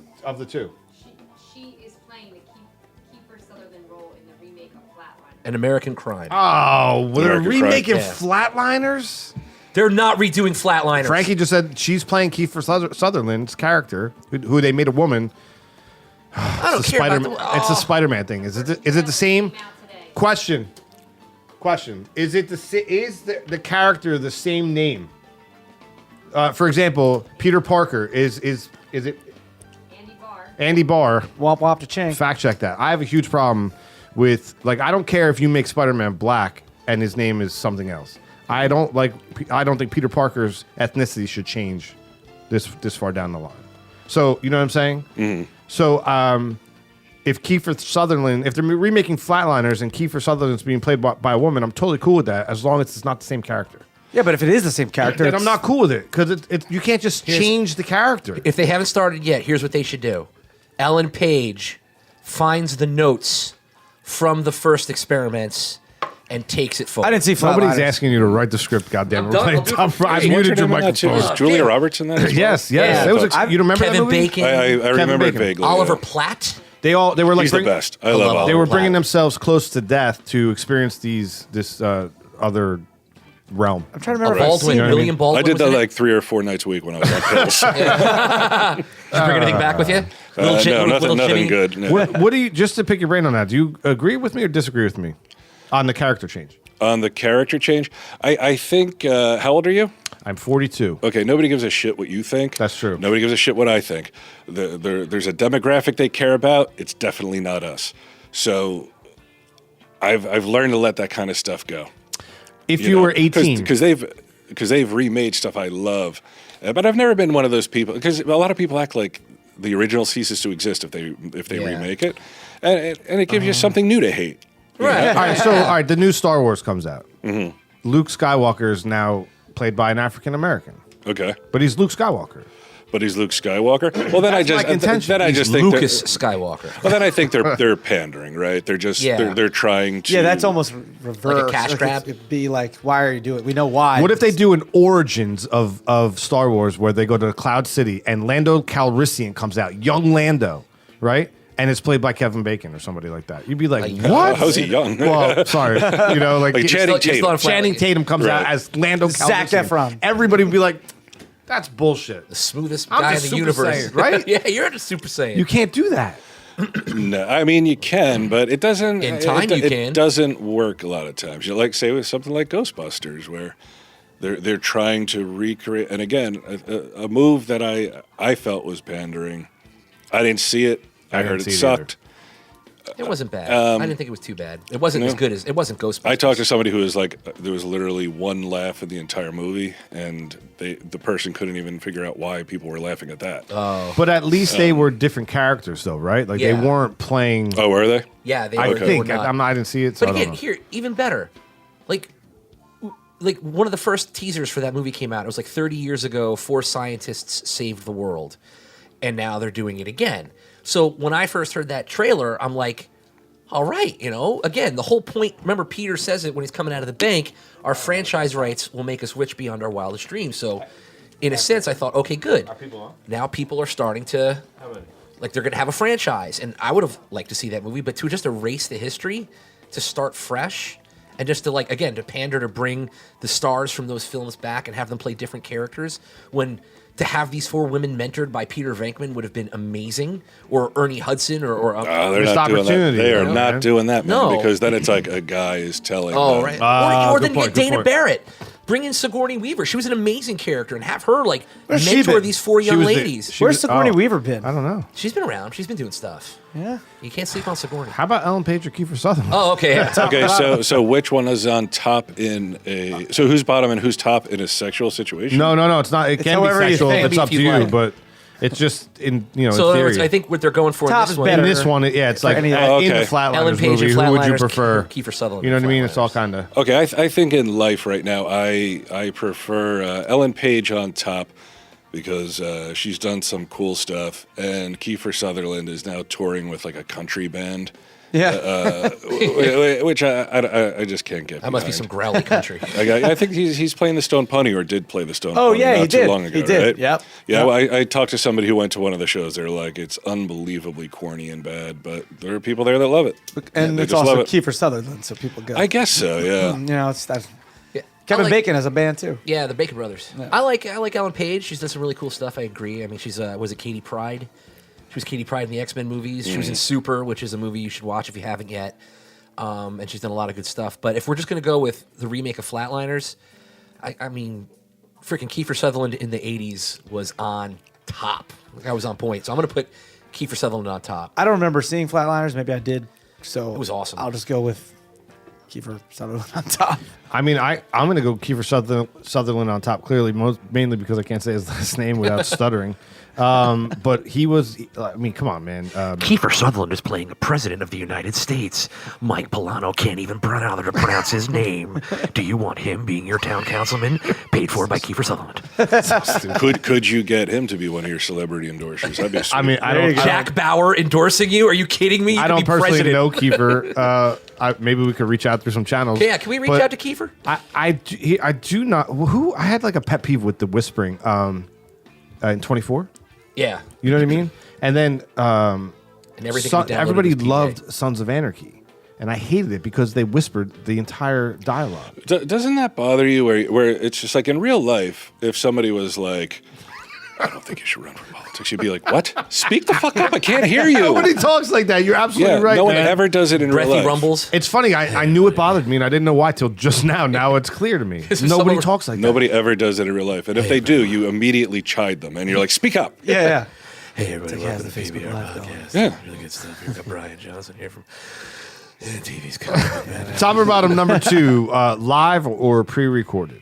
Speaker 5: two?
Speaker 7: She is playing the Kiefer Sutherland role in the remake of Flatline.
Speaker 6: An American Crime.
Speaker 5: Oh, they're
Speaker 1: American Crime.
Speaker 5: remaking
Speaker 6: Yeah.
Speaker 5: Flatliners?
Speaker 6: They're not redoing Flatliners.
Speaker 5: Frankie just said she's playing Kiefer Sutherland's character, who they made a woman.
Speaker 6: I don't
Speaker 5: It's
Speaker 6: care about
Speaker 5: It's a Spider-Man thing. Is it the same?
Speaker 7: Came out today.
Speaker 5: Question. Is it the character the same name? For example, Peter Parker is it
Speaker 7: Andy Barr.
Speaker 5: Andy Barr?
Speaker 4: Womp womp to ching.
Speaker 5: Fact check that. I have a huge problem with I don't care if you make Spider-Man black and his name is something else. I don't think Peter Parker's ethnicity should change this far down the line. So you know what I'm saying? Mm-hmm. So if Kiefer Sutherland, if they're remaking Flatliners and Kiefer Sutherland's being played by a woman, I'm totally cool with that as long as it's not the same character.
Speaker 4: Yeah, but if it is the same character,
Speaker 5: Then I'm not cool with it because you can't just change the character.
Speaker 6: If they haven't started yet, here's what they should do. Ellen Page finds the notes from the first experiments and takes it forward.
Speaker 4: I didn't see
Speaker 5: Nobody's
Speaker 4: Flatliners.
Speaker 5: asking you to write the script. Goddamn,
Speaker 6: I'm
Speaker 5: we're
Speaker 6: done.
Speaker 5: playing
Speaker 6: I'll do it
Speaker 5: top.
Speaker 6: for free.
Speaker 5: I
Speaker 6: What's
Speaker 1: What's
Speaker 5: muted
Speaker 1: her
Speaker 5: your
Speaker 1: name in that too?
Speaker 5: microphone.
Speaker 1: Is Julia Roberts in that? As well?
Speaker 5: Yes.
Speaker 6: Yeah.
Speaker 5: That was you remember
Speaker 6: Kevin
Speaker 5: that movie?
Speaker 6: Bacon,
Speaker 1: I remember
Speaker 5: Bacon.
Speaker 1: it vaguely.
Speaker 6: Oliver
Speaker 1: yeah.
Speaker 6: Platt.
Speaker 5: They were like
Speaker 1: He's the best. I love
Speaker 6: love
Speaker 1: Oliver.
Speaker 5: they were
Speaker 6: Platt.
Speaker 5: bringing themselves close to death to experience this other realm.
Speaker 4: I'm trying to remember. if I've
Speaker 6: Baldwin,
Speaker 4: seen it.
Speaker 6: William Baldwin.
Speaker 1: I did
Speaker 6: was
Speaker 1: that
Speaker 6: in it.
Speaker 1: like 3 or 4 nights a week when I was on pills.
Speaker 6: Did you bring anything back with you?
Speaker 1: No,
Speaker 6: little
Speaker 1: nothing
Speaker 6: Jimmy?
Speaker 1: good. No.
Speaker 5: What do you, just to pick your brain on that, do you agree with me or disagree with me on the character change?
Speaker 1: On the character change, I think. How old are you?
Speaker 5: I'm 42.
Speaker 1: Okay, nobody gives a shit what you think.
Speaker 5: That's true.
Speaker 1: Nobody gives a shit what I think. There's a demographic they care about. It's definitely not us. So I've learned to let that kind of stuff go.
Speaker 5: If you were 18,
Speaker 1: because they've remade stuff I love, but I've never been one of those people because a lot of people act like the original ceases to exist if they remake it, and it gives you something new to hate.
Speaker 6: Right.
Speaker 5: all right. So all right, the new Star Wars comes out. Luke Skywalker is now played by an African American,
Speaker 1: Okay,
Speaker 5: but he's Luke Skywalker.
Speaker 1: but he's Luke Skywalker. Well, then I just
Speaker 5: my contention.
Speaker 1: then I
Speaker 6: He's
Speaker 1: just think
Speaker 6: Lucas Skywalker.
Speaker 1: well, then I think they're pandering, right? They're just
Speaker 6: Yeah.
Speaker 1: they're trying to.
Speaker 4: Yeah, that's almost reverse.
Speaker 6: cash grab?
Speaker 4: It'd be like, why are you doing it? We know why.
Speaker 5: What if they do an origins of Star Wars where they go to Cloud City and Lando Calrissian comes out, young Lando, right? And it's played by Kevin Bacon or somebody like that. You'd be like, what?
Speaker 1: How's he young?
Speaker 5: Well, sorry. You know, like,
Speaker 1: Like Channing Tatum.
Speaker 5: Channing Tatum comes out
Speaker 1: Right.
Speaker 5: as Lando
Speaker 4: Zac
Speaker 5: Calrissian.
Speaker 4: Efron.
Speaker 5: Everybody would be like, that's bullshit.
Speaker 6: The smoothest
Speaker 5: I'm
Speaker 6: guy in
Speaker 5: just
Speaker 6: the
Speaker 5: Super
Speaker 6: universe.
Speaker 5: Saiyan, right?
Speaker 6: Yeah, you're the Super Saiyan.
Speaker 5: You can't do that.
Speaker 1: No, I mean you can, but it doesn't.
Speaker 6: In time you
Speaker 1: it
Speaker 6: can.
Speaker 1: doesn't work a lot of times. You know, like say with something like Ghostbusters, where they're trying to recreate, and again, a move that I felt was pandering. I didn't see it. I
Speaker 5: didn't
Speaker 1: heard
Speaker 5: see
Speaker 1: it
Speaker 5: it
Speaker 1: sucked.
Speaker 6: It wasn't bad. I didn't think it was too bad. It wasn't as good as it wasn't Ghostbusters.
Speaker 1: I talked to somebody who was like, there was literally one laugh in the entire movie, and the person couldn't even figure out why people were laughing at that.
Speaker 5: But at least they were different characters, though, right? Like
Speaker 6: Yeah.
Speaker 5: they weren't playing.
Speaker 1: Oh, were they?
Speaker 6: Yeah, they
Speaker 5: I
Speaker 6: were,
Speaker 5: think
Speaker 6: they were not.
Speaker 5: I didn't see it. So
Speaker 6: But
Speaker 5: I don't
Speaker 6: again,
Speaker 5: know.
Speaker 6: here, even better. Like one of the first teasers for that movie came out. It was like 30 years ago. 4 scientists saved the world, and now they're doing it again. So when I first heard that trailer, I'm like, all right, again, the whole point. Remember, Peter says it when he's coming out of the bank. Our franchise rights will make us rich beyond our wildest dreams. So, in a sense, I thought, okay, good. Now people are starting to like they're going to have a franchise, and I would have liked to see that movie, but to just erase the history, to start fresh, and just to to pander to bring the stars from those films back and have them play different characters. When to have these 4 women mentored by Peter Venkman would have been amazing, or Ernie Hudson, or
Speaker 1: They're
Speaker 5: Missed
Speaker 1: not doing that.
Speaker 5: opportunity,
Speaker 1: They are
Speaker 5: man.
Speaker 1: not doing that, man,
Speaker 6: No.
Speaker 1: because then it's like a guy is telling.
Speaker 6: oh
Speaker 1: them.
Speaker 6: right, or
Speaker 5: good
Speaker 6: then
Speaker 5: point,
Speaker 6: get
Speaker 5: good
Speaker 6: Dana
Speaker 5: point.
Speaker 6: Barrett, bring in Sigourney Weaver. She was an amazing character, and have her
Speaker 4: Where's she
Speaker 6: mentor
Speaker 4: been?
Speaker 6: these 4
Speaker 5: She
Speaker 6: young
Speaker 5: was the-
Speaker 6: ladies.
Speaker 5: she
Speaker 4: Where's
Speaker 5: was-
Speaker 4: Sigourney
Speaker 5: oh,
Speaker 4: Weaver been?
Speaker 5: I don't know.
Speaker 6: She's been around. She's been doing stuff.
Speaker 4: Yeah.
Speaker 6: You can't sleep on Sigourney.
Speaker 5: How about Ellen Page or Kiefer Sutherland?
Speaker 6: Oh, okay. Yeah.
Speaker 1: Okay, so which one is on top in a? So who's bottom and who's top in a sexual situation?
Speaker 5: No, it's not. It can be
Speaker 4: however you
Speaker 5: sexual.
Speaker 4: think.
Speaker 5: It's up
Speaker 6: If
Speaker 5: to
Speaker 6: you
Speaker 5: you,
Speaker 6: like.
Speaker 5: but it's just in
Speaker 6: So in
Speaker 5: in
Speaker 6: other words,
Speaker 5: theory.
Speaker 6: I think what they're going for
Speaker 4: Top
Speaker 6: in this
Speaker 4: is
Speaker 6: one.
Speaker 5: in
Speaker 4: better.
Speaker 5: this one, it's like
Speaker 4: any-
Speaker 5: in
Speaker 1: okay.
Speaker 5: the Flatliners
Speaker 6: Ellen Page
Speaker 5: movie.
Speaker 6: and
Speaker 5: Who would you
Speaker 6: Flatliners,
Speaker 5: prefer?
Speaker 6: Kiefer Sutherland
Speaker 5: You know what I
Speaker 6: and
Speaker 5: mean? It's all
Speaker 6: Flatliners.
Speaker 5: kind of.
Speaker 1: Okay, I think in life right now, I prefer Ellen Page on top because she's done some cool stuff, and Kiefer Sutherland is now touring with like a country band.
Speaker 4: Yeah.
Speaker 1: Which I just can't get.
Speaker 6: That must be some
Speaker 1: behind.
Speaker 6: growly country.
Speaker 1: I think he's playing the Stone Pony, or did play the Stone
Speaker 4: Oh,
Speaker 1: Pony
Speaker 4: yeah,
Speaker 1: not
Speaker 4: he
Speaker 1: too
Speaker 4: did.
Speaker 1: long ago,
Speaker 4: He did,
Speaker 1: right?
Speaker 4: yep.
Speaker 1: Yeah,
Speaker 4: Yep.
Speaker 1: well, I talked to somebody who went to one of the shows. They're like, it's unbelievably corny and bad, but there are people there that love it.
Speaker 4: And
Speaker 1: They
Speaker 4: it's
Speaker 1: just
Speaker 4: also
Speaker 1: love it.
Speaker 4: Kiefer Sutherland, so people go.
Speaker 1: I guess so, yeah.
Speaker 4: It's that.
Speaker 6: Yeah.
Speaker 4: Kevin
Speaker 6: I like-
Speaker 4: Bacon has a band too.
Speaker 6: Yeah, the Bacon Brothers. I like Ellen Page. She's done some really cool stuff. I agree. I mean, she's was it Katie Pryde? She was Katie Pryde in the X-Men movies. She was in Super, which is a movie you should watch if you haven't yet. And she's done a lot of good stuff. But if we're just going to go with the remake of Flatliners, I mean, freaking Kiefer Sutherland in the 80s was on top. Like, I was on point. So I'm going to put Kiefer Sutherland on top.
Speaker 4: I don't remember seeing Flatliners. Maybe I did. So
Speaker 6: It was awesome.
Speaker 4: I'll just go with Kiefer Sutherland on top.
Speaker 5: I mean, I'm going to go Kiefer Sutherland on top. Clearly, mainly because I can't say his last name without stuttering. But he was. I mean, come on, man.
Speaker 8: Kiefer Sutherland is playing a president of the United States. Mike Pullano can't even bother to pronounce his name. Do you want him being your town councilman? Paid for by Kiefer Sutherland.
Speaker 1: Could you get him to be one of your celebrity endorsers? That'd be sweet.
Speaker 5: I mean, I don't.
Speaker 6: Jack Bauer endorsing you? Are you kidding me? You
Speaker 5: I
Speaker 6: could
Speaker 5: don't
Speaker 6: be
Speaker 5: personally
Speaker 6: president.
Speaker 5: know Kiefer. Maybe we could reach out through some channels.
Speaker 6: Yeah, can we reach
Speaker 5: But
Speaker 6: out to Kiefer?
Speaker 5: I do not. Who I had like a pet peeve with the whispering. In 24.
Speaker 6: Yeah.
Speaker 5: You know what I mean? And then
Speaker 6: And everything we downloaded
Speaker 5: everybody
Speaker 6: was PA.
Speaker 5: loved Sons of Anarchy, and I hated it because they whispered the entire dialogue.
Speaker 1: Doesn't that bother you? Where it's just like in real life, if somebody was like, "I don't think you should run for politics," you'd be like, "What? Speak the fuck up! I can't hear you."
Speaker 5: Nobody talks like that. You're absolutely
Speaker 1: Yeah,
Speaker 5: right.
Speaker 1: no one
Speaker 5: man.
Speaker 1: ever does it in real
Speaker 6: Breathy
Speaker 1: life.
Speaker 6: rumbles.
Speaker 5: It's funny. I knew it bothered me, and I didn't know why till just now. Now it's clear to me. Nobody
Speaker 6: someone-
Speaker 5: talks like
Speaker 1: Nobody ever does it in real life, and if they do, you immediately chide them, and you're like, "Speak up!"
Speaker 4: Yeah.
Speaker 8: Hey, everybody,
Speaker 4: He has
Speaker 8: welcome to
Speaker 4: the Facebook
Speaker 8: PBR
Speaker 4: Live going.
Speaker 8: podcast.
Speaker 1: Yeah.
Speaker 8: Really good stuff. We've got Bryan Johnson here from
Speaker 6: TV's coming, man.
Speaker 5: Top or bottom number 2, live or pre-recorded?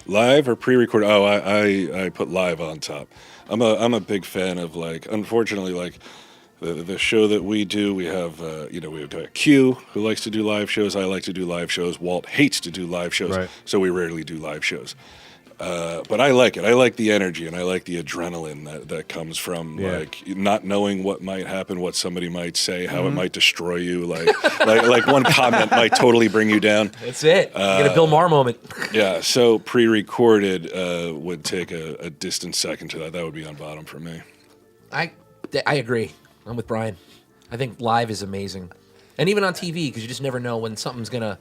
Speaker 1: Live or pre-recorded? Oh, I put live on top. I'm a big fan of, like, unfortunately, like the show that we do. We have we have Q, who likes to do live shows. I like to do live shows. Walt hates to do live shows,
Speaker 5: Right.
Speaker 1: so we rarely do live shows. But I like it. I like the energy and I like the adrenaline that comes from like not knowing what might happen, what somebody might say, how it might destroy you. Like one comment might totally bring you down.
Speaker 6: That's it. You get a Bill Maher moment.
Speaker 1: Yeah. So pre-recorded would take a distant second to that. That would be on bottom for me.
Speaker 6: I agree. I'm with Bryan. I think live is amazing, and even on TV because you just never know when something's gonna.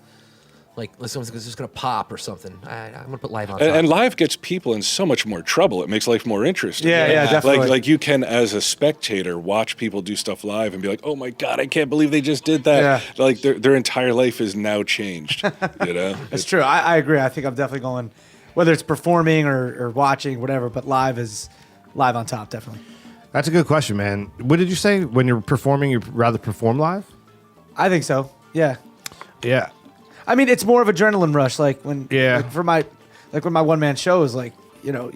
Speaker 6: Like, someone's just going to pop or something. I'm going to put live on top.
Speaker 1: And live gets people in so much more trouble. It makes life more interesting.
Speaker 4: Yeah, definitely.
Speaker 1: Like you can, as a spectator, watch people do stuff live and be like, "Oh my god, I can't believe they just did that!"
Speaker 4: Yeah.
Speaker 1: Like their entire life is now changed.
Speaker 4: It's true. I agree. I think I'm definitely going, whether it's performing or watching, whatever, but live is live on top, definitely.
Speaker 5: That's a good question, man. What did you say? When you're performing, you'd rather perform live?
Speaker 4: I think so. Yeah.
Speaker 5: Yeah.
Speaker 4: I mean, it's more of adrenaline rush. Like when,
Speaker 5: Yeah.
Speaker 4: when my one man show is like, you're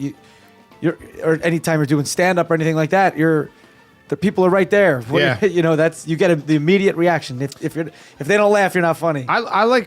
Speaker 4: or anytime you're doing stand up or anything like that, the people are right there.
Speaker 5: Yeah.
Speaker 4: You get the immediate reaction. If they don't laugh, you're not funny.
Speaker 5: I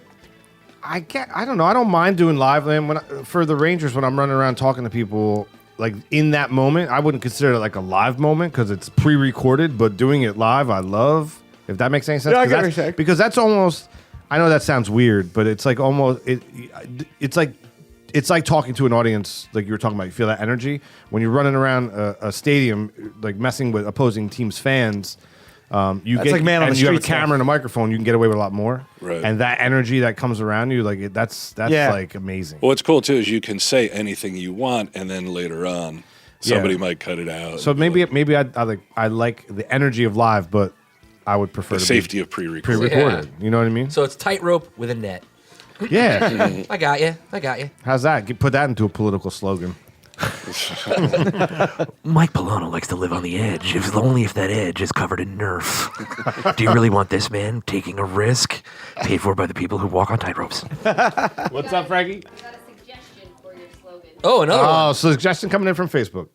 Speaker 5: don't know. I don't mind doing live. Man, for the Rangers, when I'm running around talking to people, like in that moment, I wouldn't consider it like a live moment because it's pre-recorded. But doing it live, I love. If that makes any sense,
Speaker 4: Yeah, I get what you're saying.
Speaker 5: because that's almost. I know that sounds weird, but it's like almost it's like talking to an audience, like you were talking about. You feel that energy when you're running around a stadium, like messing with opposing teams' fans. You
Speaker 4: That's like man on
Speaker 5: and
Speaker 4: the
Speaker 5: you have a
Speaker 4: street
Speaker 5: camera
Speaker 4: stuff.
Speaker 5: and a microphone. You can get away with a lot more,
Speaker 1: Right.
Speaker 5: And that energy that comes around you, like that's
Speaker 4: Yeah.
Speaker 5: like amazing.
Speaker 1: What's cool too is you can say anything you want, and then later on, somebody might cut it out.
Speaker 5: So maybe I like the energy of live, but I would prefer
Speaker 1: the
Speaker 5: to
Speaker 1: safety
Speaker 5: be
Speaker 1: of pre-recorded.
Speaker 5: pre-recorded. You know what I mean?
Speaker 6: So it's tightrope with a net.
Speaker 5: Yeah.
Speaker 6: I got you.
Speaker 5: How's that? Put that into a political slogan.
Speaker 8: Mike Pullano likes to live on the edge, only if that edge is covered in Nerf. Do you really want this man taking a risk paid for by the people who walk on tightropes?
Speaker 5: What's up, Frankie?
Speaker 7: I got a suggestion for your slogan.
Speaker 6: Oh, another one.
Speaker 5: Oh, suggestion coming in from Facebook.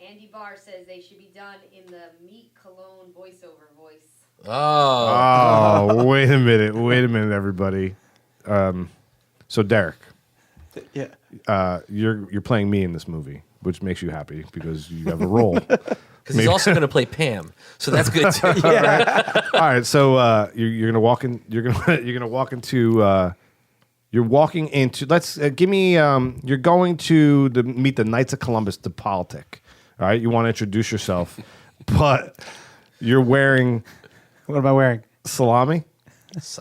Speaker 7: Andy Barr says they should be done in the meat cologne voiceover voice.
Speaker 6: Oh.
Speaker 5: Oh, wait a minute, everybody. So Derek,
Speaker 4: Yeah.
Speaker 5: you're playing me in this movie, which makes you happy because you have a role.
Speaker 6: Because he's also going to play Pam. So that's good too.
Speaker 4: Yeah.
Speaker 5: All right, so you're gonna walk in. You're gonna walk into. You're walking into. Let's give me. You're going to meet the Knights of Columbus to politic. All right, you want to introduce yourself, but you're wearing
Speaker 4: What am I wearing?
Speaker 5: salami.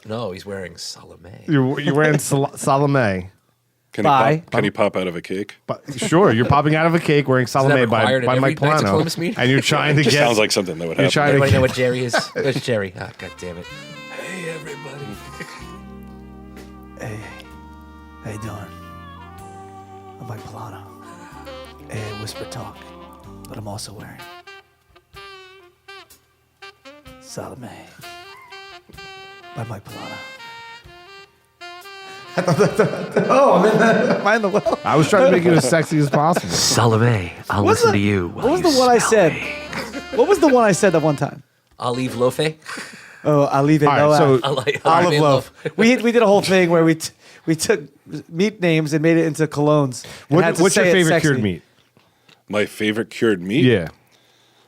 Speaker 6: No, he's wearing Salome.
Speaker 5: You're wearing salami.
Speaker 1: Can
Speaker 4: Bye.
Speaker 1: he pop out of a cake?
Speaker 5: But sure, you're popping out of a cake wearing salami by
Speaker 6: required in
Speaker 5: Mike
Speaker 6: every Knights of
Speaker 5: Plano,
Speaker 6: Columbus meeting?
Speaker 5: and you're trying to
Speaker 1: Just
Speaker 5: get.
Speaker 1: sounds like something that would
Speaker 5: You're
Speaker 1: happen.
Speaker 5: trying to
Speaker 6: Everybody
Speaker 5: get.
Speaker 6: know what Jerry is? Where's Jerry? Ah, God damn it. Hey, everybody.
Speaker 4: Hey, how you doing? I'm Mike Pullano. Hey, I whisper talk, but I'm also wearing Salome by Mike Pullano. Am I in the well?
Speaker 5: I was trying to make it as sexy as possible.
Speaker 8: Salome, I'll listen to you.
Speaker 4: What was the one I said? What was the one I said that one time?
Speaker 6: Olive Lofe.
Speaker 4: Oh, I'll leave it.
Speaker 5: All right,
Speaker 4: no,
Speaker 5: so-
Speaker 6: Olive
Speaker 4: olive loaf.
Speaker 6: Loaf.
Speaker 4: We did a whole thing where we took meat names and made it into colognes. and had to
Speaker 5: What's your
Speaker 4: say it
Speaker 5: favorite
Speaker 4: sexy.
Speaker 5: cured meat?
Speaker 1: My favorite cured meat?
Speaker 5: Yeah.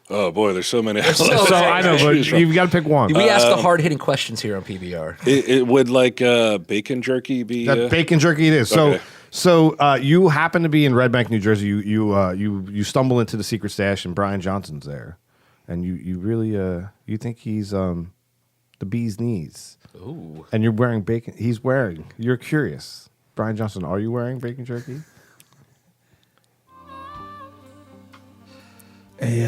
Speaker 1: Oh boy, there's so many.
Speaker 6: so
Speaker 5: So I know, but
Speaker 1: Choose from.
Speaker 5: you've got to pick one.
Speaker 6: We ask the hard-hitting questions here on PBR.
Speaker 1: It would like bacon jerky be?
Speaker 5: That bacon jerky it is.
Speaker 1: Okay.
Speaker 5: So you happen to be in Red Bank, New Jersey. You stumble into the secret stash, and Bryan Johnson's there, and you really you think he's the bee's knees.
Speaker 6: Ooh.
Speaker 5: And you're wearing bacon. He's wearing. You're curious, Bryan Johnson. Are you wearing bacon jerky?
Speaker 4: Hey,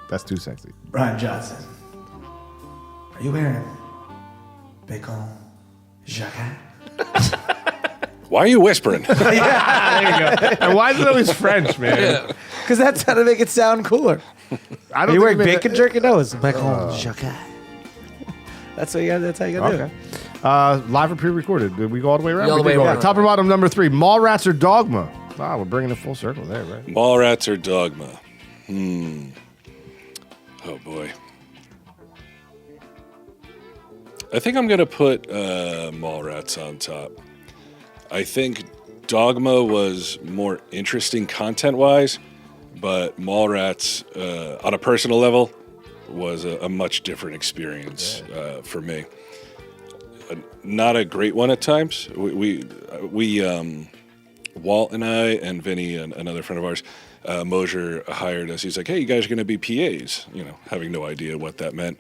Speaker 5: That's too sexy.
Speaker 4: Bryan Johnson, are you wearing bacon jacket?
Speaker 1: Why are you whispering?
Speaker 5: And why is it always French, man?
Speaker 4: Because that's how to make it sound cooler.
Speaker 5: I
Speaker 4: Are you wearing
Speaker 5: think
Speaker 4: bacon jerky? No, it's bacon jacket. That's how you got to do it.
Speaker 5: Okay. Live or pre-recorded? Did we go all the way around?
Speaker 6: Yeah, all the
Speaker 5: We did
Speaker 6: way
Speaker 5: go
Speaker 6: around.
Speaker 5: Top or bottom, number 3. Mallrats or Dogma? Wow, we're bringing it full circle there, right?
Speaker 1: Mallrats or Dogma? Oh boy. I think I'm gonna put Mallrats on top. I think Dogma was more interesting content-wise, but Mallrats, on a personal level, was a much different experience for me. Not a great one at times. We Walt and I and Vinny and another friend of ours, Mosier, hired us. He's like, "Hey, you guys are going to be PAs," having no idea what that meant.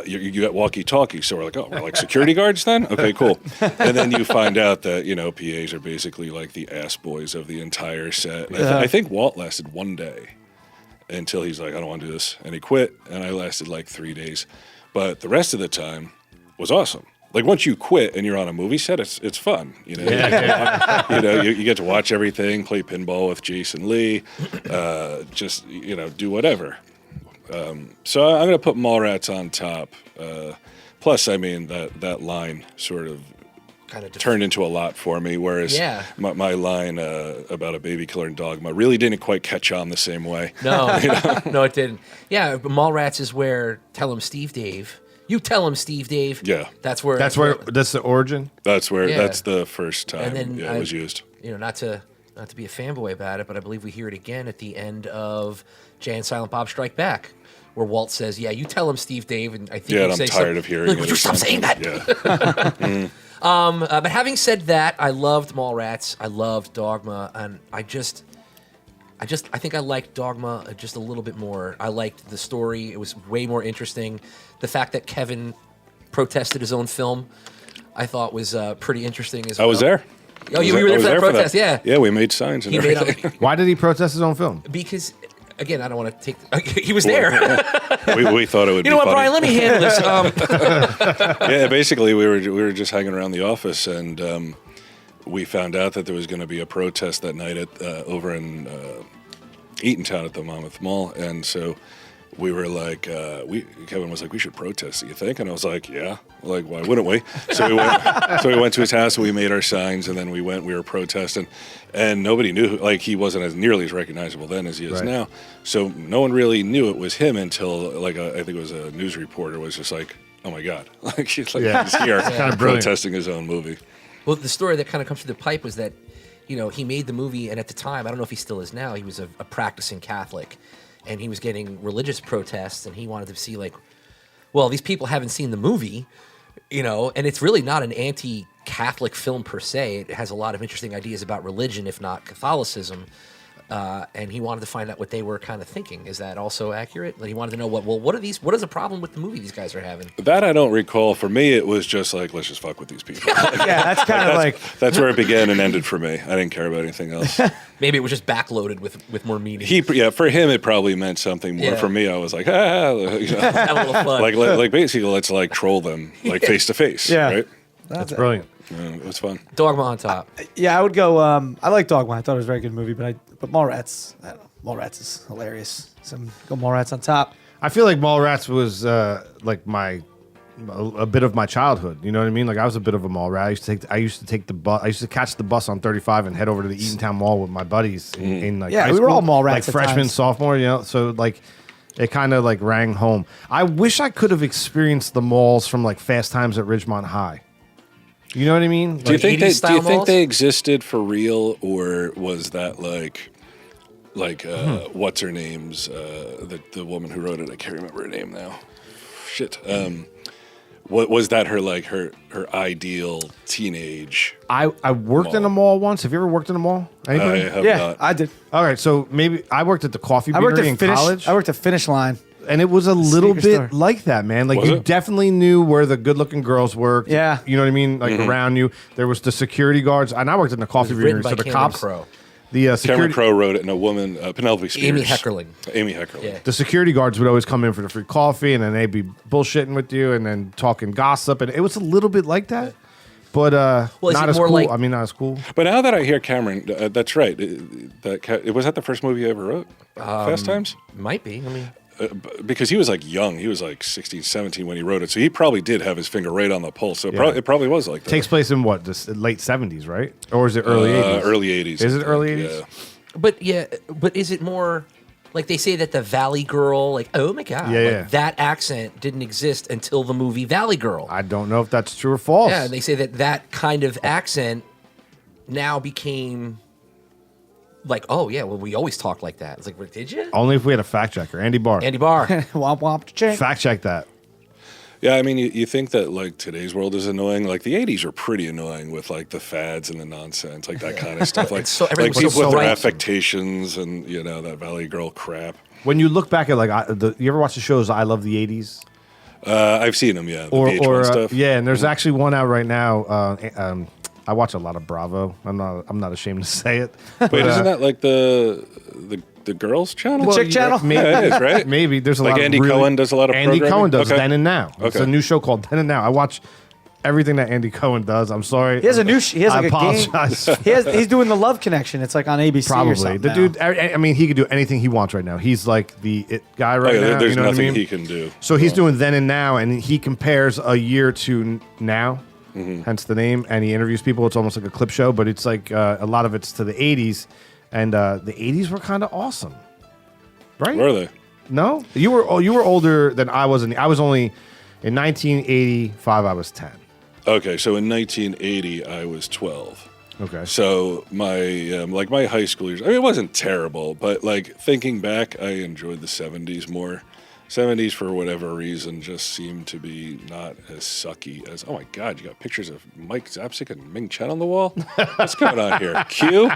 Speaker 1: You got walkie-talkie, so we're like, "Oh, we're like security guards then? Okay, cool." And then you find out that PAs are basically like the ass boys of the entire set. And I think Walt lasted 1 day until he's like, "I don't want to do this," and he quit. And I lasted like 3 days, but the rest of the time was awesome. Like once you quit and you're on a movie set, it's fun. You get to watch everything, play pinball with Jason Lee, just do whatever. So I'm gonna put Mallrats on top. Plus, I mean that line sort of
Speaker 6: Kind of
Speaker 1: turned into a lot for me. Whereas my line about a baby killer in Dogma really didn't quite catch on the same way.
Speaker 6: No, no, it didn't. Yeah, but Mallrats is where Tell Him Steve Dave. You tell him, Steve Dave.
Speaker 1: Yeah.
Speaker 5: That's the origin.
Speaker 1: That's where
Speaker 6: Yeah.
Speaker 1: that's the first time
Speaker 6: And then
Speaker 1: it was used.
Speaker 6: Not to be a fanboy about it, but I believe we hear it again at the end of Jay and Silent Bob Strike Back, where Walt says, "Yeah, you tell him, Steve Dave," and I think
Speaker 1: Yeah,
Speaker 6: you
Speaker 1: and
Speaker 6: say
Speaker 1: I'm tired of hearing it.
Speaker 6: Would you
Speaker 1: or
Speaker 6: stop saying that?
Speaker 1: Yeah.
Speaker 6: But having said that, I loved Mallrats. I loved Dogma, and I think I liked Dogma just a little bit more. I liked the story; it was way more interesting. The fact that Kevin protested his own film, I thought was pretty interesting as well.
Speaker 1: I was there.
Speaker 6: Oh, you were there for that protest, yeah.
Speaker 1: Yeah, we made signs and
Speaker 6: He made
Speaker 1: everything.
Speaker 5: Why did he protest his own film?
Speaker 6: Because, again, I don't want to take. He was there.
Speaker 1: we thought it would be
Speaker 6: You know what,
Speaker 1: funny.
Speaker 6: Brian? Let me handle this.
Speaker 1: Yeah, basically we were just hanging around the office and we found out that there was going to be a protest that night at over in Eatontown at the Monmouth Mall, and so we were like, Kevin was like, "We should protest, you think?" And I was like, "Yeah, like why wouldn't we?" So we went to his house and we made our signs, and then we were protesting, and nobody knew, like he wasn't as nearly as recognizable then as he is now. So no one really knew it was him until like I think it was a news reporter was just like, "Oh my God," like he's here
Speaker 5: kind of brilliant.
Speaker 1: protesting his own movie.
Speaker 6: Well, the story that kind of comes through the pipe was that, he made the movie, and at the time, I don't know if he still is now, he was a practicing Catholic, and he was getting religious protests, and he wanted to see, like, well, these people haven't seen the movie, and it's really not an anti-Catholic film per se. It has a lot of interesting ideas about religion, if not Catholicism, and he wanted to find out what they were kind of thinking. Is that also accurate? Like, he wanted to know what is the problem with the movie these guys are having?
Speaker 1: That I don't recall. For me, it was just like, let's just fuck with these people.
Speaker 4: Yeah, that's kind of like
Speaker 1: That's where it began and ended for me. I didn't care about anything else.
Speaker 6: Maybe it was just backloaded with more meaning.
Speaker 1: For him, it probably meant something more.
Speaker 6: Yeah.
Speaker 1: For me, I was like,
Speaker 6: Have a little fun.
Speaker 1: like basically, let's like troll them like face to face.
Speaker 4: Yeah.
Speaker 1: Right.
Speaker 5: That's brilliant.
Speaker 1: It was fun.
Speaker 6: Dogma on top.
Speaker 4: yeah. I would go. I like Dogma. I thought it was a very good movie, but Mallrats. I don't know. Mallrats is hilarious. So I'm go Mallrats on top.
Speaker 5: I feel like Mallrats was like a bit of my childhood. You know what I mean? Like I was a bit of a mall rat. I used to take the bus. I used to catch the bus on 35 and head over to the Eatontown Mall with my buddies in like high
Speaker 4: we were
Speaker 5: school.
Speaker 4: all mall rats
Speaker 5: like
Speaker 4: at
Speaker 5: freshman,
Speaker 4: times.
Speaker 5: sophomore. So like it kind of like rang home. I wish I could have experienced the malls from like Fast Times at Ridgemont High. You know what I mean?
Speaker 1: Do you
Speaker 6: Like
Speaker 1: think
Speaker 6: 80s style malls?
Speaker 1: they existed for real, or was that like what's her name's the woman who wrote it? I can't remember her name now. Shit. What was that? Her ideal teenage.
Speaker 5: I worked in a mall once. Have you ever worked in a mall?
Speaker 1: I
Speaker 5: Anybody?
Speaker 1: have
Speaker 4: Yeah,
Speaker 1: not.
Speaker 4: I did.
Speaker 5: All right, so maybe I worked at the coffee
Speaker 4: I worked
Speaker 5: beanery
Speaker 4: at
Speaker 5: in
Speaker 4: Finish.
Speaker 5: college.
Speaker 4: I worked at Finish Line.
Speaker 5: And it was a little
Speaker 4: sneaker
Speaker 5: bit
Speaker 4: store.
Speaker 5: like that, man. Like
Speaker 1: Was
Speaker 5: you
Speaker 1: it?
Speaker 5: definitely knew where the good-looking girls worked.
Speaker 4: Yeah.
Speaker 5: You know what I mean? Like around you. There was the security guards. And I worked in the coffee
Speaker 6: written
Speaker 5: beanery.
Speaker 6: by
Speaker 5: So the
Speaker 6: Cameron
Speaker 5: cops.
Speaker 6: Crowe.
Speaker 5: The
Speaker 1: Cameron
Speaker 5: security.
Speaker 1: Crowe wrote it, and a woman, Penelope Spears.
Speaker 6: Amy Heckerling.
Speaker 1: Amy Heckerling.
Speaker 6: Yeah.
Speaker 5: The security guards would always come in for the free coffee, and then they'd be bullshitting with you, and then talking gossip, and it was a little bit like that, but
Speaker 6: Well, is
Speaker 5: not
Speaker 6: it
Speaker 5: as
Speaker 6: more
Speaker 5: cool.
Speaker 6: like-
Speaker 5: I mean, not as cool.
Speaker 1: But now that I hear Cameron, that's right. Was that the first movie I ever wrote? Fast Times.
Speaker 6: Might be. I mean,
Speaker 1: because he was like young. He was like 16, 17 when he wrote it. So he probably did have his finger right on the pulse. So it probably was like that.
Speaker 5: Takes place in what, the late 70s, right? Or is it early 80s?
Speaker 1: Early 80s.
Speaker 5: Is it early 80s?
Speaker 1: Yeah.
Speaker 6: But is it more like they say that the Valley Girl, like, oh my God, like, that accent didn't exist until the movie Valley Girl.
Speaker 5: I don't know if that's true or false.
Speaker 6: Yeah, and they say that kind of accent now became like, oh yeah, well, we always talked like that. It's like, well, did you?
Speaker 5: Only if we had a fact checker. Andy Barr.
Speaker 6: Andy Barr.
Speaker 4: Womp womp check.
Speaker 5: Fact check that.
Speaker 1: Yeah, I mean, you think that like today's world is annoying. Like the '80s were pretty annoying with like the fads and the nonsense, like that kind of stuff. Like,
Speaker 6: so everything
Speaker 1: like
Speaker 6: was
Speaker 1: people
Speaker 6: so
Speaker 1: with their
Speaker 6: right.
Speaker 1: affectations and that Valley Girl crap.
Speaker 5: When you look back at you ever watch the shows I Love the 80s?
Speaker 1: I've seen them, yeah. The VH1 stuff.
Speaker 5: Yeah, and there's actually one out right now. I watch a lot of Bravo. I'm not ashamed to say it.
Speaker 1: Wait, isn't that like the girls' channel?
Speaker 4: The chick channel?
Speaker 5: Maybe,
Speaker 1: Yeah, it is, right?
Speaker 5: Maybe there's a
Speaker 1: Like
Speaker 5: lot.
Speaker 1: Andy
Speaker 5: of really,
Speaker 1: Cohen does a lot of
Speaker 5: Andy
Speaker 1: programming?
Speaker 5: Cohen does
Speaker 1: Okay.
Speaker 5: Then and Now. It's
Speaker 1: Okay.
Speaker 5: a new show called Then and Now. I watch everything that Andy Cohen does. I'm sorry.
Speaker 4: He has a new. He has
Speaker 5: I
Speaker 4: like a
Speaker 5: apologize.
Speaker 4: game. He's doing the Love Connection. It's like on ABC or
Speaker 5: Probably
Speaker 4: something.
Speaker 5: the
Speaker 4: now.
Speaker 5: dude. I mean, he could do anything he wants right now. He's like the it guy right
Speaker 1: Oh, yeah,
Speaker 5: now.
Speaker 1: there's
Speaker 5: you know what I
Speaker 1: nothing
Speaker 5: mean?
Speaker 1: he can do.
Speaker 5: So he's doing Then and Now, and he compares a year to now, hence the name. And he interviews people. It's almost like a clip show, but it's like a lot of it's to the '80s, and the '80s were kind of awesome, right?
Speaker 1: Were they?
Speaker 5: No, you were older than I was. I was only in 1985. I was 10.
Speaker 1: Okay, so in 1980, I was 12.
Speaker 5: Okay.
Speaker 1: So my my high school years, I mean, it wasn't terrible, but like thinking back, I enjoyed the 70s more. 70s, for whatever reason, just seemed to be not as sucky as, oh my God, you got pictures of Mike Zapsik and Ming Chen on the wall? What's going on here? Q?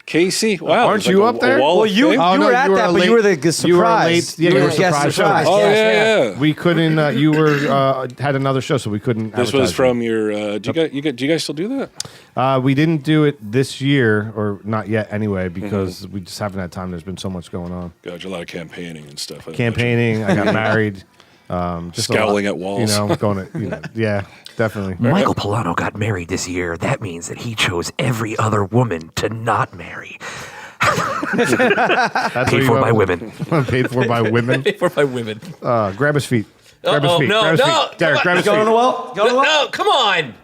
Speaker 1: Casey? Wow.
Speaker 5: Aren't
Speaker 1: there's
Speaker 5: you
Speaker 1: like
Speaker 5: up there?
Speaker 1: wall
Speaker 4: Well,
Speaker 1: of
Speaker 4: you
Speaker 1: fame?
Speaker 5: Oh,
Speaker 4: you
Speaker 5: no,
Speaker 4: were at
Speaker 5: you were
Speaker 4: that,
Speaker 5: a
Speaker 4: but
Speaker 5: late-
Speaker 4: you were the surprise.
Speaker 5: you were late- yeah, you were
Speaker 4: the guest
Speaker 5: surprise
Speaker 4: surprise.
Speaker 1: Oh,
Speaker 4: yes,
Speaker 1: yeah.
Speaker 5: We couldn't. You were had another show, so we couldn't.
Speaker 1: This was
Speaker 5: advertise
Speaker 1: from your, do you guys still do that?
Speaker 5: it. We didn't do it this year, or not yet anyway, because we just haven't had time. There's been so much going on.
Speaker 1: God, a lot of campaigning and stuff. I
Speaker 5: Campaigning. I got married. Just a
Speaker 1: Scowling
Speaker 5: lot,
Speaker 1: at walls.
Speaker 5: going to. Yeah, definitely.
Speaker 8: Michael Pullano got married this year. That means that he chose every other woman to not marry.
Speaker 5: That's
Speaker 8: Paid for by women.
Speaker 5: Paid for by women.
Speaker 6: For my women.
Speaker 5: Grab his feet. Grab his
Speaker 6: Uh-oh,
Speaker 5: feet.
Speaker 6: no,
Speaker 5: grab his
Speaker 6: no,
Speaker 5: feet. Derek,
Speaker 6: come
Speaker 5: grab
Speaker 6: on.
Speaker 5: his
Speaker 4: Go
Speaker 5: feet.
Speaker 4: on the well. Go on the well.
Speaker 6: No, come on.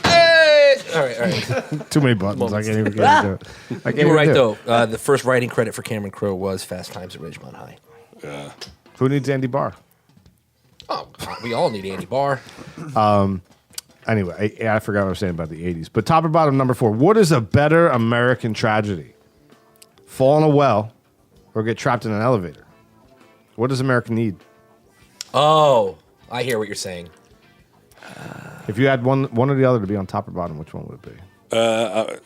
Speaker 6: Hey! All right.
Speaker 5: Too many buttons. I can't even do it. I can't
Speaker 6: You were
Speaker 5: even
Speaker 6: right,
Speaker 5: do it.
Speaker 6: though. The first writing credit for Cameron Crowe was Fast Times at Ridgemont High.
Speaker 1: Yeah.
Speaker 5: Who needs Andy Barr?
Speaker 6: Oh, we all need Andy Barr.
Speaker 5: Anyway, I forgot what I was saying about the 80s. But top or bottom, number 4. What is a better American tragedy? Fall in a well or get trapped in an elevator? What does America need?
Speaker 6: Oh, I hear what you're saying.
Speaker 5: If you had one or the other to be on top or bottom, which one would it be?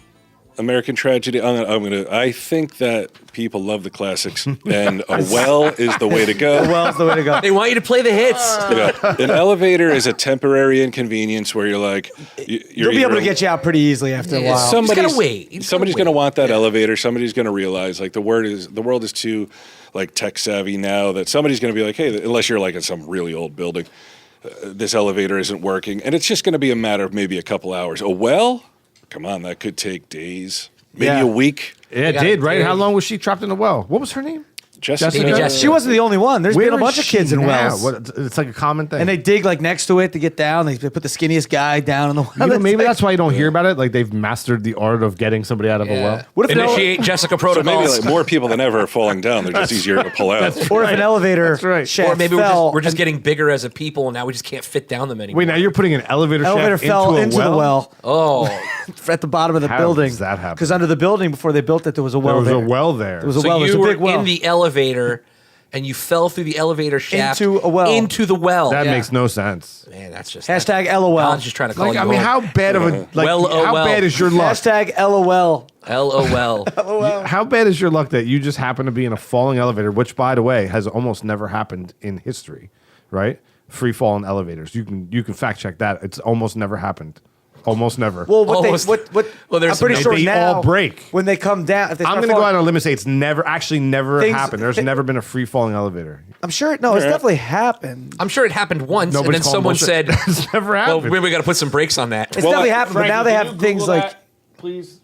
Speaker 1: American tragedy. I think that people love the classics, and a well is the way to go.
Speaker 4: Well's the way to go.
Speaker 6: They want you to play the hits.
Speaker 1: Yeah. An elevator is a temporary inconvenience where you're like,
Speaker 4: You'll be able to get you out pretty easily after a while.
Speaker 1: Somebody's
Speaker 6: gotta wait. He's
Speaker 1: somebody's
Speaker 6: gotta
Speaker 1: going to
Speaker 6: wait.
Speaker 1: want that elevator. Somebody's going to realize like the world is too like tech savvy now that somebody's going to be like, hey, unless you're like in some really old building, this elevator isn't working, and it's just going to be a matter of maybe a couple hours. A well, come on, that could take days, maybe
Speaker 4: Yeah.
Speaker 1: a week.
Speaker 5: Yeah, it
Speaker 6: got
Speaker 5: did,
Speaker 6: it,
Speaker 5: right?
Speaker 6: dude.
Speaker 5: How long was she trapped in a well? What was her name?
Speaker 1: Jessica.
Speaker 6: Maybe Jessica.
Speaker 4: She wasn't the only one. There's been a
Speaker 5: Where
Speaker 4: bunch
Speaker 5: is
Speaker 4: of kids
Speaker 5: she
Speaker 4: in
Speaker 5: now?
Speaker 4: wells.
Speaker 5: What, it's like a common thing.
Speaker 4: And they dig like next to it to get down. They put the skinniest guy down in the well.
Speaker 5: you know, maybe
Speaker 4: like-
Speaker 5: that's why you don't hear about it. Like they've mastered the art of getting somebody out of a well.
Speaker 4: What if
Speaker 6: Initiate Jessica
Speaker 1: So maybe
Speaker 6: protocols?
Speaker 1: like more people than ever are falling down. They're just easier to pull out.
Speaker 4: or if an elevator
Speaker 5: right.
Speaker 4: shaft
Speaker 6: or maybe
Speaker 4: fell,
Speaker 6: we're just getting bigger as a people, and now we just can't fit down them anymore.
Speaker 5: Wait, now you're putting an elevator shaft
Speaker 4: fell into
Speaker 5: a
Speaker 4: the well
Speaker 6: Oh,
Speaker 4: at the bottom of the
Speaker 5: How
Speaker 4: building.
Speaker 5: does that happen?
Speaker 4: Because under the building before they built it, there was a
Speaker 5: There
Speaker 4: well
Speaker 5: was
Speaker 4: there.
Speaker 5: a well there.
Speaker 4: There was a
Speaker 6: so
Speaker 4: well. There's
Speaker 6: you
Speaker 4: a
Speaker 6: were
Speaker 4: big well.
Speaker 6: in the elevator, and you fell through the elevator shaft
Speaker 4: Into a well.
Speaker 6: Into the well.
Speaker 5: That
Speaker 6: Yeah.
Speaker 5: mak's no sense.
Speaker 6: Man, that's just
Speaker 4: Hashtag
Speaker 6: I
Speaker 4: LOL.
Speaker 6: was just trying to call
Speaker 5: Like,
Speaker 6: you.
Speaker 5: I mean, how bad of a like?
Speaker 6: Well, oh,
Speaker 5: how
Speaker 6: well.
Speaker 5: bad is your luck?
Speaker 4: Hashtag LOL.
Speaker 6: LOL.
Speaker 5: How bad is your luck that you just happen to be in a falling elevator, which, by the way, has almost never happened in history, right? Free falling elevators. You can fact check that. It's almost never happened. Almost never.
Speaker 4: Well, what
Speaker 6: Almost.
Speaker 4: they what
Speaker 6: Well, there's
Speaker 4: I'm pretty
Speaker 6: some-
Speaker 4: sure
Speaker 5: They
Speaker 4: now
Speaker 5: all break.
Speaker 4: when they come down. If they
Speaker 5: I'm
Speaker 4: start
Speaker 5: going to go
Speaker 4: falling-
Speaker 5: out on a limb and say it's never
Speaker 4: Things-
Speaker 5: happened. There's never been a free falling elevator.
Speaker 4: I'm sure. No, it's definitely happened.
Speaker 6: I'm sure it happened once,
Speaker 5: Nobody's
Speaker 6: and then
Speaker 5: calling
Speaker 6: someone
Speaker 5: bullshit.
Speaker 6: said,
Speaker 5: It's never
Speaker 6: "Well,
Speaker 5: happened.
Speaker 6: we got to put some brakes on that."
Speaker 4: It's definitely happened. But now they have things like
Speaker 5: please.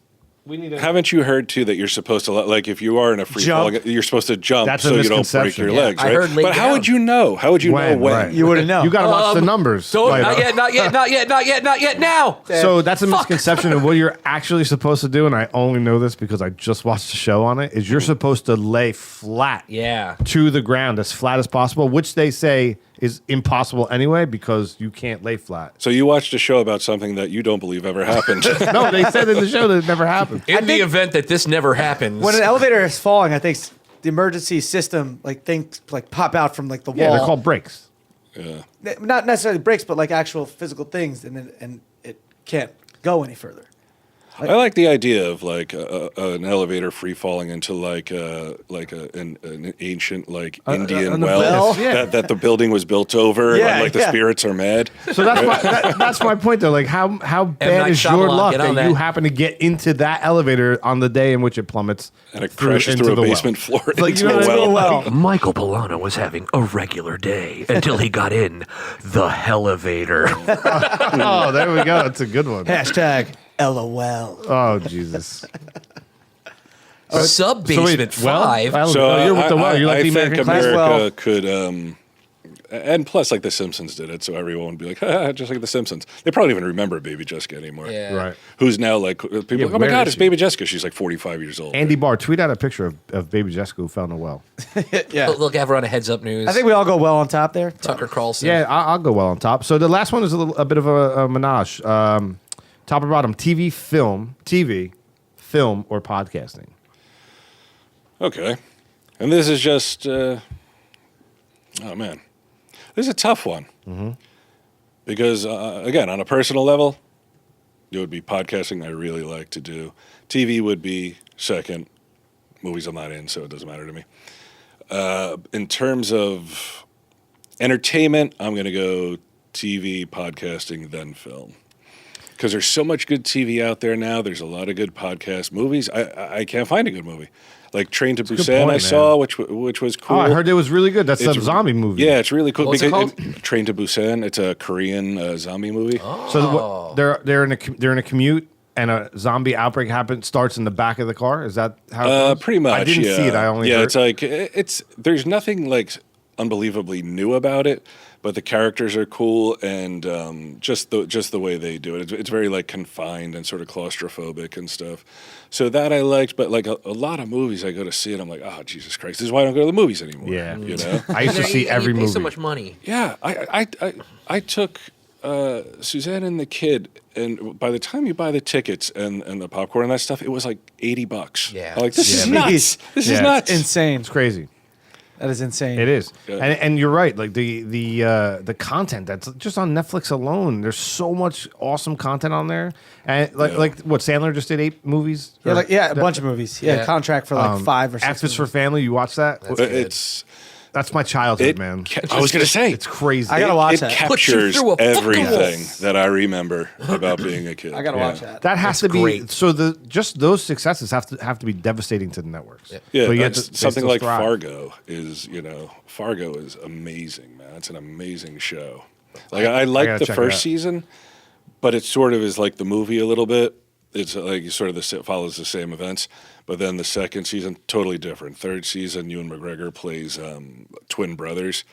Speaker 1: Haven't you heard too that you're supposed to like if you are in a free
Speaker 4: Jump.
Speaker 1: fall, you're supposed to jump
Speaker 5: That's a
Speaker 1: so you don't break
Speaker 5: misconception.
Speaker 1: your
Speaker 5: Yeah,
Speaker 1: legs,
Speaker 6: I
Speaker 1: right?
Speaker 6: heard lay
Speaker 1: But how
Speaker 6: down.
Speaker 1: would you know? How would you know when?
Speaker 5: Right.
Speaker 4: You wouldn't know.
Speaker 5: You got to watch the numbers.
Speaker 6: Don't,
Speaker 5: Like,
Speaker 6: not yet, not yet, not yet, not yet, not yet. Now.
Speaker 5: So that's a misconception of what you're actually supposed to do, and I only know this because I just watched the show on it, is you're supposed to lay flat
Speaker 6: Yeah.
Speaker 5: to the ground as flat as possible, which they say is impossible anyway because you can't lay flat.
Speaker 1: So you watched a show about something that you don't believe ever happened.
Speaker 5: No, they said in the show that it never happened.
Speaker 6: In the event that this never happens,
Speaker 4: When an elevator is falling, I think the emergency system, like things like pop out from like the
Speaker 5: Yeah,
Speaker 4: wall.
Speaker 5: they're called brakes.
Speaker 1: Yeah.
Speaker 4: Not necessarily brakes, but like actual physical things, and it can't go any further.
Speaker 1: I like the idea of like an elevator free falling into like an ancient like Indian
Speaker 5: an
Speaker 1: well
Speaker 5: abyss, yeah.
Speaker 1: that the building was built over
Speaker 4: Yeah,
Speaker 1: and like the
Speaker 4: yeah.
Speaker 1: spirits are mad.
Speaker 5: So that's my point though. Like how bad
Speaker 6: Night
Speaker 5: is your
Speaker 6: Shyamalan,
Speaker 5: luck
Speaker 6: get on
Speaker 5: that you
Speaker 6: that.
Speaker 5: happen to get into that elevator on the day in which it plummets
Speaker 1: And it crashes through a
Speaker 5: the well?
Speaker 1: basement floor
Speaker 5: Like,
Speaker 1: into
Speaker 5: you know
Speaker 1: a
Speaker 5: what I mean?
Speaker 1: well.
Speaker 8: Michael Pullano was having a regular day until he got in the elevator.
Speaker 5: Oh, there we go. That's a good one.
Speaker 4: Hashtag LOL.
Speaker 5: Oh Jesus.
Speaker 6: Sub Basement
Speaker 5: well,
Speaker 6: 5.
Speaker 1: So
Speaker 5: you're with the well. You're like
Speaker 1: I
Speaker 5: the
Speaker 1: think
Speaker 5: American class.
Speaker 1: America
Speaker 4: well.
Speaker 1: could, and plus like The Simpsons did it, so everyone would be like, just like The Simpsons. They probably don't even remember Baby Jessica anymore.
Speaker 6: Yeah.
Speaker 5: Right.
Speaker 1: Who's now like people?
Speaker 5: Yeah,
Speaker 1: Like, oh my
Speaker 5: where
Speaker 1: God,
Speaker 5: is
Speaker 1: it's
Speaker 5: she?
Speaker 1: Baby Jessica. She's like 45 years old.
Speaker 5: Andy Barr, tweet out a picture of baby Jessica who fell in a well.
Speaker 4: Yeah.
Speaker 6: Look, have her on a Heads Up News.
Speaker 4: I think we all go well on top there.
Speaker 6: Tucker Carlson.
Speaker 5: Yeah, I'll go well on top. So the last one is a bit of a menage. Top or bottom, TV, film, or podcasting.
Speaker 1: Okay. And this is just, oh man, this is a tough one. Because, again, on a personal level, it would be podcasting I really like to do. TV would be second. Movies I'm not in, so it doesn't matter to me. In terms of entertainment, I'm going to go TV, podcasting, then film. Because there's so much good TV out there now. There's a lot of good podcasts. Movies, I can't find a good movie. Like Train to
Speaker 5: good
Speaker 1: Busan,
Speaker 5: point,
Speaker 1: I
Speaker 5: man.
Speaker 1: saw, which was cool.
Speaker 5: Oh, I heard it was really good. That's a
Speaker 1: It's-
Speaker 5: zombie movie.
Speaker 1: Yeah, it's really cool.
Speaker 6: What's it called?
Speaker 1: Train to Busan. It's a Korean zombie movie.
Speaker 5: So they're in a commute and a zombie outbreak starts in the back of the car. Is that how? It goes?
Speaker 1: Pretty much.
Speaker 5: I didn't
Speaker 1: yeah.
Speaker 5: see it. I only
Speaker 1: yeah.
Speaker 5: heard.
Speaker 1: It's like there's nothing like unbelievably new about it, but the characters are cool and just the way they do it. It's very like confined and sort of claustrophobic and stuff. So that I liked, but like a lot of movies I go to see it, I'm like, oh Jesus Christ, this is why I don't go to the movies anymore.
Speaker 5: Yeah.
Speaker 1: you know.
Speaker 5: I used to see every
Speaker 6: you pay
Speaker 5: movie.
Speaker 6: so much money.
Speaker 1: Yeah, I took Suzanne and the kid, and by the time you buy the tickets and the popcorn and that stuff, it was like $80.
Speaker 6: Yeah.
Speaker 1: I'm like this is
Speaker 4: Yeah,
Speaker 1: nuts. This is
Speaker 5: Yeah.
Speaker 1: nuts.
Speaker 4: Insane.
Speaker 5: It's crazy.
Speaker 4: That is insane.
Speaker 5: It is,
Speaker 1: Yeah.
Speaker 5: and you're right. Like the content that's just on Netflix alone. There's so much awesome content on there, and like what Sandler just did 8 movies.
Speaker 4: Yeah, a bunch of movies. Yeah,
Speaker 6: Yeah.
Speaker 4: contract for like 5 or 6.
Speaker 5: F is for Family. You watch that? That's my childhood, man.
Speaker 1: I was gonna say
Speaker 5: It's crazy.
Speaker 4: I gotta watch
Speaker 1: it
Speaker 4: that.
Speaker 6: Puts you
Speaker 1: captures
Speaker 6: through a fucking
Speaker 1: everything
Speaker 6: wall.
Speaker 1: that I remember about being a kid.
Speaker 4: I gotta watch that.
Speaker 5: That has
Speaker 6: That's
Speaker 5: to be
Speaker 6: great.
Speaker 5: so. Just those successes have to be devastating to the networks.
Speaker 1: Yeah,
Speaker 5: But yet
Speaker 1: that's
Speaker 5: they
Speaker 1: something
Speaker 5: still
Speaker 1: like
Speaker 5: thrive.
Speaker 1: Fargo is. Fargo is amazing, man. It's an amazing show. Like I like
Speaker 5: gotta
Speaker 1: the
Speaker 5: check it
Speaker 1: first
Speaker 5: out.
Speaker 1: season, but it sort of is like the movie a little bit. It's like sort of follows the same events, but then the second season totally different. Third season, Ewan McGregor plays twin brothers.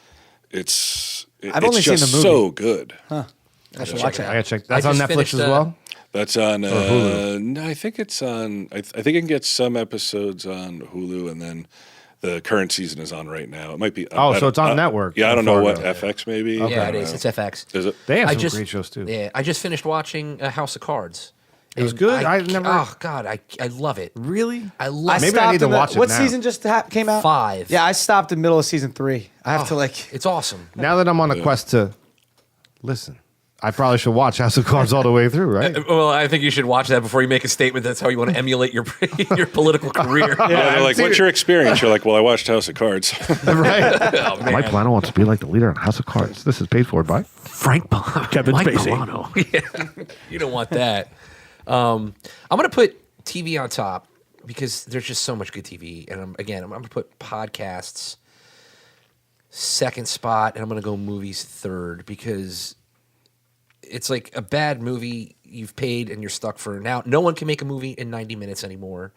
Speaker 1: It's
Speaker 4: only seen
Speaker 1: just
Speaker 4: the movie.
Speaker 1: so good.
Speaker 4: I should watch
Speaker 5: I
Speaker 4: that.
Speaker 5: gotta check. That's on
Speaker 6: just
Speaker 5: Netflix
Speaker 6: finished,
Speaker 5: as well.
Speaker 1: That's on.
Speaker 5: Hulu?
Speaker 1: No, I think it's on. I think you can get some episodes on Hulu, and then the current season is on right now. It might be.
Speaker 5: Oh, so it's on network,
Speaker 1: Yeah, I don't know what
Speaker 5: Fargo.
Speaker 1: FX maybe.
Speaker 6: Yeah,
Speaker 1: I
Speaker 6: it
Speaker 1: don't
Speaker 6: is.
Speaker 1: know.
Speaker 6: It's FX.
Speaker 1: Is it?
Speaker 5: They have
Speaker 6: I
Speaker 5: some
Speaker 6: just
Speaker 5: great shows too.
Speaker 6: Yeah, I just finished watching House of Cards.
Speaker 5: It was
Speaker 6: And
Speaker 5: good? I never-
Speaker 6: Oh God, I love it.
Speaker 5: Really?
Speaker 6: I love
Speaker 5: Maybe
Speaker 6: it.
Speaker 5: I need to
Speaker 4: in the-
Speaker 5: watch it
Speaker 4: What
Speaker 5: now.
Speaker 4: season just came out?
Speaker 6: 5.
Speaker 4: Yeah, I stopped in the middle of season 3. I have to like.
Speaker 6: It's awesome.
Speaker 5: Now that I'm on a quest to listen, I probably should watch House of Cards all the way through, right?
Speaker 6: Well, I think you should watch that before you make a statement. That's how you want to emulate your your political career.
Speaker 1: Yeah, they're like, what's your experience? You're like, well, I watched House of Cards.
Speaker 5: right.
Speaker 8: Mike Pullano wants to be like the leader on House of Cards.
Speaker 5: This is paid for by
Speaker 8: Frank
Speaker 5: Kevin
Speaker 8: Mike
Speaker 5: Spacey.
Speaker 8: Pullano.
Speaker 6: You don't want that. I'm going to put TV on top because there's just so much good TV. And I'm going to put podcasts second spot, and I'm going to go movies third because it's like a bad movie you've paid and you're stuck for now. No one can make a movie in 90 minutes anymore.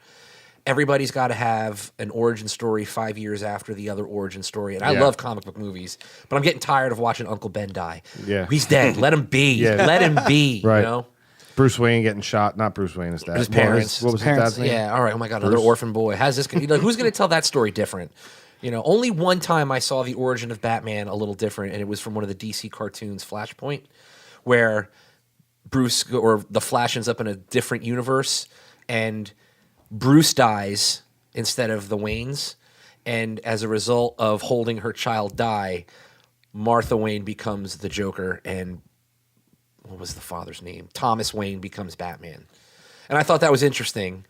Speaker 6: Everybody's got to have an origin story 5 years after the other origin story. And I love comic book movies, but I'm getting tired of watching Uncle Ben die.
Speaker 5: Yeah.
Speaker 6: He's dead. Let him be.
Speaker 5: Yeah.
Speaker 6: Let him be.
Speaker 5: Right.
Speaker 6: You know?
Speaker 5: Bruce Wayne getting shot. Not Bruce Wayne, his dad.
Speaker 6: His parents.
Speaker 5: What was his
Speaker 4: Parents.
Speaker 5: dad's name?
Speaker 6: Yeah. All right. Oh my God. Another orphan boy. How's this? Like, who's going to tell that story different? You know, only one time I saw the origin of Batman a little different, and it was from one of the DC cartoons, Flashpoint, where Bruce or the Flash ends up in a different universe, and Bruce dies instead of the Waynes, and as a result of holding her child die, Martha Wayne becomes the Joker, and what was the father's name? Thomas Wayne becomes Batman. And I thought that was interesting.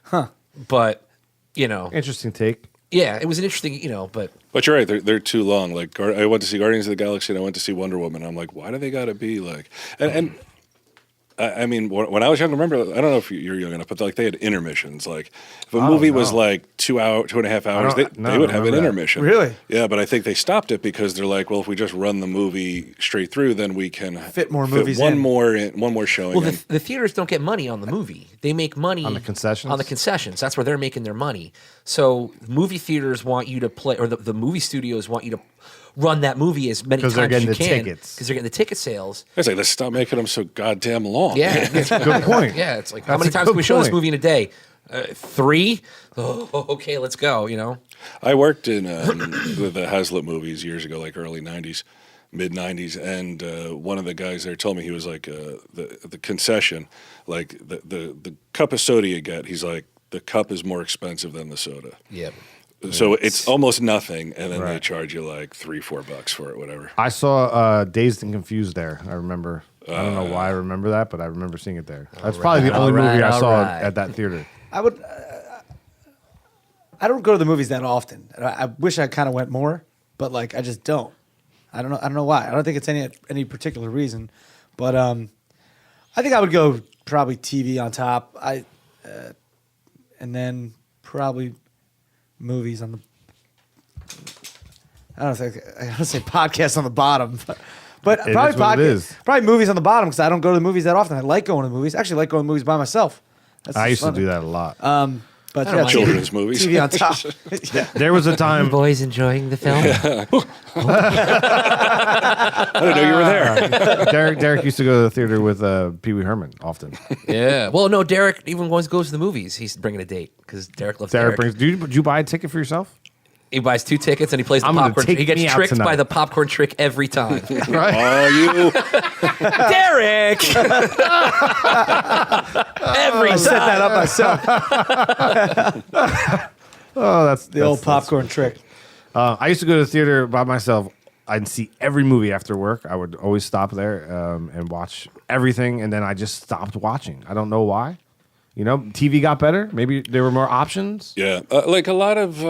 Speaker 4: Huh.
Speaker 6: But, you know.
Speaker 5: Interesting take.
Speaker 6: Yeah, it was an interesting, you know, but.
Speaker 1: But you're right, they're too long. Like, I went to see Guardians of the Galaxy and I went to see Wonder Woman. I'm like, why do they got to be like. And I mean, when I was young, remember, I don't know if you're young enough, but like they had intermissions. Like if a movie was like 2.5 hours, they would have an intermission.
Speaker 4: Really?
Speaker 1: Yeah, but I think they stopped it because they're like, well, if we just run the movie straight through, then we can
Speaker 4: Fit more movies
Speaker 1: one
Speaker 4: in.
Speaker 1: more showing.
Speaker 6: Well,
Speaker 1: in.
Speaker 6: the theaters don't get money on the movie. They make money
Speaker 5: On the concessions?
Speaker 6: On the concessions. That's where they're making their money. So movie theaters want you to play, or the movie studios want you to run that movie as many
Speaker 5: 'Cause
Speaker 6: times
Speaker 5: they're
Speaker 6: as you
Speaker 5: getting the
Speaker 6: can.
Speaker 5: tickets.
Speaker 6: Because they're getting the ticket sales.
Speaker 1: It's like, let's stop making them so goddamn long.
Speaker 6: Yeah.
Speaker 5: Good point.
Speaker 6: Yeah, it's like, how
Speaker 5: That's
Speaker 6: many
Speaker 5: a
Speaker 6: times
Speaker 5: good
Speaker 6: can we show this
Speaker 5: point.
Speaker 6: movie in a day? 3? Oh, okay, let's go, you know?
Speaker 1: I worked in the Hazlitt movies years ago, like early 90s, mid 90s, and one of the guys there told me, he was like, the concession, like the cup of soda you get, he's like, the cup is more expensive than the soda.
Speaker 6: Yep.
Speaker 1: So it's almost nothing, and then they
Speaker 5: Right.
Speaker 1: charge you like $3-4 for it, whatever.
Speaker 5: I saw Dazed and Confused there. I remember. I don't know why I remember that, but I remember seeing it there. That's probably the only movie I saw at that theater.
Speaker 4: I would. I don't go to the movies that often. I wish I kind of went more, but like I just don't. I don't know. I don't know why. I don't think it's any particular reason, but I think I would go probably TV on top. And then probably movies on the. I don't say podcast on the bottom, but
Speaker 5: It
Speaker 4: probably
Speaker 5: is what it
Speaker 4: podcast.
Speaker 5: is.
Speaker 4: Probably movies on the bottom because I don't go to the movies that often. I like going to the movies. Actually, like going to the movies by myself. That's
Speaker 5: I
Speaker 4: just
Speaker 5: used to
Speaker 4: fun.
Speaker 5: do that a lot.
Speaker 4: But
Speaker 6: I don't
Speaker 4: yeah,
Speaker 6: mind.
Speaker 1: Children's movies.
Speaker 4: TV on top. Yeah.
Speaker 5: There was a time.
Speaker 6: Boys enjoying the film?
Speaker 1: I didn't know you were there.
Speaker 5: Derek used to go to the theater with Pee Wee Herman often.
Speaker 6: Yeah. Well, no, Derek even goes to the movies. He's bringing a date because Derek loves Derek.
Speaker 5: Derek brings. Did you buy a ticket for yourself?
Speaker 6: He buys 2 tickets and he plays the
Speaker 5: I'm gonna
Speaker 6: popcorn.
Speaker 5: take
Speaker 6: He gets
Speaker 5: me out
Speaker 6: tricked by
Speaker 5: tonight.
Speaker 6: the popcorn trick every time.
Speaker 1: Oh, you.
Speaker 6: Derek! every
Speaker 4: I set that up myself.
Speaker 5: Oh, that's
Speaker 4: The old popcorn trick.
Speaker 5: I used to go to the theater by myself. I'd see every movie after work. I would always stop there and watch everything, and then I just stopped watching. I don't know why. You know, TV got better. Maybe there were more options.
Speaker 1: Yeah, like a lot of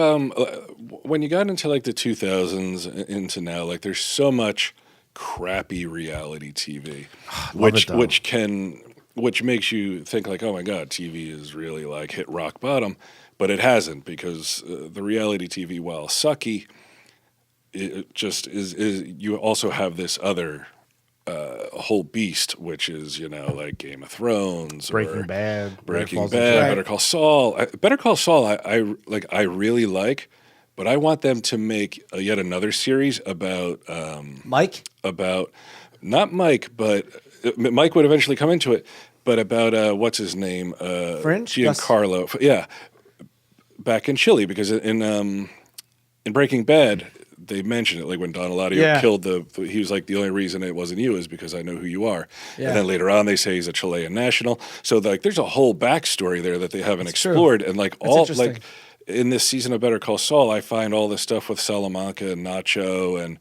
Speaker 1: when you got into like the 2000s into now, like there's so much crappy reality TV, which makes you think like, oh my God, TV is really like hit rock bottom, but it hasn't because the reality TV, while sucky, it just is. You also have this other whole beast, which is like Game of Thrones,
Speaker 5: Breaking
Speaker 1: or
Speaker 5: Bad,
Speaker 1: Breaking
Speaker 5: Falls
Speaker 1: Bad,
Speaker 5: into-
Speaker 4: Right.
Speaker 1: Better Call Saul. Better Call Saul, I really like, but I want them to make yet another series about
Speaker 4: Mike?
Speaker 1: not Mike, but Mike would eventually come into it, but about what's his name,
Speaker 4: Fringe?
Speaker 1: Giancarlo, yeah, back in Chile, because in Breaking Bad. They mentioned it, like when Don Eladio killed he was like, the only reason it wasn't you is because I know who you are.
Speaker 4: Yeah.
Speaker 1: And then later on, they say he's a Chilean national. So like, there's a whole backstory there that they haven't
Speaker 4: That's true.
Speaker 1: explored. And like
Speaker 4: That's
Speaker 1: all
Speaker 4: interesting.
Speaker 1: like in this season of Better Call Saul, I find all this stuff with Salamanca and Nacho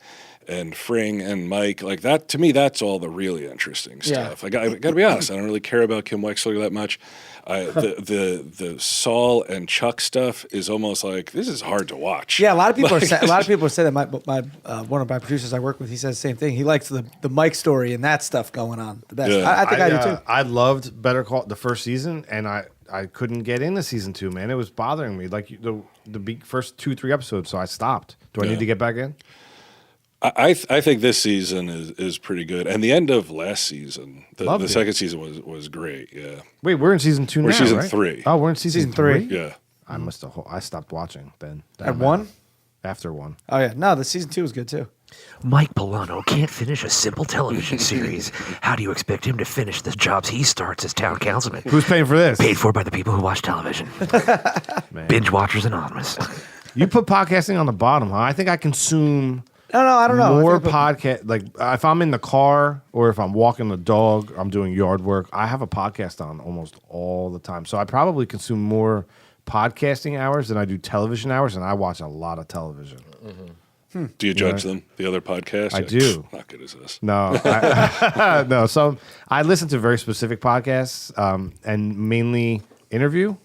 Speaker 1: and Fring and Mike, like that. To me, that's all the really interesting
Speaker 4: Yeah.
Speaker 1: stuff. I got to be honest. I don't really care about Kim Wexler that much. The Saul and Chuck stuff is almost like, this is hard to watch.
Speaker 4: Yeah, a lot of people are saying that. My one of my producers I work with, he says the same thing. He likes the Mike story and that stuff going on the best.
Speaker 1: Yeah.
Speaker 4: I think I do too.
Speaker 5: I loved Better Call the first season, and I couldn't get into season 2. Man, it was bothering me. Like the first 2-3 episodes, so I stopped. Do I
Speaker 1: Yeah.
Speaker 5: need to get back in?
Speaker 1: I think this season is pretty good, and the end of last season,
Speaker 5: Loved
Speaker 1: the
Speaker 5: it.
Speaker 1: second season was great. Yeah,
Speaker 5: Wait, we're in season 2 now,
Speaker 1: We're season
Speaker 5: right?
Speaker 1: 3.
Speaker 5: Oh, we're in season
Speaker 4: three.
Speaker 5: 3?
Speaker 1: yeah.
Speaker 5: I must have. I stopped watching then.
Speaker 4: At 1?
Speaker 5: After 1.
Speaker 4: Oh yeah, no, the season 2 was good too.
Speaker 8: Mike Pullano can't finish a simple television series. How do you expect him to finish the jobs he starts as town councilman?
Speaker 5: Who's paying for this?
Speaker 8: Paid for by the people who watch television. Binge Watchers Anonymous.
Speaker 5: You put podcasting on the bottom, huh? I think I consume
Speaker 4: No, I don't know.
Speaker 5: more
Speaker 4: I think
Speaker 5: podcast. Like if I'm in the car or if I'm walking the dog, I'm doing yard work. I have a podcast on almost all the time, so I probably consume more podcasting hours than I do television hours, and I watch a lot of television.
Speaker 1: Do you judge them? The other podcasts?
Speaker 5: I
Speaker 1: You're
Speaker 5: do.
Speaker 1: Not good as this.
Speaker 5: No, no. So I listen to very specific podcasts, and mainly interview.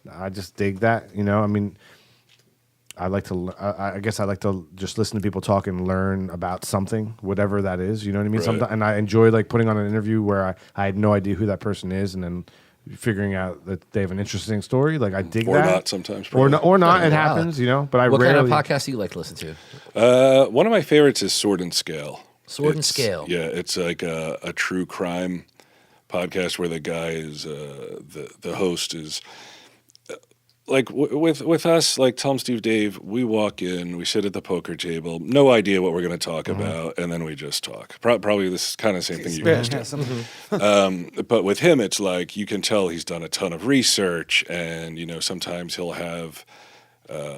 Speaker 5: I just dig that. I mean, I like to. I guess I like to just listen to people talk and learn about something, whatever that is. You know what I mean?
Speaker 1: Right.
Speaker 5: Sometimes, and I enjoy like putting on an interview where I had no idea who that person is, and then figuring out that they have an interesting story. Like I dig
Speaker 1: Or
Speaker 5: that.
Speaker 1: not sometimes.
Speaker 5: Or
Speaker 1: probably.
Speaker 5: not. Or not. It
Speaker 6: Wow.
Speaker 5: happens. But I
Speaker 6: What
Speaker 5: rarely.
Speaker 6: kind of podcast do you like to listen to?
Speaker 1: One of my favorites is Sword and Scale.
Speaker 6: Sword and
Speaker 1: It's-
Speaker 6: Scale.
Speaker 1: Yeah, it's like a true crime podcast where the guy is the host is like with us, like Tom, Steve, Dave. We walk in, we sit at the poker table, no idea what we're going to talk about, and then we just talk. Probably this kind of same thing you guys do. But with him, it's like you can tell he's done a ton of research, and sometimes he'll have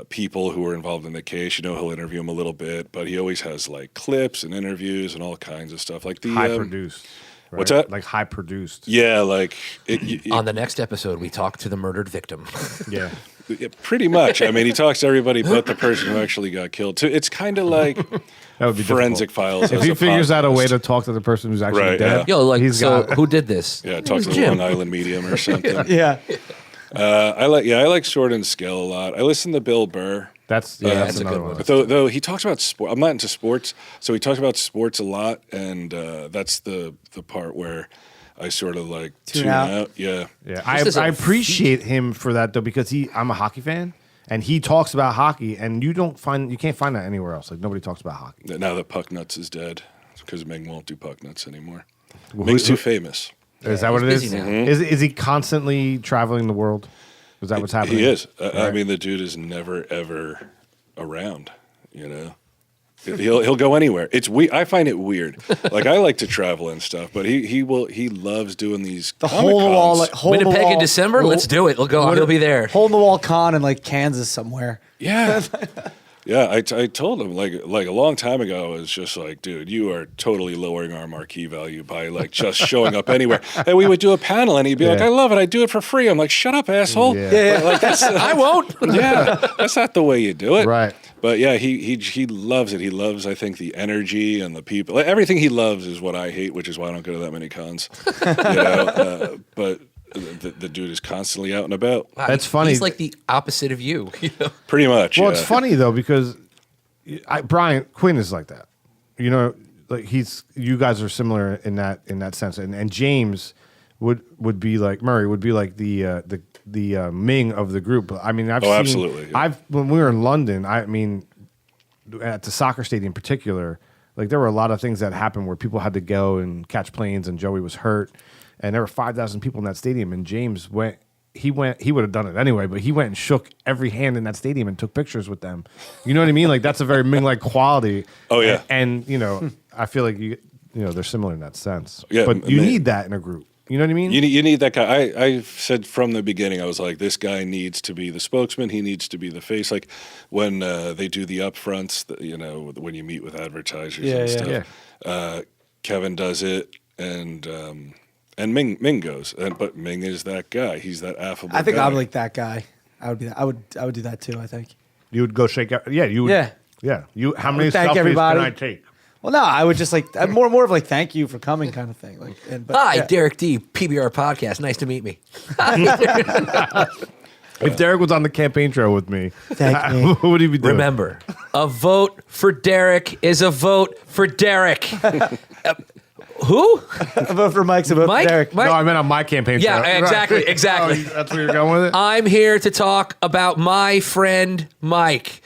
Speaker 1: people who are involved in the case. He'll interview them a little bit, but he always has like clips and interviews and all kinds of stuff. Like the
Speaker 5: high produced. Right?
Speaker 1: what's that?
Speaker 5: Like high produced.
Speaker 1: Yeah, like
Speaker 6: On the next episode, we talk to the murdered victim.
Speaker 5: Yeah.
Speaker 1: yeah, pretty much. I mean, he talks to everybody but the person who actually got killed. So it's kind of like
Speaker 5: That would be
Speaker 1: Forensic
Speaker 5: difficult.
Speaker 1: Files.
Speaker 5: If
Speaker 1: as
Speaker 5: he
Speaker 1: a
Speaker 5: figures out a way
Speaker 1: podcast.
Speaker 5: to talk to the person who's actually
Speaker 1: Right,
Speaker 5: dead,
Speaker 6: Yo, like,
Speaker 5: he's
Speaker 6: so
Speaker 5: got
Speaker 6: who did this?
Speaker 1: Yeah,
Speaker 6: It
Speaker 1: talk
Speaker 6: was
Speaker 1: to the
Speaker 6: Jim.
Speaker 1: Long Island Medium or something.
Speaker 4: Yeah.
Speaker 1: I like Sword and Scale a lot. I listen to Bill Burr.
Speaker 5: that's
Speaker 6: that's a
Speaker 5: another
Speaker 6: good
Speaker 5: one.
Speaker 6: one.
Speaker 1: Though he talks about sport, I'm not into sports, so he talks about sports a lot, and that's the part where I sort of like
Speaker 4: Tune
Speaker 1: tune
Speaker 4: out.
Speaker 1: out. Yeah,
Speaker 5: Yeah,
Speaker 6: This is
Speaker 5: I
Speaker 6: a
Speaker 5: appreciate him for that though because I'm a hockey fan and he talks about hockey and you can't find that anywhere else. Like nobody talks about hockey.
Speaker 1: now that Pucknuts is dead, because Ming won't do Pucknuts anymore.
Speaker 5: Well,
Speaker 1: Ming's
Speaker 5: who-
Speaker 1: too famous.
Speaker 5: Is that what it
Speaker 6: he's
Speaker 5: is?
Speaker 6: busy now.
Speaker 5: Is he constantly traveling the world? Is that what's happening?
Speaker 1: He is. I
Speaker 5: Right.
Speaker 1: mean, the dude is never ever around. He'll go anywhere. It's I find it weird. Like I like to travel and stuff, but he loves doing these
Speaker 4: The hole in the wall, like hole in the
Speaker 6: Winnipeg
Speaker 4: wall.
Speaker 6: in December? Let's do it. He'll go. He'll be there.
Speaker 4: Hole in the wall con in like Kansas somewhere.
Speaker 1: Yeah. Yeah, I told him like a long time ago. I was just like, dude, you are totally lowering our marquee value by like just showing up anywhere. And we would do a panel, and he'd be like,
Speaker 5: Yeah.
Speaker 1: I love it. I do it for free. I'm like, shut up, asshole.
Speaker 5: Yeah.
Speaker 1: Like that's
Speaker 6: I won't.
Speaker 1: yeah, that's not the way you do it.
Speaker 5: Right.
Speaker 1: But yeah, he loves it. He loves, I think, the energy and the people. Like, everything he loves is what I hate, which is why I don't go to that many cons. But the dude is constantly out and about.
Speaker 6: Wow,
Speaker 5: That's funny.
Speaker 6: He's like the opposite of you.
Speaker 1: Pretty much.
Speaker 5: Well,
Speaker 1: yeah.
Speaker 5: it's funny though because Brian Quinn is like that. Like you guys are similar in that sense, and James would be like Murray would be like the Ming of the group. I mean, I've seen,
Speaker 1: absolutely, yeah.
Speaker 5: when we were in London, I mean, at the soccer stadium in particular, like there were a lot of things that happened where people had to go and catch planes, and Joey was hurt, and there were 5,000 people in that stadium, and James went. He would have done it anyway, but he went and shook every hand in that stadium and took pictures with them. You know what I mean? Like that's a very Ming-like quality.
Speaker 1: Oh, yeah.
Speaker 5: And I feel like they're similar in that sense.
Speaker 1: Yeah,
Speaker 5: but you
Speaker 1: man.
Speaker 5: need that in a group. You know what I mean?
Speaker 1: You need that guy. I said from the beginning, I was like, this guy needs to be the spokesman. He needs to be the face. Like when they do the upfronts, when you meet with advertisers
Speaker 4: Yeah,
Speaker 1: and
Speaker 4: yeah.
Speaker 1: stuff. Kevin does it, and Ming goes. But Ming is that guy. He's that affable.
Speaker 4: I think
Speaker 1: guy.
Speaker 4: I'm like that guy. I would be. I would do that too. I think.
Speaker 5: You would go shake out. Yeah, you would.
Speaker 4: Yeah.
Speaker 5: Yeah. You. How many
Speaker 4: thank
Speaker 5: selfies
Speaker 4: everybody.
Speaker 5: can I take?
Speaker 4: Well, no, I would just like more of like thank you for coming kind of thing. Like, but,
Speaker 6: Hi,
Speaker 4: yeah.
Speaker 6: Derek D, PBR podcast. Nice to meet me.
Speaker 5: If Derek was on the campaign trail with me,
Speaker 2: Thank me.
Speaker 5: what would he be doing?
Speaker 6: Remember, a vote for Derek is a vote for Derek. Who?
Speaker 4: A vote for Mike's a vote
Speaker 6: Mike?
Speaker 4: for Derek.
Speaker 6: Mike?
Speaker 5: No, I meant on my campaign
Speaker 6: Yeah,
Speaker 5: trail.
Speaker 6: exactly,
Speaker 5: Right.
Speaker 6: exactly.
Speaker 5: Oh, that's where you're going with it?
Speaker 6: I'm here to talk about my friend Mike.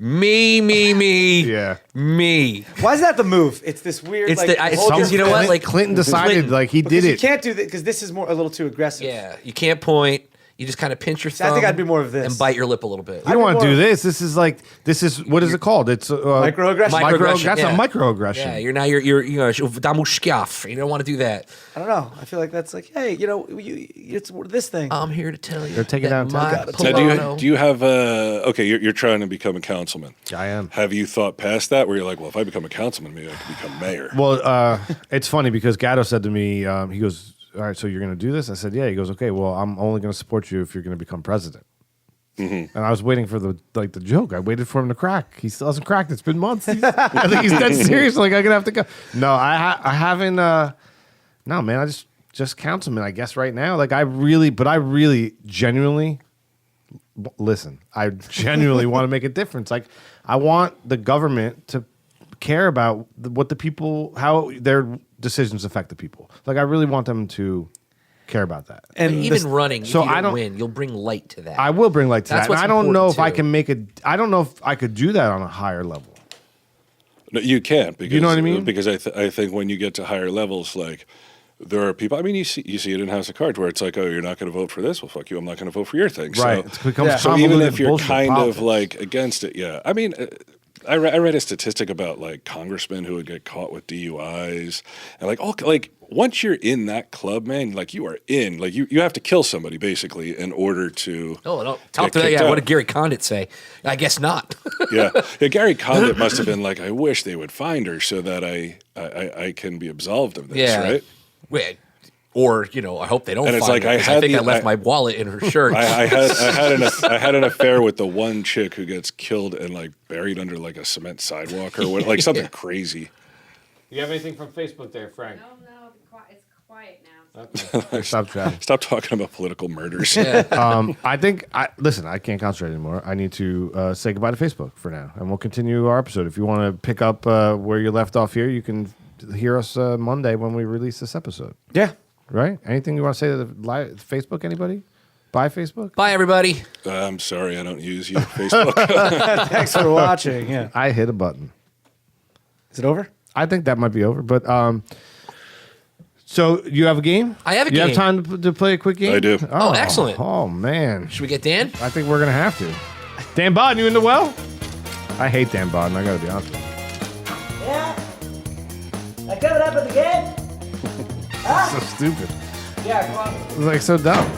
Speaker 6: Me.
Speaker 5: Yeah.
Speaker 6: Me.
Speaker 4: Why is that the move? It's this weird.
Speaker 6: It's
Speaker 4: like,
Speaker 6: the- it's-
Speaker 4: hold your
Speaker 6: you know what?
Speaker 4: fist.
Speaker 6: Like,
Speaker 5: Clinton decided,
Speaker 6: Clinton.
Speaker 5: like he did
Speaker 4: Because you
Speaker 5: it.
Speaker 4: can't do that because this is more a little too aggressive.
Speaker 6: Yeah, you can't point. You just kind of pinch your
Speaker 4: See, I
Speaker 6: thumb.
Speaker 4: think I'd be more of this.
Speaker 6: and bite your lip a little bit.
Speaker 5: You don't want to do
Speaker 4: more-
Speaker 5: this. This is what is it called? It's
Speaker 4: Microaggression?
Speaker 6: Microaggression,
Speaker 5: That's
Speaker 6: yeah.
Speaker 5: a microaggression.
Speaker 6: Yeah, you're damushkaf. You don't want to do that.
Speaker 4: I don't know. I feel like that's like, hey, it's this thing.
Speaker 6: I'm here to tell you.
Speaker 5: They're taking
Speaker 6: that
Speaker 5: down
Speaker 6: my
Speaker 5: Ted.
Speaker 1: Now,
Speaker 6: Pullano-
Speaker 1: do you have okay? You're trying to become a councilman.
Speaker 5: I am.
Speaker 1: Have you thought past that? Where you're like, well, if I become a councilman, maybe I can become mayor.
Speaker 5: Well, it's funny because Gatto said to me, he goes, "All right, so you're going to do this?" I said, "Yeah." He goes, "Okay, well, I'm only going to support you if you're going to become president." And I was waiting for the joke. I waited for him to crack. He still hasn't cracked. It's been months. I think he's dead serious. Like I'm gonna have to go. No, I haven't. No, man. I just councilman. I guess right now. Like I really genuinely listen. I genuinely want to make a difference. Like I want the government to care about what the people, how their decisions affect the people. Like I really want them to care about that.
Speaker 4: and
Speaker 6: even
Speaker 4: this-
Speaker 6: running,
Speaker 5: so
Speaker 6: if you
Speaker 5: I don't-
Speaker 6: win, you'll bring light to that.
Speaker 5: I will bring light to
Speaker 6: That's
Speaker 5: that. And
Speaker 6: what's
Speaker 5: I don't know if
Speaker 6: important,
Speaker 5: I can
Speaker 6: too.
Speaker 5: make it. I don't know if I could do that on a higher level.
Speaker 1: No, you can't because
Speaker 5: You know what I mean?
Speaker 1: Because I think when you get to higher levels, like there are people. I mean, you see it in House of Cards where it's like, oh, you're not going to vote for this. Well, fuck you. I'm not going to vote for your thing.
Speaker 5: Right.
Speaker 1: So,
Speaker 5: It becomes
Speaker 4: Yeah.
Speaker 1: so even
Speaker 5: convoluted
Speaker 1: if you're
Speaker 5: bullshit
Speaker 1: kind
Speaker 5: politics.
Speaker 1: of like against it, yeah. I mean. I read a statistic about like congressmen who would get caught with DUIs and like once you're in that club, man, like you are in, like you have to kill somebody basically in order to.
Speaker 6: Oh, no. Talk
Speaker 1: get
Speaker 6: to that.
Speaker 1: kicked
Speaker 6: Yeah, what
Speaker 1: out.
Speaker 6: did Gary Condit say? I guess not.
Speaker 1: yeah, Gary Condit must have been like, I wish they would find her so that I can be absolved of this,
Speaker 6: Yeah.
Speaker 1: right?
Speaker 6: Wait, or I hope they don't.
Speaker 1: And it's
Speaker 6: find
Speaker 1: like,
Speaker 6: her,
Speaker 1: I
Speaker 6: 'cause
Speaker 1: had
Speaker 6: think
Speaker 1: the-
Speaker 6: I left
Speaker 1: I-
Speaker 6: my wallet in her shirt.
Speaker 1: I had an affair with the one chick who gets killed and like buried under like a cement sidewalk or what, like something crazy.
Speaker 5: You have anything from Facebook there, Frank?
Speaker 7: No, it's quiet now.
Speaker 5: Stop chatting.
Speaker 1: Stop talking about political murders.
Speaker 5: I think listen. I can't concentrate anymore. I need to say goodbye to Facebook for now, and we'll continue our episode. If you want to pick up where you left off here, you can hear us Monday when we release this episode.
Speaker 4: yeah.
Speaker 5: Right? Anything you want to say to the Facebook? Anybody? Bye, Facebook.
Speaker 6: Bye, everybody.
Speaker 1: I'm sorry, I don't use you, Facebook.
Speaker 4: Thanks for watching. Yeah.
Speaker 5: I hit a button.
Speaker 4: Is it over?
Speaker 5: I think that might be over, but so you have a game?
Speaker 6: I have a
Speaker 5: You
Speaker 6: game.
Speaker 5: have time to play a quick game?
Speaker 1: I do.
Speaker 6: Oh, excellent.
Speaker 5: Oh man,
Speaker 6: Should we get Dan?
Speaker 5: I think we're gonna have to. Dan Bodden, you in the well? I hate Dan Bodden. I gotta be honest with you.
Speaker 2: Yeah. I covered up at the game.
Speaker 5: So stupid.
Speaker 4: Yeah, come on.
Speaker 5: It's like so dumb.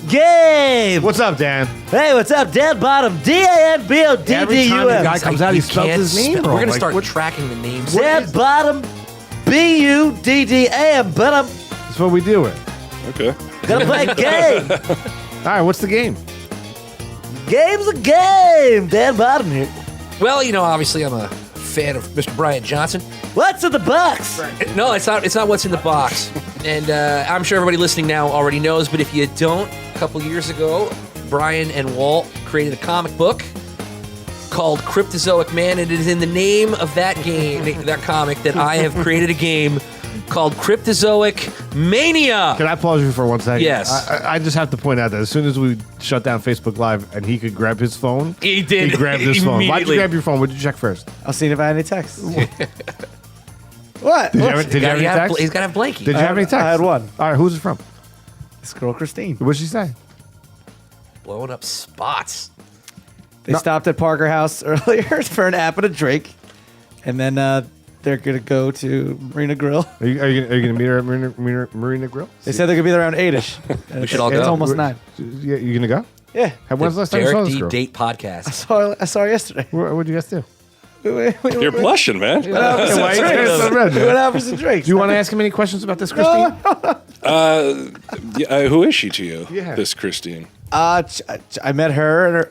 Speaker 2: Game.
Speaker 5: What's up, Dan?
Speaker 2: Hey, what's up? Dan Bottom. DANBODDUM.
Speaker 5: Every time the guy comes out, he spells his name
Speaker 6: We're
Speaker 5: wrong.
Speaker 6: going to
Speaker 5: Like,
Speaker 6: start
Speaker 5: what-
Speaker 6: tracking the names.
Speaker 2: Dan Bottom. BUDDAM. But I'm
Speaker 5: That's what we do it.
Speaker 1: Okay.
Speaker 2: gonna play a game.
Speaker 5: All right, what's the game?
Speaker 2: Game's a game. Dan Bottom here.
Speaker 6: Well, obviously I'm a fan of Mr. Bryan Johnson.
Speaker 2: What's in the box?
Speaker 6: No, it's not. It's not what's in the box. And I'm sure everybody listening now already knows. But if you don't, a couple years ago, Bryan and Walt created a comic book called Cryptozoic Man, and it is in the name of that game, that comic, that I have created a game called Cryptozoic Mania.
Speaker 5: Can I pause you for 1 second?
Speaker 6: Yes.
Speaker 5: I just have to point out that as soon as we shut down Facebook Live and he could grab his phone,
Speaker 6: He did.
Speaker 5: He grabbed his phone. Why'd you
Speaker 6: Immediately.
Speaker 5: grab your phone? What'd you check first?
Speaker 4: I'll see if I had any texts. What?
Speaker 5: Did you have any texts?
Speaker 6: He's got to have Blanky.
Speaker 5: Did you have any texts?
Speaker 4: I had one.
Speaker 5: All right, who's it from?
Speaker 4: This girl, Christine.
Speaker 5: What'd she say?
Speaker 6: Blowing up spots.
Speaker 4: They stopped at Parker House earlier for an app and a drink. And then they're going to go to Marina Grill.
Speaker 5: Are you gonna meet her at Marina Grill?
Speaker 4: They said they're going to be there around 8-ish.
Speaker 6: We should all
Speaker 4: It's
Speaker 6: go.
Speaker 4: almost 9.
Speaker 5: Yeah, you gonna go?
Speaker 4: Yeah.
Speaker 5: When's the last time you saw
Speaker 6: Derek
Speaker 5: this
Speaker 6: D
Speaker 5: girl?
Speaker 6: Date Podcast.
Speaker 4: I saw her yesterday.
Speaker 5: What'd you guys do?
Speaker 1: You're blushing, man.
Speaker 5: Why are you guys so red,
Speaker 4: We
Speaker 5: man?
Speaker 4: went out for some drinks.
Speaker 5: Do you want to ask him any questions about this, Christine?
Speaker 1: Who is she to you?
Speaker 5: Yeah.
Speaker 1: This Christine.
Speaker 4: I met her,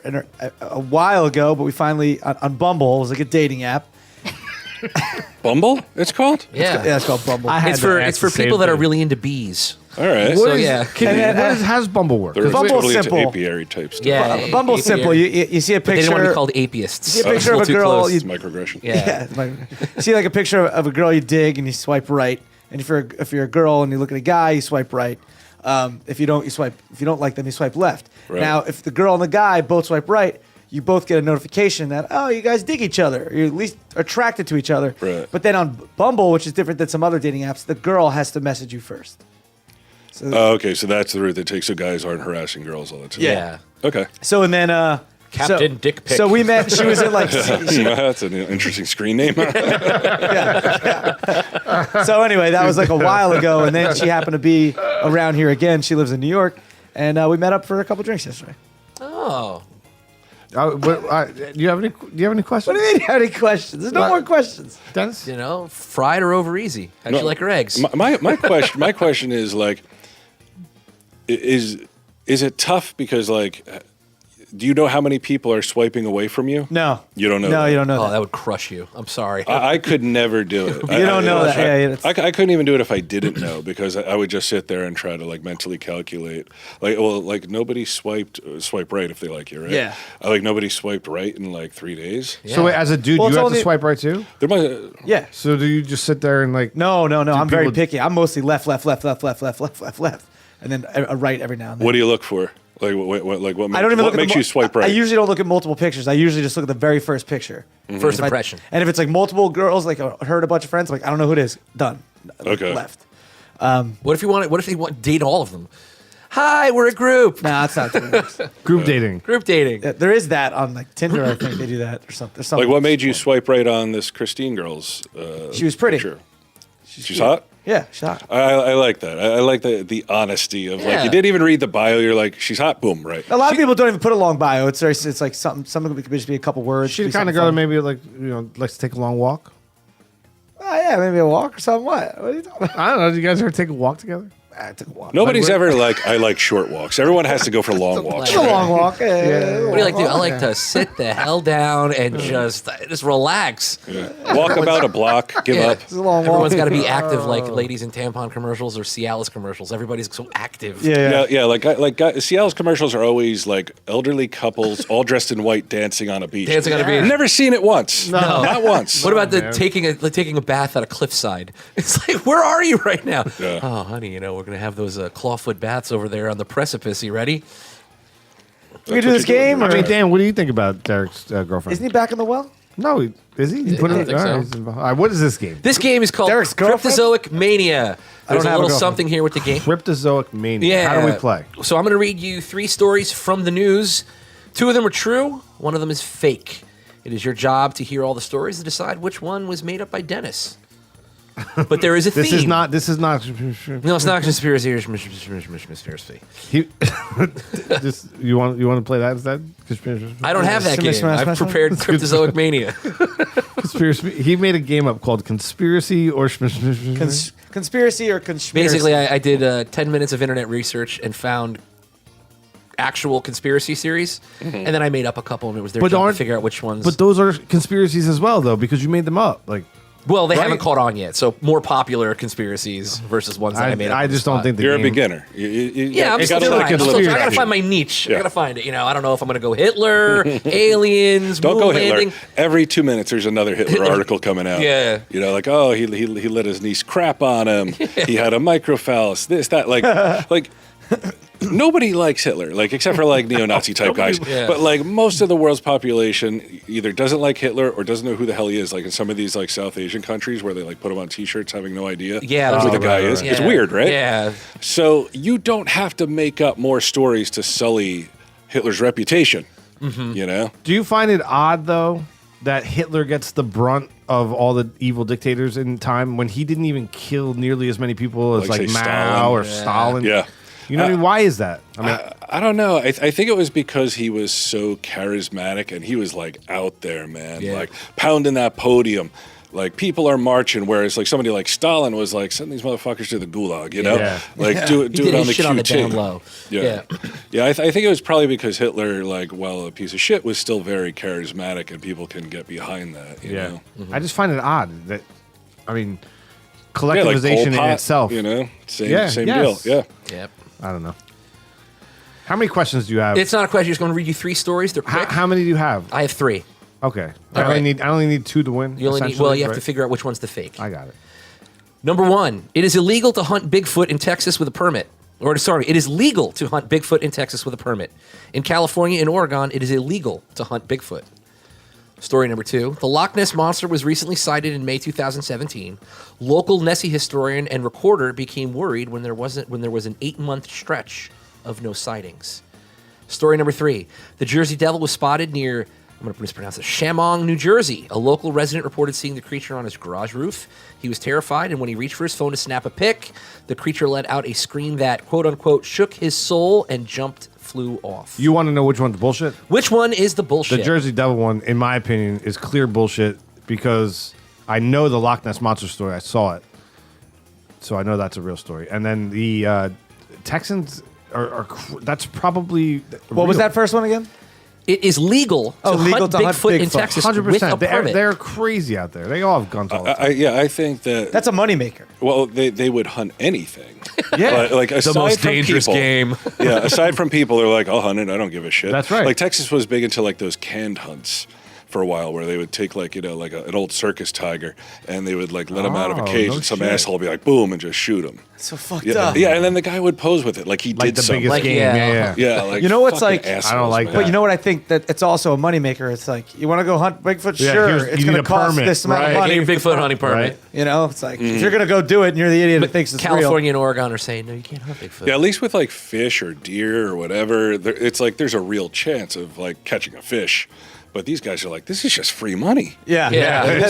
Speaker 4: a while ago, but we finally, on Bumble, it was like a dating app.
Speaker 1: Bumble? It's called.
Speaker 6: Yeah.
Speaker 4: Yeah, it's called Bumble.
Speaker 5: I had
Speaker 6: It's
Speaker 5: to
Speaker 6: for
Speaker 5: ask
Speaker 6: it's for
Speaker 5: the same
Speaker 6: people that are
Speaker 5: thing.
Speaker 6: really into bees.
Speaker 1: All right.
Speaker 5: What
Speaker 6: So,
Speaker 5: is-
Speaker 6: yeah.
Speaker 5: how does Bumble work?
Speaker 1: They're
Speaker 5: 'Cause
Speaker 4: Bumble's
Speaker 1: totally
Speaker 4: simple.
Speaker 1: into apiary type stuff.
Speaker 6: Yeah.
Speaker 4: Bumble's
Speaker 6: apiary.
Speaker 4: simple. You see a
Speaker 6: But they don't want to
Speaker 4: picture.
Speaker 6: be called apeists.
Speaker 4: See a picture of a
Speaker 6: It's little too
Speaker 4: girl.
Speaker 6: close.
Speaker 1: It's microaggression.
Speaker 6: Yeah.
Speaker 4: Yeah, it's like- see like a picture of a girl you dig and you swipe right, and if you're a girl and you look at a guy, you swipe right. If you don't, you swipe. If you don't like them, you swipe left.
Speaker 1: Right.
Speaker 4: Now, if the girl and the guy both swipe right, you both get a notification that, oh, you guys dig each other. You're at least attracted to each other.
Speaker 1: Right.
Speaker 4: But then on Bumble, which is different than some other dating apps, the girl has to message you first. So,
Speaker 1: Oh, okay, so that's the route they take, so guys aren't harassing girls all the time.
Speaker 6: Yeah.
Speaker 1: Okay.
Speaker 4: so and then
Speaker 6: Captain Dick Pic.
Speaker 4: So we met. She was in like.
Speaker 1: That's an interesting screen name.
Speaker 4: So anyway, that was like a while ago, and then she happened to be around here again. She lives in New York, and we met up for a couple drinks yesterday.
Speaker 6: Oh.
Speaker 5: Do you have any questions?
Speaker 4: What do you mean? Have any questions? There's no more questions.
Speaker 5: Dennis?
Speaker 6: You know, fried or over easy. How'd you like her eggs?
Speaker 1: My question is like, is it tough because like, do you know how many people are swiping away from you?
Speaker 4: No.
Speaker 1: You don't know.
Speaker 4: No,
Speaker 1: that?
Speaker 4: you don't know.
Speaker 6: Oh, that would crush you. I'm sorry.
Speaker 1: I could never do it.
Speaker 4: You don't know that. Yeah, it's-
Speaker 1: I couldn't even do it if I didn't know because I would just sit there and try to like mentally calculate. Like nobody swipe right if they like you, right?
Speaker 4: Yeah.
Speaker 1: Like nobody swiped right in like 3 days.
Speaker 6: Yeah.
Speaker 5: So wait, as a dude,
Speaker 4: Well,
Speaker 5: you
Speaker 4: it's
Speaker 5: have to
Speaker 4: only-
Speaker 5: swipe right too?
Speaker 1: There might.
Speaker 4: Yeah.
Speaker 5: So do you just sit there and like...
Speaker 4: No. I'm very
Speaker 5: people-
Speaker 4: picky. I'm mostly left, and then a right every now and then.
Speaker 1: What do you look for? Like what
Speaker 4: I don't even
Speaker 1: what
Speaker 4: look
Speaker 1: makes
Speaker 4: at
Speaker 1: you swipe right?
Speaker 4: I usually don't look at multiple pictures. I usually just look at the very first picture.
Speaker 6: First
Speaker 4: If I-
Speaker 6: impression.
Speaker 4: and if it's like multiple girls, like her and a bunch of friends, like I don't know who it is. Done.
Speaker 1: Okay.
Speaker 4: Left.
Speaker 6: What if they want to date all of them? Hi, we're a group.
Speaker 4: Nah, that's not.
Speaker 5: Group dating.
Speaker 6: Group dating.
Speaker 4: There is that on like Tinder. I think they do that or something. There's something.
Speaker 1: Like what made you swipe right on this Christine girl's?
Speaker 4: She was pretty.
Speaker 1: Picture? She's
Speaker 4: cute.
Speaker 1: hot.
Speaker 4: Yeah, shot.
Speaker 1: I like that. I like the honesty of like
Speaker 6: Yeah.
Speaker 1: you didn't even read the bio. You're like she's hot. Boom. Right.
Speaker 4: A lot of people don't even put a long bio. It's like something. Some of it could just be a couple words.
Speaker 5: She
Speaker 4: could
Speaker 5: the
Speaker 4: be
Speaker 5: kind of
Speaker 4: something
Speaker 5: girl that
Speaker 4: funny.
Speaker 5: maybe like, likes to take a long walk.
Speaker 4: Oh yeah, maybe a walk or something. What are you talking about?
Speaker 5: I don't know. Do you guys ever take a walk together?
Speaker 4: I took a walk.
Speaker 1: Nobody's ever like I like short walks. Everyone has to go for long walks.
Speaker 4: It's a
Speaker 1: right?
Speaker 4: long walk.
Speaker 6: What do you like to do? I like to sit the hell down and just relax.
Speaker 1: Yeah. Walk about a block. Give
Speaker 6: Yeah.
Speaker 1: up.
Speaker 4: It's a long walk.
Speaker 6: Everyone's got to be active, like ladies in tampon commercials or Cialis commercials. Everybody's so active.
Speaker 4: Yeah.
Speaker 1: Yeah. Like Seattle's commercials are always like elderly couples all dressed in white dancing on a beach.
Speaker 6: Dancing on a beach.
Speaker 1: I've never seen it once.
Speaker 6: No.
Speaker 1: Not once.
Speaker 6: What about
Speaker 5: man.
Speaker 6: taking a bath at a cliffside? It's like, where are you right now?
Speaker 1: Yeah.
Speaker 6: Oh, honey, we're gonna have those clawfoot baths over there on the precipice. You ready?
Speaker 4: We can do this game.
Speaker 5: I
Speaker 4: Or
Speaker 5: mean, Dan, what do you think about Derek's girlfriend?
Speaker 4: isn't he back in the well?
Speaker 5: No, is he? You put
Speaker 6: I
Speaker 5: it-
Speaker 6: don't think
Speaker 5: all
Speaker 6: so.
Speaker 5: right, he's involved. All right, what is this game?
Speaker 6: This game is called
Speaker 4: Derek's girlfriend?
Speaker 6: Cryptozoic Mania. There's
Speaker 4: don't
Speaker 6: a
Speaker 4: have a
Speaker 6: little
Speaker 4: girlfriend.
Speaker 6: something here with the game.
Speaker 5: Cryptozoic Mania.
Speaker 6: Yeah.
Speaker 5: How do we play?
Speaker 6: So I'm going to read you 3 stories from the news. 2 of them are true. 1 of them is fake. It is your job to hear all the stories and decide which one was made up by Dennis. But there is a theme.
Speaker 5: This is not.
Speaker 6: No, it's not conspiracy. It's conspiracy.
Speaker 5: He, just you want to play that instead?
Speaker 6: I don't have that game. I've prepared Cryptozoic Mania.
Speaker 5: Conspiracy. He made a game up called Conspiracy or
Speaker 4: Conspiracy or conspiracy?
Speaker 6: Basically, I did 10 minutes of internet research and found actual conspiracy series, and then I made up a couple, and it was their job to figure out which ones.
Speaker 5: But those are conspiracies as well, though, because you made them up. Like,
Speaker 6: well, they
Speaker 5: right?
Speaker 6: haven't caught on yet. So more popular conspiracies versus ones that I made up.
Speaker 5: I
Speaker 6: on the
Speaker 5: just don't
Speaker 6: spot.
Speaker 5: think the
Speaker 1: You're a
Speaker 5: game-
Speaker 1: beginner.
Speaker 6: Yeah, I'm
Speaker 1: you
Speaker 6: still
Speaker 1: gotta
Speaker 6: trying.
Speaker 1: look into
Speaker 6: I
Speaker 1: the
Speaker 6: gotta
Speaker 1: future.
Speaker 6: find my niche. I
Speaker 1: Yeah.
Speaker 6: gotta find it. I don't know if I'm gonna go Hitler, aliens,
Speaker 1: Don't
Speaker 6: moon
Speaker 1: go Hitler.
Speaker 6: landing.
Speaker 1: Every 2 minutes, there's another Hitler article coming out.
Speaker 6: Yeah.
Speaker 1: Like, oh, he let his niece crap on him. He had a microphallus. This, that, like nobody likes Hitler, like except for like neo-Nazi type guys.
Speaker 6: Yeah.
Speaker 1: But like most of the world's population either doesn't like Hitler or doesn't know who the hell he is. Like in some of these like South Asian countries where they like put him on T-shirts, having no idea
Speaker 6: Yeah,
Speaker 1: who the
Speaker 6: right,
Speaker 1: guy
Speaker 5: right,
Speaker 1: is.
Speaker 5: right.
Speaker 1: It's
Speaker 6: Yeah.
Speaker 1: weird, right?
Speaker 6: Yeah.
Speaker 1: So you don't have to make up more stories to sully Hitler's reputation. You know.
Speaker 5: Do you find it odd though that Hitler gets the brunt of all the evil dictators in time when he didn't even kill nearly as many people as
Speaker 1: Like,
Speaker 5: like
Speaker 1: say,
Speaker 5: Mao
Speaker 1: Stalin?
Speaker 5: or Stalin?
Speaker 1: Yeah.
Speaker 5: You know what I mean? Why is that? I mean,
Speaker 1: I don't know. I think it was because he was so charismatic and he was like out there, man,
Speaker 6: Yeah.
Speaker 1: like pounding that podium. Like people are marching, whereas like somebody like Stalin was like, send these motherfuckers to the gulag, you know?
Speaker 5: Yeah.
Speaker 1: Like do
Speaker 6: He
Speaker 1: it
Speaker 6: did
Speaker 1: on
Speaker 6: his
Speaker 1: the
Speaker 6: shit
Speaker 1: QT.
Speaker 6: on the down low.
Speaker 1: Yeah. Yeah, I think it was probably because Hitler, like, while a piece of shit, was still very charismatic and people can get behind that, you know?
Speaker 5: I just find it odd that, I mean,
Speaker 1: Yeah, like Pol
Speaker 5: collectivization in
Speaker 1: Pot,
Speaker 5: itself.
Speaker 1: you know? Same
Speaker 5: yes.
Speaker 1: deal, yeah.
Speaker 6: Yep.
Speaker 5: I don't know. How many questions do you have?
Speaker 6: It's not a question. I'm just going to read you 3 stories. They're quick.
Speaker 5: How many do you have?
Speaker 6: I have 3.
Speaker 5: Okay.
Speaker 6: All right.
Speaker 5: I only need 2 to win.
Speaker 6: You only need,
Speaker 5: essentially,
Speaker 6: well, you have
Speaker 5: right?
Speaker 6: to figure out which one's the fake.
Speaker 5: I got it.
Speaker 6: Number 1, it is illegal to hunt Bigfoot in Texas with a permit. Or sorry, it is legal to hunt Bigfoot in Texas with a permit. In California and Oregon, it is illegal to hunt Bigfoot. Story number 2. The Loch Ness Monster was recently sighted in May 2017. Local Nessie historian and recorder became worried when there was an 8-month stretch of no sightings. Story number 3. The Jersey Devil was spotted near, I'm going to mispronounce it, Shamong, New Jersey. A local resident reported seeing the creature on his garage roof. He was terrified, and when he reached for his phone to snap a pic, the creature let out a scream that, quote-unquote, shook his soul and flew off.
Speaker 5: You want to know which one's bullshit?
Speaker 6: Which one is the bullshit?
Speaker 5: The Jersey Devil one, in my opinion, is clear bullshit because I know the Loch Ness Monster story. I saw it. So I know that's a real story. And then the Texans that's probably
Speaker 4: What was that first one again?
Speaker 6: It is legal to hunt Bigfoot in Texas
Speaker 5: 100%.
Speaker 6: with a permit.
Speaker 5: They're crazy out there. They all have guns all the time.
Speaker 1: I think that
Speaker 4: That's a moneymaker.
Speaker 1: well, they would hunt anything.
Speaker 4: Yeah.
Speaker 1: Like aside
Speaker 6: the most
Speaker 1: from
Speaker 6: dangerous
Speaker 1: people,
Speaker 6: game.
Speaker 1: Yeah, aside from people, they're like, I'll hunt it. I don't give a shit.
Speaker 5: That's right.
Speaker 1: Like Texas was big into like those canned hunts for a while, where they would take like an old circus tiger, and they would like let him out of a cage,
Speaker 5: no
Speaker 1: and some
Speaker 5: shit.
Speaker 1: asshole would be like, boom, and just shoot him.
Speaker 4: So fucked
Speaker 1: Yeah,
Speaker 4: up.
Speaker 1: yeah, and then the guy would pose with it like he
Speaker 5: Like
Speaker 1: did
Speaker 5: the
Speaker 1: something.
Speaker 5: biggest
Speaker 6: Like,
Speaker 5: game.
Speaker 6: yeah.
Speaker 5: Yeah.
Speaker 1: Yeah, like
Speaker 4: You know what's
Speaker 1: fucking
Speaker 4: like-
Speaker 1: assholes,
Speaker 5: I don't like
Speaker 1: man.
Speaker 5: that.
Speaker 4: But you know what I think that it's also a moneymaker. It's like, you want to go hunt Bigfoot?
Speaker 5: Yeah,
Speaker 4: Sure.
Speaker 5: here's-
Speaker 4: It's
Speaker 5: you
Speaker 4: going
Speaker 5: need
Speaker 4: to
Speaker 5: a
Speaker 4: cost
Speaker 5: permit,
Speaker 4: this amount
Speaker 5: right?
Speaker 4: of money.
Speaker 6: Get your Bigfoot hunting permit.
Speaker 5: Right.
Speaker 4: You know, it's like, if you're going to go do it and you're the idiot that thinks it's
Speaker 6: California
Speaker 4: real.
Speaker 6: and Oregon are saying, no, you can't hunt Bigfoot.
Speaker 1: Yeah, at least with like fish or deer or whatever, it's like there's a real chance of like catching a fish. But these guys are like, this is just free money.
Speaker 4: Yeah.
Speaker 6: Yeah.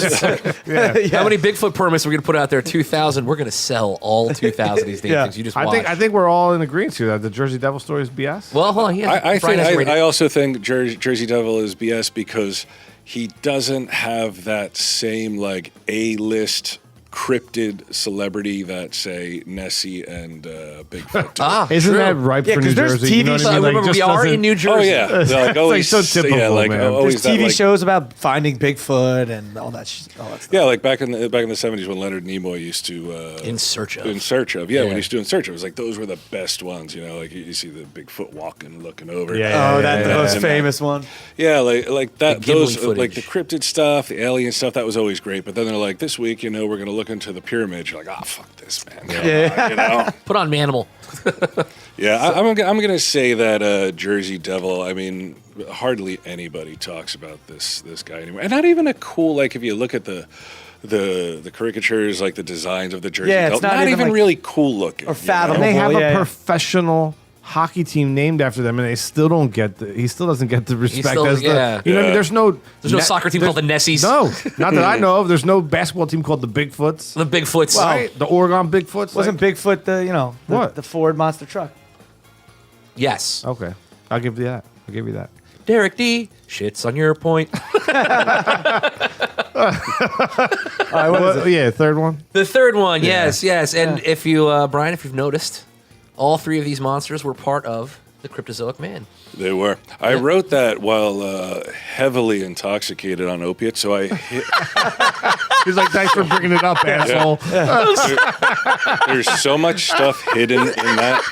Speaker 4: Yeah.
Speaker 6: How many Bigfoot permits are we going to put out there? 2,000. We're going to sell all 2,000 of these damn
Speaker 4: Yeah.
Speaker 6: things. You just
Speaker 5: I
Speaker 6: watch.
Speaker 5: think we're all in agreement here that the Jersey Devil story is BS.
Speaker 6: Well, hold on. Yeah,
Speaker 1: I
Speaker 6: Bryan has it rated.
Speaker 1: I also think Jersey Devil is BS because he doesn't have that same like A-list cryptid celebrity that say Nessie and Bigfoot do.
Speaker 5: Isn't
Speaker 6: true.
Speaker 5: that ripe
Speaker 4: Yeah,
Speaker 5: for
Speaker 4: 'cause
Speaker 5: New
Speaker 4: there's
Speaker 5: Jersey? You know
Speaker 4: TV
Speaker 5: what I mean?
Speaker 6: Remember,
Speaker 5: Like,
Speaker 6: we
Speaker 5: just
Speaker 6: are
Speaker 5: doesn't-
Speaker 6: in New Jersey.
Speaker 1: Oh yeah, they're like always
Speaker 5: so typical,
Speaker 1: yeah, like
Speaker 5: man.
Speaker 1: always
Speaker 4: There's
Speaker 1: that,
Speaker 4: TV
Speaker 1: like,
Speaker 4: shows about finding Bigfoot and all that stuff.
Speaker 1: Yeah, like back in the 70s when Leonard Nimoy used to
Speaker 6: In Search of.
Speaker 1: when he
Speaker 6: Yeah.
Speaker 1: used to do In Search of, it was like those were the best ones, you know, like you see the Bigfoot walking, looking over.
Speaker 5: Yeah.
Speaker 4: Oh, that's the
Speaker 5: yeah,
Speaker 4: most
Speaker 1: yeah.
Speaker 4: famous one.
Speaker 1: Yeah, like that.
Speaker 6: The Ghibli
Speaker 1: Those
Speaker 6: footage.
Speaker 1: like the cryptid stuff, the alien stuff. That was always great. But then they're like, this week, you know, we're going to look into the pyramids. You're like, ah, fuck this, man. Come on, you know.
Speaker 6: Put on Manimal.
Speaker 1: Yeah, I'm going to say that Jersey Devil. I mean, hardly anybody talks about this guy anymore, and not even a cool. Like if you look at the caricatures, like the designs of the Jersey
Speaker 4: Yeah,
Speaker 1: Devil,
Speaker 4: it's not even, like-
Speaker 1: really cool looking.
Speaker 4: or
Speaker 1: you know?
Speaker 4: fathomable.
Speaker 5: And they have
Speaker 4: Yeah,
Speaker 5: a
Speaker 4: yeah.
Speaker 5: professional hockey team named after them, and they still don't get he still doesn't get the respect
Speaker 6: still-
Speaker 5: as
Speaker 6: yeah.
Speaker 5: the. You know, what I mean?
Speaker 1: Yeah.
Speaker 5: There's no
Speaker 6: soccer team called the Nessies.
Speaker 5: No, not that I know of. There's no basketball team called the Bigfoots.
Speaker 6: The Bigfoots.
Speaker 5: Right? The Oregon Bigfoots.
Speaker 4: Wasn't Bigfoot
Speaker 5: What?
Speaker 4: the Ford monster truck?
Speaker 6: Yes.
Speaker 5: Okay, I'll give you that. I'll give you that.
Speaker 6: Derek D. Shits on your point.
Speaker 4: All right, what is it?
Speaker 5: Yeah, third one.
Speaker 6: The third one, yes. And if you, Brian, if you've noticed, all three of these monsters were part of the Cryptozoic Man.
Speaker 1: They were. I wrote that while heavily intoxicated on opiates, so I hit,
Speaker 5: He's like, thanks for bringing it up, asshole.
Speaker 1: there's so much stuff hidden in that.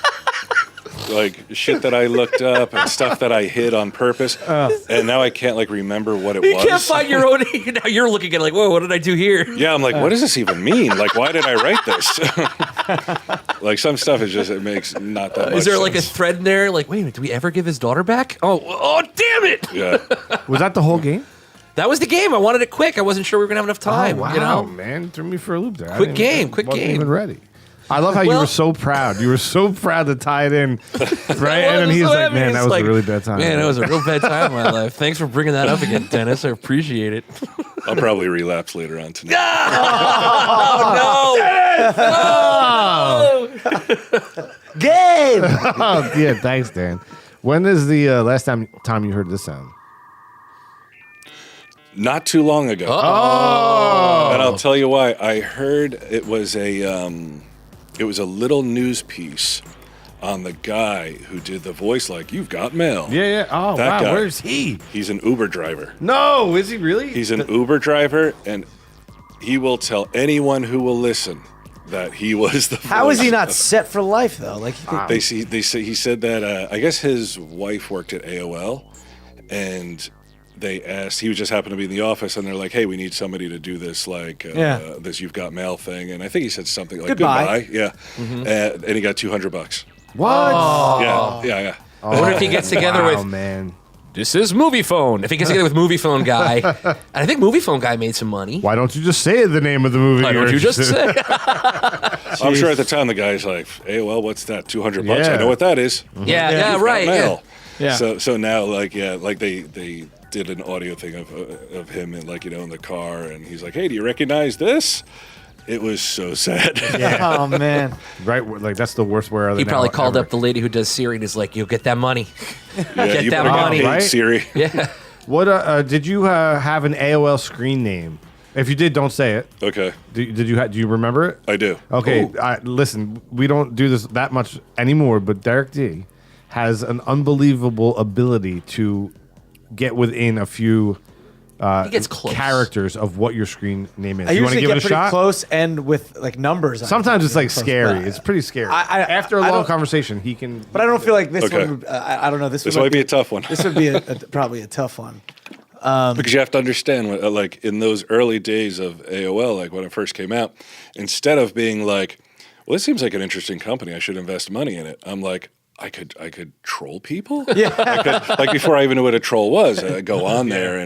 Speaker 1: Like shit that I looked up and stuff that I hid on purpose, and now I can't like remember what it
Speaker 6: You
Speaker 1: was.
Speaker 6: can't find your own. Now you're looking at it like, whoa, what did I do here?
Speaker 1: Yeah, I'm like, what does this even mean? Like, why did I write this? Like some stuff is just it makes not that much
Speaker 6: Is there like a
Speaker 1: sense.
Speaker 6: thread in there? Like, wait a minute, do we ever give his daughter back? Oh, damn it!
Speaker 1: Yeah,
Speaker 5: Was that the whole game?
Speaker 6: That was the game. I wanted it quick. I wasn't sure we were gonna have enough time.
Speaker 5: Oh, wow,
Speaker 6: You know,
Speaker 5: man, threw me for a loop there. I
Speaker 6: Quick
Speaker 5: didn't-
Speaker 6: game, quick
Speaker 5: wasn't
Speaker 6: game.
Speaker 5: Even ready. I love how you
Speaker 6: Well-
Speaker 5: were so proud. You were so proud to tie it in, right? And then
Speaker 6: was
Speaker 5: he's
Speaker 6: so
Speaker 5: like,
Speaker 6: happy.
Speaker 5: "Man,
Speaker 6: It's
Speaker 5: that was
Speaker 6: like,
Speaker 5: a really bad time."
Speaker 6: Man, that was a real bad time in my life. Thanks for bringing that up again, Dennis. I appreciate it.
Speaker 1: I'll probably relapse later on tonight.
Speaker 4: Game.
Speaker 5: Oh, yeah, thanks, Dan. When is the last time you heard this sound?
Speaker 1: Not too long ago.
Speaker 5: Oh,
Speaker 1: And I'll tell you why. I heard it was a little news piece on the guy who did the voice like, "You've got mail."
Speaker 5: yeah. Oh,
Speaker 1: That
Speaker 5: wow.
Speaker 1: guy.
Speaker 5: Where's he?
Speaker 1: He's an Uber driver.
Speaker 5: No, is he really?
Speaker 1: He's an Uber driver, and he will tell anyone who will listen that he was the
Speaker 4: How is he
Speaker 1: voice
Speaker 4: not
Speaker 1: of-
Speaker 4: set for life though? Like,
Speaker 1: They say he said that I guess his wife worked at AOL, and they asked. He was just happened to be in the office, and they're like, "Hey, we need somebody to do this this You've Got Mail thing." And I think he said something like
Speaker 4: Goodbye.
Speaker 1: Yeah, and he got $200.
Speaker 5: What?
Speaker 1: Yeah.
Speaker 6: I wonder if he gets together
Speaker 5: wow,
Speaker 6: with.
Speaker 5: man.
Speaker 6: This is Movie Phone. If he gets together with Movie Phone Guy, and I think Movie Phone Guy made some money.
Speaker 5: Why don't you just say the name of the movie?
Speaker 6: Why don't you just say?
Speaker 1: I'm sure at the time the guy's like, "Hey, well, what's that? $200 bucks?
Speaker 5: Yeah.
Speaker 1: I know what that is."
Speaker 6: Yeah, right.
Speaker 1: Mail.
Speaker 4: Yeah.
Speaker 1: So now, like they did an audio thing of him in in the car, and he's like, "Hey, do you recognize this?" It was so sad.
Speaker 4: Oh man.
Speaker 5: Right, like that's the worst where
Speaker 6: He probably called up the lady who does Siri and is like, "You'll get that money."
Speaker 1: Yeah,
Speaker 6: that
Speaker 1: you better
Speaker 6: money.
Speaker 1: get paid,
Speaker 5: Right?
Speaker 1: Siri.
Speaker 6: Yeah.
Speaker 5: What did you have an AOL screen name? If you did, don't say it.
Speaker 1: Okay,
Speaker 5: Did you do you remember it?
Speaker 1: I do.
Speaker 5: Okay, listen, we don't do this that much anymore, but Derek D has an unbelievable ability to get within a few
Speaker 6: He gets close.
Speaker 5: characters of what your screen name is.
Speaker 4: I
Speaker 5: You want to
Speaker 4: usually
Speaker 5: give
Speaker 4: get
Speaker 5: it a
Speaker 4: pretty
Speaker 5: shot?
Speaker 4: close and with like numbers. on
Speaker 5: Sometimes
Speaker 4: it,
Speaker 5: it's like
Speaker 4: close,
Speaker 5: scary.
Speaker 4: but-
Speaker 5: It's pretty scary.
Speaker 4: I
Speaker 5: After a long
Speaker 4: don't-
Speaker 5: conversation, he can.
Speaker 4: But I don't feel like this
Speaker 1: Okay.
Speaker 4: one. I don't know. This
Speaker 1: This
Speaker 4: one
Speaker 1: might be a tough one.
Speaker 4: This would be probably a tough one.
Speaker 1: Because you have to understand, like in those early days of AOL, like when it first came out, instead of being like, "Well, this seems like an interesting company, I should invest money in it," I'm like, I could troll people. Yeah, like before I even knew what a troll was, I'd go on there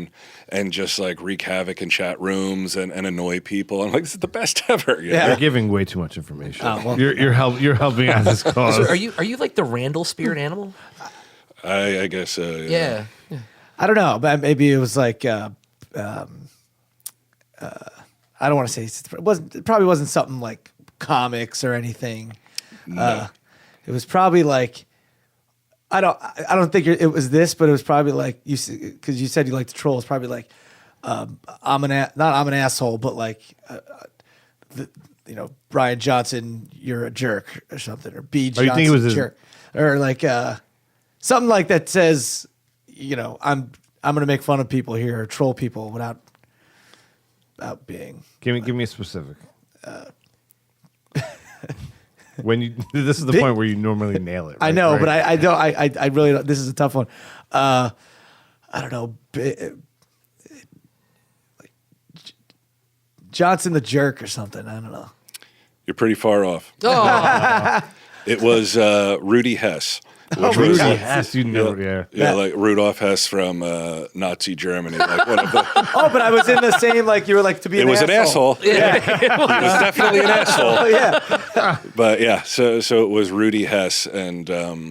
Speaker 1: and just like wreak havoc in chat rooms and annoy people. I'm like, this is the best ever. You know?
Speaker 5: You're giving way too much information.
Speaker 4: Oh, well.
Speaker 5: You're helping out this cause.
Speaker 6: So are you like the Randall spirit animal?
Speaker 1: I guess.
Speaker 6: Yeah.
Speaker 4: I don't know, but maybe it was like I don't want to say it probably wasn't something like comics or anything.
Speaker 1: No.
Speaker 4: It was probably like I don't think it was this, but it was probably like because you said you like to troll. It's probably like I'm an asshole, but like Bryan Johnson, you're a jerk or something, or B.
Speaker 5: Oh, you
Speaker 4: Johnson,
Speaker 5: think it was his-
Speaker 4: jerk, or like something like that says, I'm gonna make fun of people here or troll people without being.
Speaker 5: Give me a specific. When you this is the point where you normally nail it.
Speaker 4: I
Speaker 5: right?
Speaker 4: know,
Speaker 5: Right?
Speaker 4: but I don't. I really don't. This is a tough one. I don't know. Like Johnson the jerk or something. I don't know.
Speaker 1: You're pretty far off.
Speaker 6: Oh,
Speaker 1: It was Rudy Hess. Which
Speaker 5: Rudy
Speaker 1: was,
Speaker 5: Hess, you know, yeah.
Speaker 1: like Rudolf Hess from Nazi Germany. Like one of the,
Speaker 4: Oh, but I was in the same. Like you were like to be.
Speaker 1: it was an asshole.
Speaker 6: yeah.
Speaker 1: He was definitely an asshole.
Speaker 4: Oh yeah.
Speaker 1: But yeah, so it was Rudy Hess, and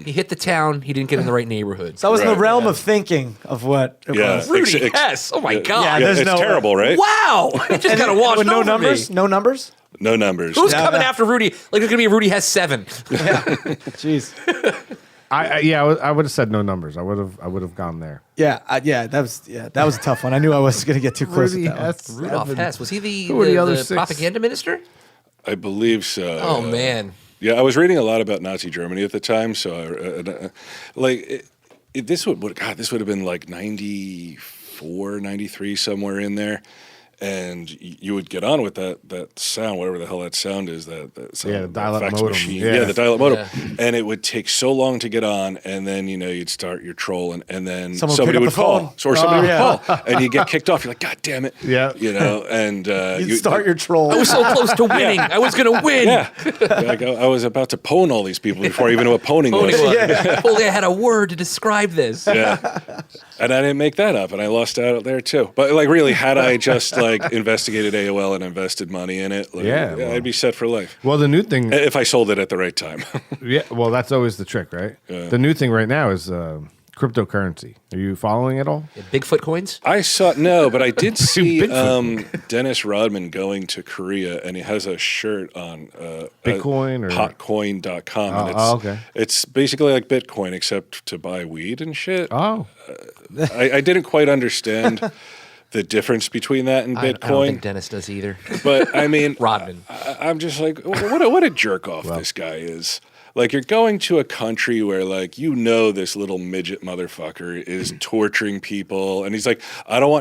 Speaker 6: He hit the town. He didn't get in the right neighborhood.
Speaker 4: So I was in
Speaker 1: Right.
Speaker 4: the realm of thinking of what it
Speaker 1: Yeah.
Speaker 4: was.
Speaker 6: Rudy Hess. Oh my
Speaker 1: yeah,
Speaker 6: God.
Speaker 4: Yeah,
Speaker 1: yeah,
Speaker 4: there's
Speaker 1: it's
Speaker 4: no way.
Speaker 1: terrible, right?
Speaker 6: Wow. It just got to wash
Speaker 4: With no
Speaker 6: over
Speaker 4: numbers.
Speaker 6: me.
Speaker 4: No numbers.
Speaker 1: No numbers.
Speaker 6: Who's
Speaker 4: Yeah,
Speaker 6: coming
Speaker 4: yeah.
Speaker 6: after Rudy? Like there's gonna be a Rudy Hess 7.
Speaker 4: Jeez.
Speaker 5: I would have said no numbers. I would have gone there.
Speaker 4: Yeah. That was a tough one. I knew I was gonna get too close
Speaker 5: Rudy
Speaker 4: with that one.
Speaker 5: Hess.
Speaker 6: Rudolph Hess. Was he the,
Speaker 5: Who were the other
Speaker 6: the
Speaker 5: six?
Speaker 6: propaganda minister?
Speaker 1: I believe so.
Speaker 6: Oh man.
Speaker 1: Yeah, I was reading a lot about Nazi Germany at the time, so this would have been like 94, 93, somewhere in there. And you would get on with that sound, whatever the hell that sound is, that sound,
Speaker 5: Yeah, the dial-up
Speaker 1: fax
Speaker 5: modem.
Speaker 1: machine.
Speaker 5: Yeah.
Speaker 1: Yeah, the dial-up modem.
Speaker 6: Yeah.
Speaker 1: And it would take so long to get on, and then you'd start your troll, and then
Speaker 4: Someone
Speaker 1: somebody
Speaker 4: pick
Speaker 1: would
Speaker 4: up the
Speaker 1: call,
Speaker 4: phone.
Speaker 1: or somebody
Speaker 4: Oh,
Speaker 1: would call, and you get kicked off. You're like, God damn it!
Speaker 5: Yeah.
Speaker 1: And
Speaker 4: You start your troll.
Speaker 6: I was so close to winning. I was gonna win.
Speaker 1: yeah. Like, I was about to pwn all these people before I even knew what pwning
Speaker 6: Only
Speaker 1: was.
Speaker 6: one. If only I had a word to describe this.
Speaker 1: Yeah. And I didn't make that up, and I lost out there too. But like, really, had I just like investigated AOL and invested money in it, like,
Speaker 5: well.
Speaker 1: I'd be set for life.
Speaker 5: Well, the new thing.
Speaker 1: If I sold it at the right time.
Speaker 5: Yeah, well, that's always the trick, right?
Speaker 1: Yeah.
Speaker 5: The new thing right now is cryptocurrency. Are you following it all?
Speaker 6: Bigfoot coins.
Speaker 1: I saw no, but I did see
Speaker 5: Bigfoot.
Speaker 1: Dennis Rodman going to Korea, and he has a shirt on
Speaker 5: Bitcoin or-
Speaker 1: hotcoin.com. And it's,
Speaker 5: okay.
Speaker 1: It's basically like Bitcoin, except to buy weed and shit.
Speaker 5: Oh,
Speaker 1: I didn't quite understand the difference between that and
Speaker 6: I don't think
Speaker 1: Bitcoin.
Speaker 6: Dennis does either.
Speaker 1: But I mean,
Speaker 6: Rodman.
Speaker 1: I'm just like, what a jerk off this guy is. Like, you're going to a country where, like, this little midget motherfucker is torturing people. And he's like,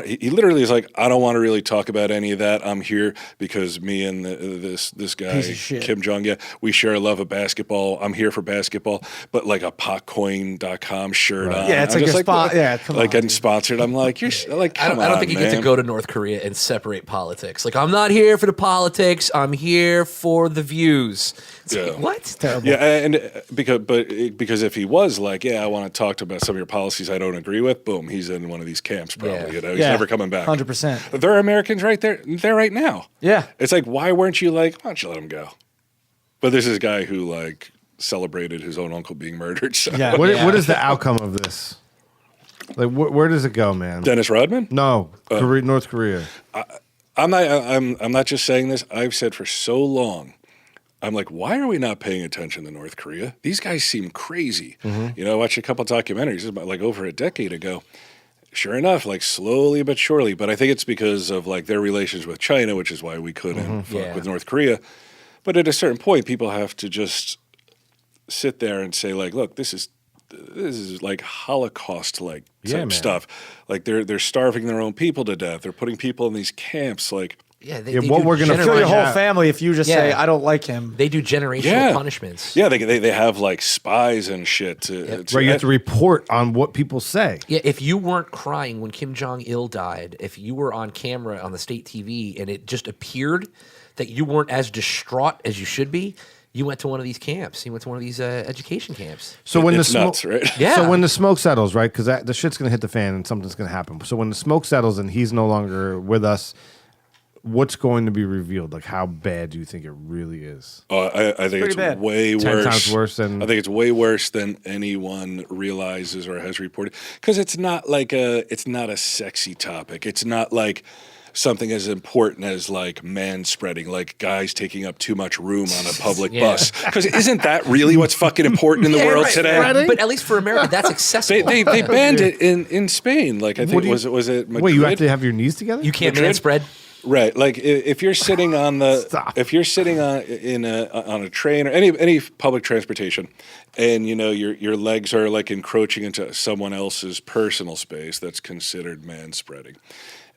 Speaker 1: he literally is like, I don't want to really talk about any of that. I'm here because me and this guy,
Speaker 4: Piece of shit.
Speaker 1: Kim Jong, we share a love of basketball. I'm here for basketball. But, like, a potcoin.com shirt on.
Speaker 4: Yeah, it's
Speaker 1: I'm
Speaker 4: like
Speaker 1: just
Speaker 4: your
Speaker 1: what?
Speaker 4: yeah, come
Speaker 1: like
Speaker 4: on.
Speaker 1: getting sponsored. I'm like, you're like,
Speaker 6: I
Speaker 1: come
Speaker 6: don't
Speaker 1: on,
Speaker 6: think you get to
Speaker 1: man.
Speaker 6: go to North Korea and separate politics. Like, I'm not here for the politics. I'm here for the views. It's like,
Speaker 1: Yeah.
Speaker 6: what?
Speaker 4: Terrible.
Speaker 1: Yeah, because if he was like, yeah, I want to talk about some of your policies I don't agree with, boom, he's in one of these camps probably.
Speaker 6: Yeah.
Speaker 1: You know, he's never coming back.
Speaker 4: 100%.
Speaker 1: There are Americans right there right now.
Speaker 4: Yeah.
Speaker 1: It's like, why weren't you like, why don't you let him go? But there's this guy who like celebrated his own uncle being murdered. So.
Speaker 4: Yeah.
Speaker 5: What is the outcome of this? Like, where does it go, man?
Speaker 1: Dennis Rodman?
Speaker 5: No, North Korea.
Speaker 1: I'm not just saying this. I've said for so long, I'm like, why are we not paying attention to North Korea? These guys seem crazy. You know, I watched a couple documentaries about like over a decade ago. Sure enough, like slowly but surely. But I think it's because of like their relations with China, which is why we couldn't fuck with North Korea. But at a certain point, people have to just sit there and say, like, look, this is like Holocaust like stuff. Like they're starving their own people to death. They're putting people in these camps. Like,
Speaker 5: what we're gonna
Speaker 4: Kill your whole
Speaker 5: Yeah.
Speaker 4: family if you just say, I don't like him.
Speaker 6: They do generational punishments.
Speaker 1: Yeah, they have like spies and shit.
Speaker 5: Right, you have to report on what people say.
Speaker 6: Yeah, if you weren't crying when Kim Jong-il died, if you were on camera on the state TV and it just appeared that you weren't as distraught as you should be, you went to one of these camps. You went to one of these education camps.
Speaker 5: So when
Speaker 1: it's
Speaker 5: the smoke,
Speaker 1: nuts, right?
Speaker 6: Yeah.
Speaker 5: So when the smoke settles, right? Because the shit's gonna hit the fan and something's gonna happen. So when the smoke settles and he's no longer with us, what's going to be revealed? Like, how bad do you think it really is?
Speaker 1: I think it's
Speaker 4: bad.
Speaker 1: way
Speaker 5: 10
Speaker 1: worse.
Speaker 5: times worse than.
Speaker 1: I think it's way worse than anyone realizes or has reported. Because it's not a sexy topic. It's not like something as important as like man spreading, like guys taking up too much room on a public bus. Because isn't that really what's fucking important in the world today?
Speaker 6: Right. But at least for America, that's accessible.
Speaker 1: They banned it in Spain. Like I think was it Madrid?
Speaker 5: Wait, you have to have your knees together?
Speaker 6: You can't
Speaker 1: Madrid?
Speaker 6: man spread.
Speaker 1: Right, like if you're sitting on the
Speaker 5: Stop.
Speaker 1: if you're sitting on a train or any public transportation, and you know your legs are like encroaching into someone else's personal space, that's considered man spreading.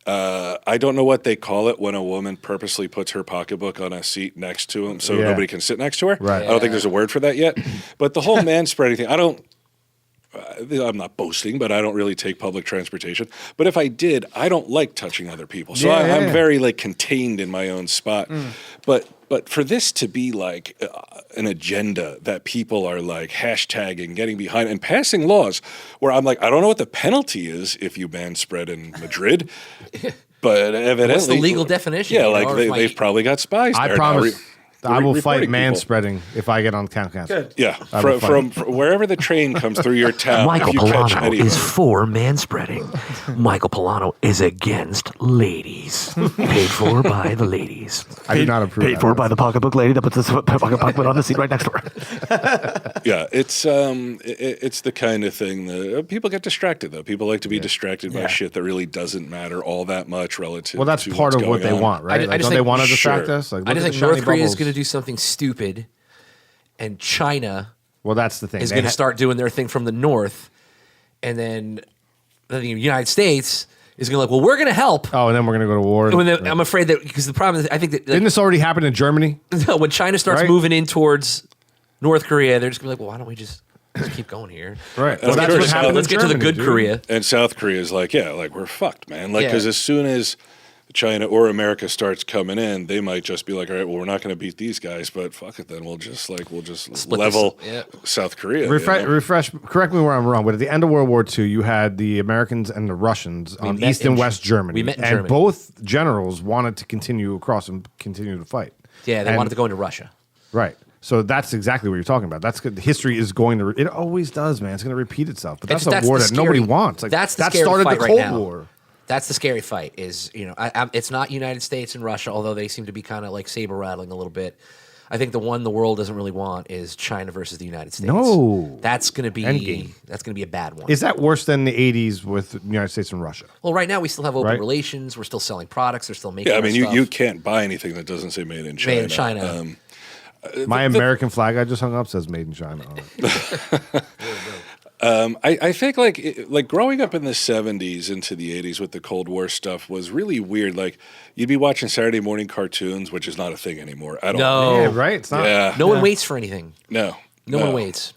Speaker 1: I don't know what they call it when a woman purposely puts her pocketbook on a seat next to him so nobody can sit next to her.
Speaker 5: Right.
Speaker 1: I don't think there's a word for that yet. But the whole man spreading thing, I'm not boasting, but I don't really take public transportation. But if I did, I don't like touching other people. So I'm very like contained in my own spot. But for this to be like an agenda that people are like hashtagging, getting behind, and passing laws where I'm like, I don't know what the penalty is if you ban spread in Madrid. But evidently,
Speaker 6: What's the legal definition?
Speaker 1: Yeah,
Speaker 6: You
Speaker 1: like
Speaker 6: know, or if
Speaker 1: they've probably got spies.
Speaker 5: I
Speaker 1: there
Speaker 5: promise.
Speaker 1: now
Speaker 5: I will fight
Speaker 1: reporting
Speaker 5: man
Speaker 1: people.
Speaker 5: spreading if I get on Count Council.
Speaker 4: Good.
Speaker 1: Yeah,
Speaker 5: will
Speaker 1: from wherever the train comes through your town,
Speaker 8: Michael
Speaker 1: if you catch
Speaker 8: Pullano
Speaker 1: anyone.
Speaker 8: is for manspreading. Michael Pullano is against ladies. Paid for by the ladies.
Speaker 5: I do not approve.
Speaker 8: Paid
Speaker 5: that.
Speaker 8: for by the pocketbook lady that puts this pocketbook on the seat right next to her.
Speaker 1: Yeah, it's the kind of thing that people get distracted though. People like to be distracted by shit that really doesn't matter all that much relative.
Speaker 5: Well, that's
Speaker 1: to
Speaker 5: part
Speaker 1: what's
Speaker 5: of what
Speaker 1: going
Speaker 5: they
Speaker 1: on.
Speaker 5: want, right?
Speaker 6: I
Speaker 5: Like,
Speaker 6: just
Speaker 5: don't they
Speaker 6: think-
Speaker 5: want to distract
Speaker 1: Sure.
Speaker 5: us? Like,
Speaker 6: I
Speaker 5: look
Speaker 6: just
Speaker 5: at
Speaker 6: think
Speaker 5: the
Speaker 6: North
Speaker 5: shiny
Speaker 6: Korea is
Speaker 5: bubbles.
Speaker 6: going to do something stupid, and China
Speaker 5: Well, that's the thing.
Speaker 6: is
Speaker 5: They
Speaker 6: going to
Speaker 5: ha-
Speaker 6: start doing their thing from the north, and then the United States is going to like, well, we're going to help.
Speaker 5: Oh, and then we're gonna go to war.
Speaker 6: And then I'm afraid that because the problem is, I think that
Speaker 5: Didn't this already happen in Germany?
Speaker 6: when China starts
Speaker 5: Right.
Speaker 6: moving in towards North Korea, they're just going to be like, well, why don't we just keep going here?
Speaker 5: Right.
Speaker 1: Well,
Speaker 5: Well, that's
Speaker 1: sure.
Speaker 5: what happened.
Speaker 6: Let's
Speaker 5: in
Speaker 6: get to the
Speaker 5: Germany,
Speaker 6: good
Speaker 5: dude.
Speaker 6: Korea.
Speaker 1: And South Korea is like, yeah, like we're fucked, man. Like,
Speaker 6: Yeah.
Speaker 1: because as soon as China or America starts coming in, they might just be like, all right, well, we're not going to beat these guys, but fuck it, then we'll just
Speaker 6: Split
Speaker 1: level
Speaker 6: this- yeah.
Speaker 1: South Korea. you
Speaker 5: Refresh,
Speaker 1: know?
Speaker 5: refresh. Correct me where I'm wrong, but at the end of World War II, you had the Americans and the Russians on
Speaker 6: met
Speaker 5: East and
Speaker 6: in-
Speaker 5: West Germany,
Speaker 6: we met in
Speaker 5: and
Speaker 6: Germany.
Speaker 5: both generals wanted to continue across and continue to fight.
Speaker 6: Yeah, they
Speaker 5: And-
Speaker 6: wanted to go into Russia.
Speaker 5: Right. So that's exactly what you're talking about. That's good. History is going to. It always does, man. It's going to repeat itself. But that's
Speaker 6: That's
Speaker 5: a war
Speaker 6: the
Speaker 5: that nobody
Speaker 6: scary-
Speaker 5: wants. Like
Speaker 6: that's the
Speaker 5: that
Speaker 6: scary
Speaker 5: started
Speaker 6: fight
Speaker 5: the
Speaker 6: right
Speaker 5: Cold
Speaker 6: now.
Speaker 5: War.
Speaker 6: That's the scary fight. Is it's not United States and Russia, although they seem to be kind of like saber rattling a little bit. I think the one the world doesn't really want is China versus the United States.
Speaker 5: No.
Speaker 6: that's going to be
Speaker 5: Endgame.
Speaker 6: a bad one.
Speaker 5: Is that worse than the '80s with the United States and Russia?
Speaker 6: Well, right now we still have open
Speaker 5: Right.
Speaker 6: relations. We're still selling products. They're still making.
Speaker 1: Yeah, I
Speaker 6: our
Speaker 1: mean,
Speaker 6: stuff.
Speaker 1: you can't buy anything that doesn't say made in China.
Speaker 6: Made in China.
Speaker 5: My American flag I just hung up says "Made in China" on it.
Speaker 1: I think like growing up in the 70s into the 80s with the Cold War stuff was really weird. Like you'd be watching Saturday morning cartoons, which is not a thing anymore at all.
Speaker 6: No,
Speaker 5: Yeah, right. It's not.
Speaker 1: Yeah.
Speaker 6: no one waits for anything.
Speaker 1: No.
Speaker 6: No one waits.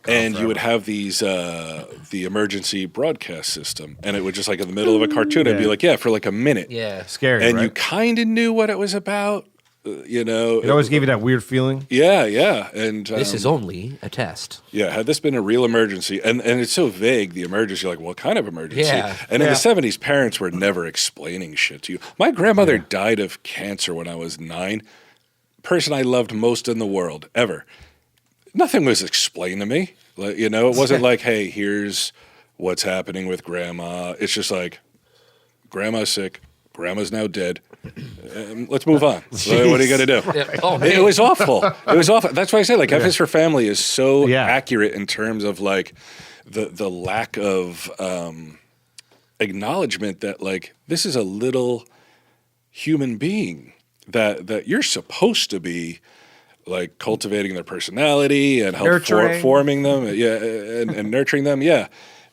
Speaker 1: And you would have these the emergency broadcast system, and it would just like in the middle of a cartoon, it'd be like, yeah, for like a minute.
Speaker 6: Yeah.
Speaker 5: Scary.
Speaker 1: And
Speaker 5: right?
Speaker 1: you kind of knew what it was about. you know.
Speaker 5: It always gave you that weird feeling.
Speaker 1: Yeah, yeah. And
Speaker 6: This is only a test.
Speaker 1: yeah, had this been a real emergency, and it's so vague, the emergency, like, what kind of emergency?
Speaker 6: Yeah.
Speaker 1: And in the 70s, parents were never explaining shit to you. My grandmother died of cancer when I was 9. Person I loved most in the world, ever. Nothing was explained to me. Like, you know, it wasn't like, hey, here's what's happening with grandma. It's just like, grandma's sick, grandma's now dead. Let's move on. What are you going to do?
Speaker 6: Yeah. Oh, man.
Speaker 1: It was awful. It was awful. That's why I say, like, F is for Family is so
Speaker 5: Yeah.
Speaker 1: accurate in terms of, like, the lack of acknowledgement that, like, this is a little human being that you're supposed to be, like, cultivating their personality and help
Speaker 4: Nurturing.
Speaker 1: forming them, and nurturing them,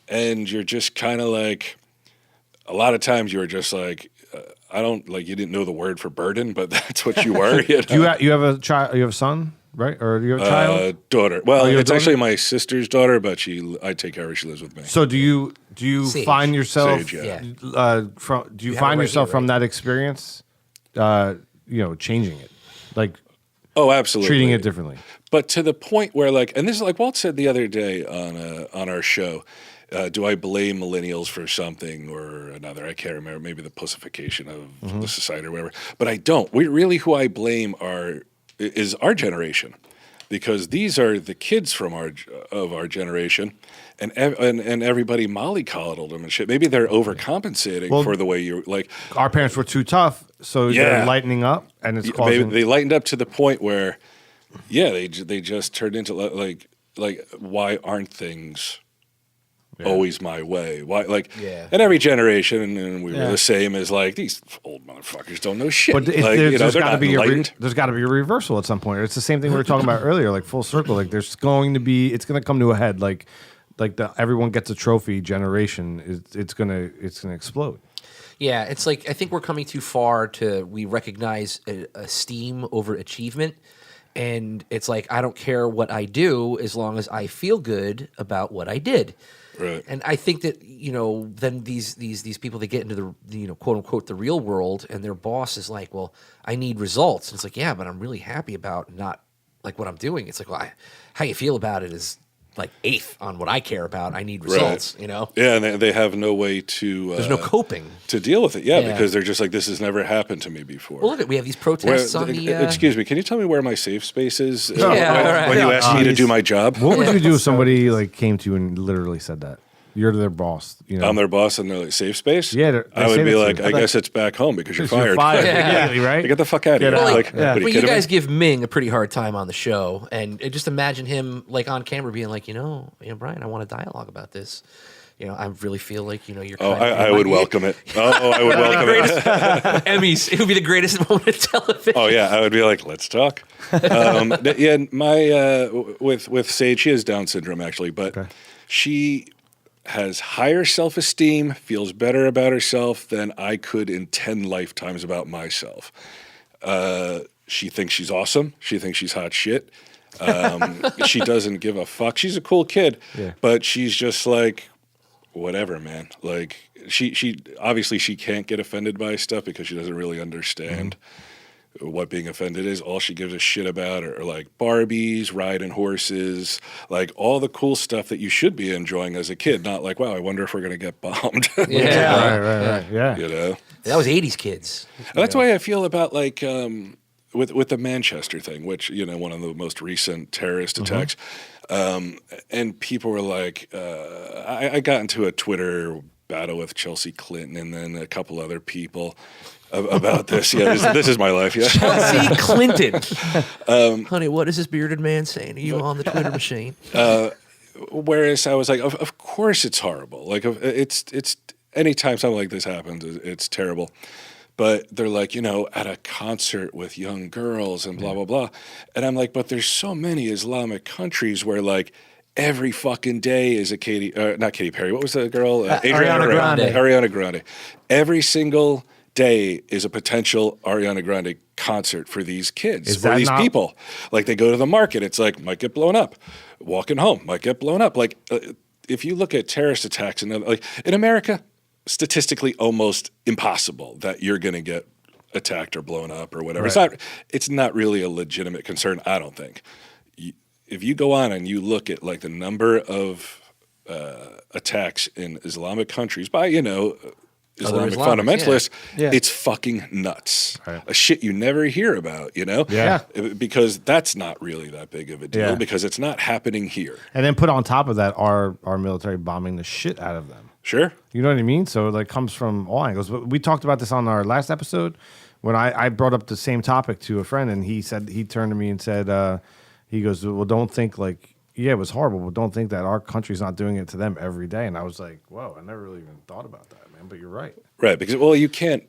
Speaker 1: and you're just kind of like, a lot of times you were just like, I don't, like, you didn't know the word for burden, but that's what you were. You know?
Speaker 5: You have a child? You have a son, right? Or you have a child?
Speaker 1: Daughter. Well,
Speaker 5: you have a
Speaker 1: it's actually
Speaker 5: daughter?
Speaker 1: my sister's daughter, but I take care of her. She lives with me.
Speaker 5: So do you
Speaker 6: Sage.
Speaker 5: find yourself
Speaker 1: Sage, yeah.
Speaker 5: from? Do you
Speaker 6: have
Speaker 5: find
Speaker 6: it right
Speaker 5: yourself
Speaker 6: here,
Speaker 5: from
Speaker 6: right?
Speaker 5: that experience? Changing it, like
Speaker 1: Oh, absolutely.
Speaker 5: treating it differently.
Speaker 1: But to the point where, like, and this is like Walt said the other day on our show, do I blame millennials for something or another? I can't remember. Maybe the pussification of the society or whatever. But I don't. Who I blame is our generation, because these are the kids from our generation, and everybody mollycoddled them and shit. Maybe they're overcompensating for the way you're like.
Speaker 5: Our parents were too tough, so they're lightening up, and it's causing.
Speaker 1: They lightened up to the point where, they just turned into like why aren't things always my way? Why, like, in every generation, and we were the same as, like, these old motherfuckers don't know shit.
Speaker 5: But
Speaker 1: They're not enlightened.
Speaker 5: there's got to be a reversal at some point. It's the same thing we were talking about earlier, like full circle. Like it's going to come to a head. Like the everyone gets a trophy generation. It's gonna explode.
Speaker 6: Yeah, it's like I think we're coming too far we recognize esteem over achievement. And it's like, I don't care what I do as long as I feel good about what I did.
Speaker 1: Right.
Speaker 6: And I think that, then these people, they get into the, quote unquote, the real world, and their boss is like, well, I need results. And it's like, yeah, but I'm really happy about not like what I'm doing. It's like, well, how you feel about it is like eighth on what I care about. I need results,
Speaker 1: Yeah, and they have no way to.
Speaker 6: There's no coping
Speaker 1: to deal with it. Yeah, because they're just like, this has never happened to me before.
Speaker 6: Well, look, we have these protests on the.
Speaker 1: Excuse me, can you tell me where my safe space is?
Speaker 6: Yeah,
Speaker 1: when you asked me to do my job.
Speaker 5: What would you do if somebody like came to you and literally said that? You're their boss.
Speaker 1: I'm their boss and they're like, safe space?
Speaker 5: Yeah, they
Speaker 1: I would
Speaker 5: say
Speaker 1: be
Speaker 5: that to
Speaker 1: like,
Speaker 5: you.
Speaker 1: I guess it's back home because you're fired.
Speaker 5: Immediately, right?
Speaker 1: Get the fuck out of here.
Speaker 5: out.
Speaker 1: Like, what, are
Speaker 6: But you
Speaker 1: kidding
Speaker 6: guys
Speaker 1: me?
Speaker 6: give Ming a pretty hard time on the show, and just imagine him like on camera being like, Bryan, I want a dialogue about this. I really feel like you're.
Speaker 1: Oh, I would welcome it. Oh, I would welcome it.
Speaker 6: Emmys. It would be the greatest moment of television.
Speaker 1: Oh yeah, I would be like, let's talk. With Sage, she has Down syndrome actually, but she has higher self-esteem, feels better about herself than I could in 10 lifetimes about myself. She thinks she's awesome. She thinks she's hot shit. She doesn't give a fuck. She's a cool kid, but she's just like, whatever, man. Like she obviously she can't get offended by stuff because she doesn't really understand what being offended is. All she gives a shit about are like Barbies, riding horses, like all the cool stuff that you should be enjoying as a kid. Not like, wow, I wonder if we're gonna get bombed.
Speaker 5: Right. Yeah.
Speaker 6: That was 80s kids.
Speaker 1: And that's why I feel about like with the Manchester thing, which one of the most recent terrorist attacks. And people were like, I got into a Twitter battle with Chelsea Clinton and then a couple other people about this. Yeah, this is my life. Yeah,
Speaker 6: Chelsea Clinton. Honey, what is this bearded man saying? Are you on the Twitter machine?
Speaker 1: Whereas I was like, of course it's horrible. Like it's anytime something like this happens, it's terrible. But they're like, at a concert with young girls and blah, blah, blah. And I'm like, but there's so many Islamic countries where like every fucking day is a not Katy Perry. What was the girl?
Speaker 2: Ariana Grande.
Speaker 1: Ariana Grande. Every single day is a potential Ariana Grande concert for these kids, for these people. Like they go to the market. It's like, might get blown up. Walking home, might get blown up. Like if you look at terrorist attacks and like in America, statistically almost impossible that you're going to get attacked or blown up or whatever. It's not really a legitimate concern, I don't think. If you go on and you look at like the number of attacks in Islamic countries by, Islamic fundamentalists, it's fucking nuts.
Speaker 5: Right.
Speaker 1: A shit you never hear about,
Speaker 5: Yeah.
Speaker 1: Because that's not really that big of a deal because it's not happening here.
Speaker 5: And then put on top of that our military bombing the shit out of them.
Speaker 1: Sure.
Speaker 5: You know what I mean? So it like comes from all angles. But we talked about this on our last episode when I brought up the same topic to a friend, and he turned to me and said, he goes, well, don't think like, yeah, it was horrible, but don't think that our country's not doing it to them every day. And I was like, whoa, I never really even thought about that, man. But you're right.
Speaker 1: Right, because, well, you can't,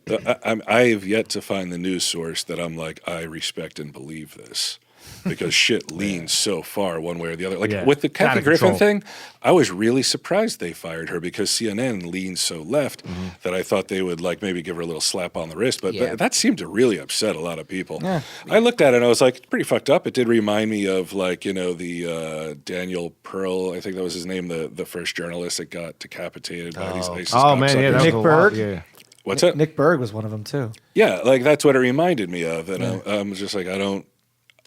Speaker 1: I have yet to find the news source that I'm like, I respect and believe this. Because shit leans so far one way or the other. Like with the Kathy Griffin thing, I was really surprised they fired her because CNN leans so left that I thought they would like maybe give her a little slap on the wrist. But that seemed to really upset a lot of people. Yeah. I looked at it and I was like, it's pretty fucked up. It did remind me of like, the Daniel Pearl, I think that was his name, the first journalist that got decapitated by these ISIS cocksuckers.
Speaker 4: Nick Berg?
Speaker 5: Yeah.
Speaker 1: What's that?
Speaker 4: Nick Berg was one of them too.
Speaker 1: Yeah, like that's what it reminded me of. And I'm just like,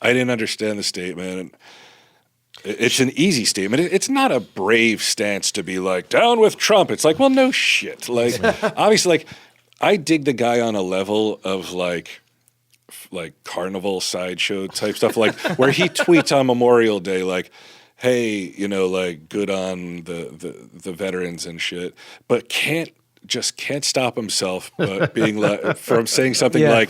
Speaker 1: I didn't understand the statement. It's an easy statement. It's not a brave stance to be like, down with Trump. It's like, well, no shit. Like, obviously, like, I dig the guy on a level of like carnival sideshow type stuff, like where he tweets on Memorial Day, like, hey, like good on the veterans and shit, but can't stop himself being like from saying something when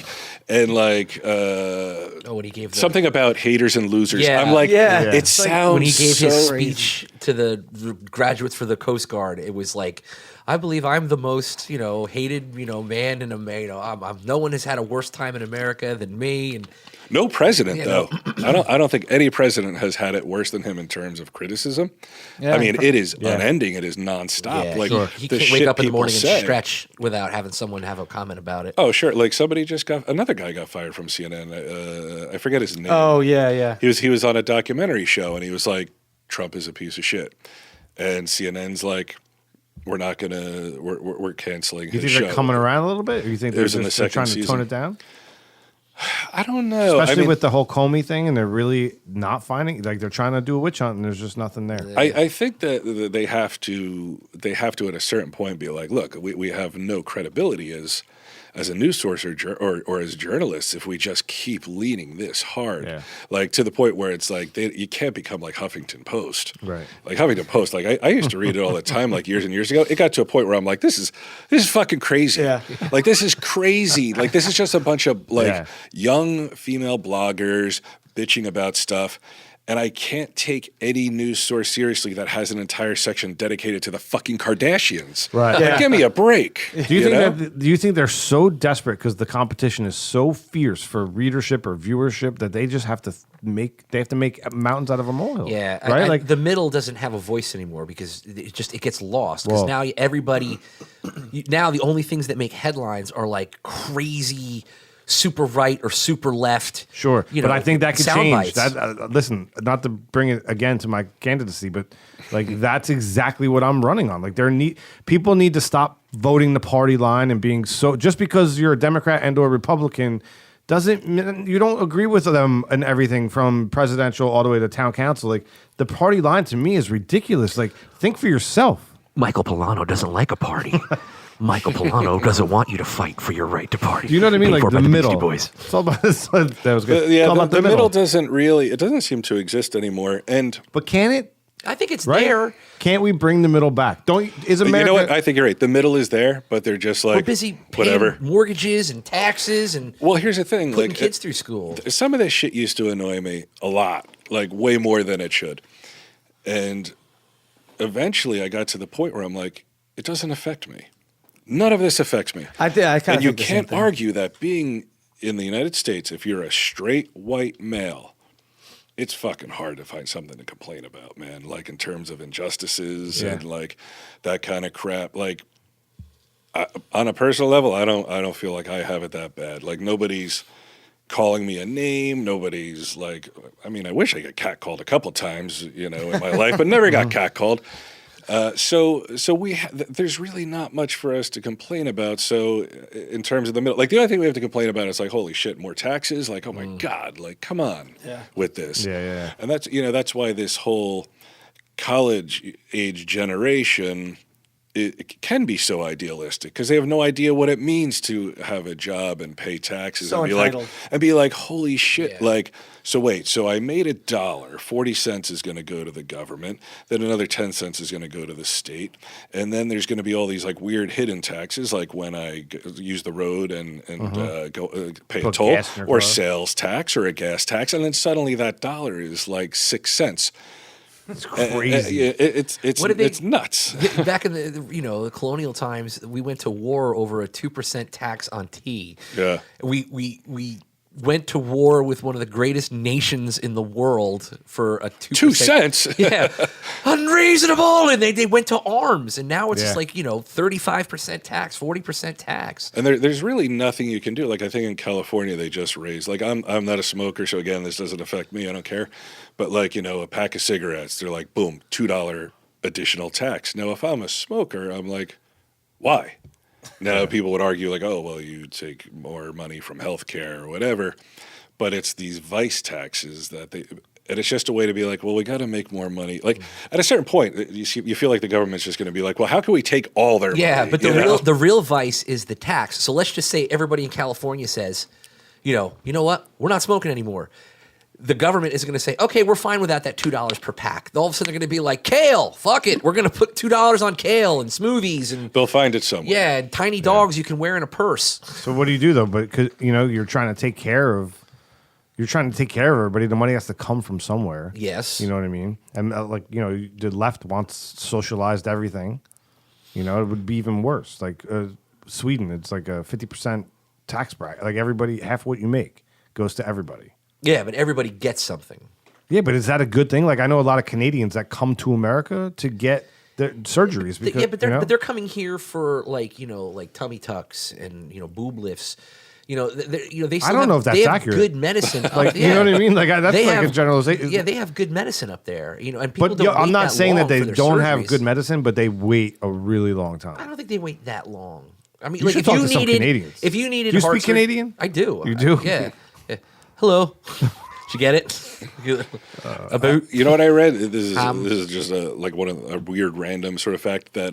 Speaker 1: he gave something about haters and losers. I'm like, it sounds
Speaker 6: when he gave
Speaker 1: so
Speaker 6: his speech to the graduates for the Coast Guard. It was like, I believe I'm the most hated man in America. No one has had a worse time in America than me. And
Speaker 1: no president though. I don't think any president has had it worse than him in terms of criticism. I mean, it is unending. It is nonstop.
Speaker 6: Yeah,
Speaker 1: like
Speaker 6: he can't wake up in the morning and stretch without having someone have a comment about it.
Speaker 1: Oh, sure. Like another guy got fired from CNN. I forget his name.
Speaker 4: Oh, yeah.
Speaker 1: He was on a documentary show and he was like, Trump is a piece of shit. And CNN's like, we're canceling his show.
Speaker 5: You think they're coming around a little bit? Or you think they're trying to tone it down?
Speaker 1: I don't know.
Speaker 5: Especially with the whole Comey thing, and they're really not finding, like they're trying to do a witch hunt, and there's just nothing there.
Speaker 1: I think that they have to at a certain point be like, look, we have no credibility as a news source or as journalists if we just keep leaning this hard, like to the point where it's like you can't become like Huffington Post,
Speaker 5: right?
Speaker 1: Like Huffington Post, like I used to read it all the time, like years and years ago. It got to a point where I'm like, this is fucking crazy. Like this is crazy. Like this is just a bunch of like young female bloggers bitching about stuff. And I can't take any news source seriously that has an entire section dedicated to the fucking Kardashians.
Speaker 5: Right.
Speaker 1: Like, give me a break.
Speaker 5: Do you think they're so desperate because the competition is so fierce for readership or viewership that they just have to make mountains out of a molehill?
Speaker 6: Yeah.
Speaker 5: Right?
Speaker 6: Like the middle doesn't have a voice anymore because it gets lost. Because now now the only things that make headlines are like crazy super right or super left.
Speaker 5: Sure, but I think that could change.
Speaker 6: Bites.
Speaker 5: Listen, not to bring it again to my candidacy, but like that's exactly what I'm running on. Like people need to stop voting the party line and being so just because you're a Democrat and or Republican you don't agree with them and everything from presidential all the way to town council. Like the party line to me is ridiculous. Like think for yourself.
Speaker 8: Michael Pullano doesn't like a party. Michael Pullano doesn't want you to fight for your right to party.
Speaker 5: Do you know what I mean? Like the middle.
Speaker 8: Boys.
Speaker 5: It's all about this. That was good.
Speaker 1: The middle doesn't seem to exist anymore.
Speaker 5: But can it?
Speaker 6: I think it's there.
Speaker 5: Can't we bring the middle back? Is America?
Speaker 1: You know what? I think you're right. The middle is there, but they're just like
Speaker 6: we're busy paying mortgages and taxes and
Speaker 1: well, here's the thing:
Speaker 6: putting kids through school.
Speaker 1: Some of this shit used to annoy me a lot, like way more than it should. And eventually, I got to the point where I'm like, it doesn't affect me. None of this affects me.
Speaker 4: And
Speaker 1: you can't argue that being in the United States, if you're a straight white male, it's fucking hard to find something to complain about, man. Like in terms of injustices and like that kind of crap. Like on a personal level, I don't feel like I have it that bad. Like nobody's calling me a name. Nobody's like, I mean, I wish I got catcalled a couple times, in my life, but never got catcalled. There's really not much for us to complain about. So in terms of the middle, like the only thing we have to complain about is like, holy shit, more taxes. Like, oh my God, like come on with this.
Speaker 5: Yeah.
Speaker 1: And that's why this whole college age generation, it can be so idealistic because they have no idea what it means to have a job and pay taxes
Speaker 4: So
Speaker 1: and
Speaker 4: entitled.
Speaker 1: be like, holy shit,
Speaker 6: Yeah.
Speaker 1: like, so wait, so I made $1, 40 cents is going to go to the government, then another 10 cents is going to go to the state, and then there's going to be all these like weird hidden taxes, like when I use the road and pay a
Speaker 5: Put
Speaker 1: toll
Speaker 5: gas in your
Speaker 1: or
Speaker 5: car.
Speaker 1: sales tax or a gas tax, and then suddenly that dollar is like 6 cents.
Speaker 5: It's crazy.
Speaker 6: What did they-
Speaker 1: It's nuts.
Speaker 6: Back in the colonial times, we went to war over a 2% tax on tea.
Speaker 1: Yeah.
Speaker 6: We went to war with one of the greatest nations in the world for a 2%.
Speaker 1: 2 cents.
Speaker 6: Yeah, unreasonable, and they went to arms, and now it's just
Speaker 5: Yeah.
Speaker 6: like 35% tax, 40% tax.
Speaker 1: And there's really nothing you can do. Like I think in California they just raised. Like I'm not a smoker, so again this doesn't affect me. I don't care. But like a pack of cigarettes, they're like boom, $2 additional tax. Now if I'm a smoker, I'm like, why? Now people would argue like, oh well, you take more money from healthcare or whatever. But it's these vice taxes that and it's just a way to be like, well, we got to make more money. Like at a certain point, you feel like the government's just going to be like, well, how can we take all their money?
Speaker 6: Yeah, but
Speaker 1: you know?
Speaker 6: the real vice is the tax. So let's just say everybody in California says, you know what? We're not smoking anymore. The government is going to say, okay, we're fine without that $2 per pack. All of a sudden they're going to be like, kale, fuck it. We're going to put $2 on kale and smoothies and
Speaker 1: They'll find it somewhere.
Speaker 6: yeah, and tiny dogs you can wear in a purse.
Speaker 5: So what do you do though? But you're trying to take care of everybody. The money has to come from somewhere.
Speaker 6: Yes.
Speaker 5: You know what I mean? And the left wants socialized everything. It would be even worse. Like Sweden, it's like a 50% tax bracket. Like everybody, half what you make goes to everybody.
Speaker 6: Yeah, but everybody gets something.
Speaker 5: Yeah, but is that a good thing? Like I know a lot of Canadians that come to America to get their surgeries. Because,
Speaker 6: But they're coming here for like tummy tucks and boob lifts. They still
Speaker 5: I don't know if that's
Speaker 6: they have
Speaker 5: accurate.
Speaker 6: good medicine.
Speaker 5: Like, you know what I mean? Like that's
Speaker 6: They
Speaker 5: like
Speaker 6: have-
Speaker 5: a generalization.
Speaker 6: Yeah, they have good medicine up there. And people
Speaker 5: But
Speaker 6: don't
Speaker 5: I'm
Speaker 6: wait
Speaker 5: not saying that
Speaker 6: long
Speaker 5: they
Speaker 6: for their
Speaker 5: don't have
Speaker 6: surgeries.
Speaker 5: good medicine, but they wait a really long
Speaker 6: I
Speaker 5: time.
Speaker 6: don't think they wait that long. I mean,
Speaker 5: You
Speaker 6: like
Speaker 5: should
Speaker 6: if
Speaker 5: talk
Speaker 6: you
Speaker 5: to some
Speaker 6: needed,
Speaker 5: Canadians.
Speaker 6: if you needed,
Speaker 5: Do you
Speaker 6: heart
Speaker 5: speak
Speaker 6: surgery-
Speaker 5: Canadian?
Speaker 6: I do.
Speaker 5: You do?
Speaker 6: Yeah. Hello. Did you get it? About
Speaker 1: You know what I read? This is
Speaker 6: Um,
Speaker 1: just a weird random sort of fact that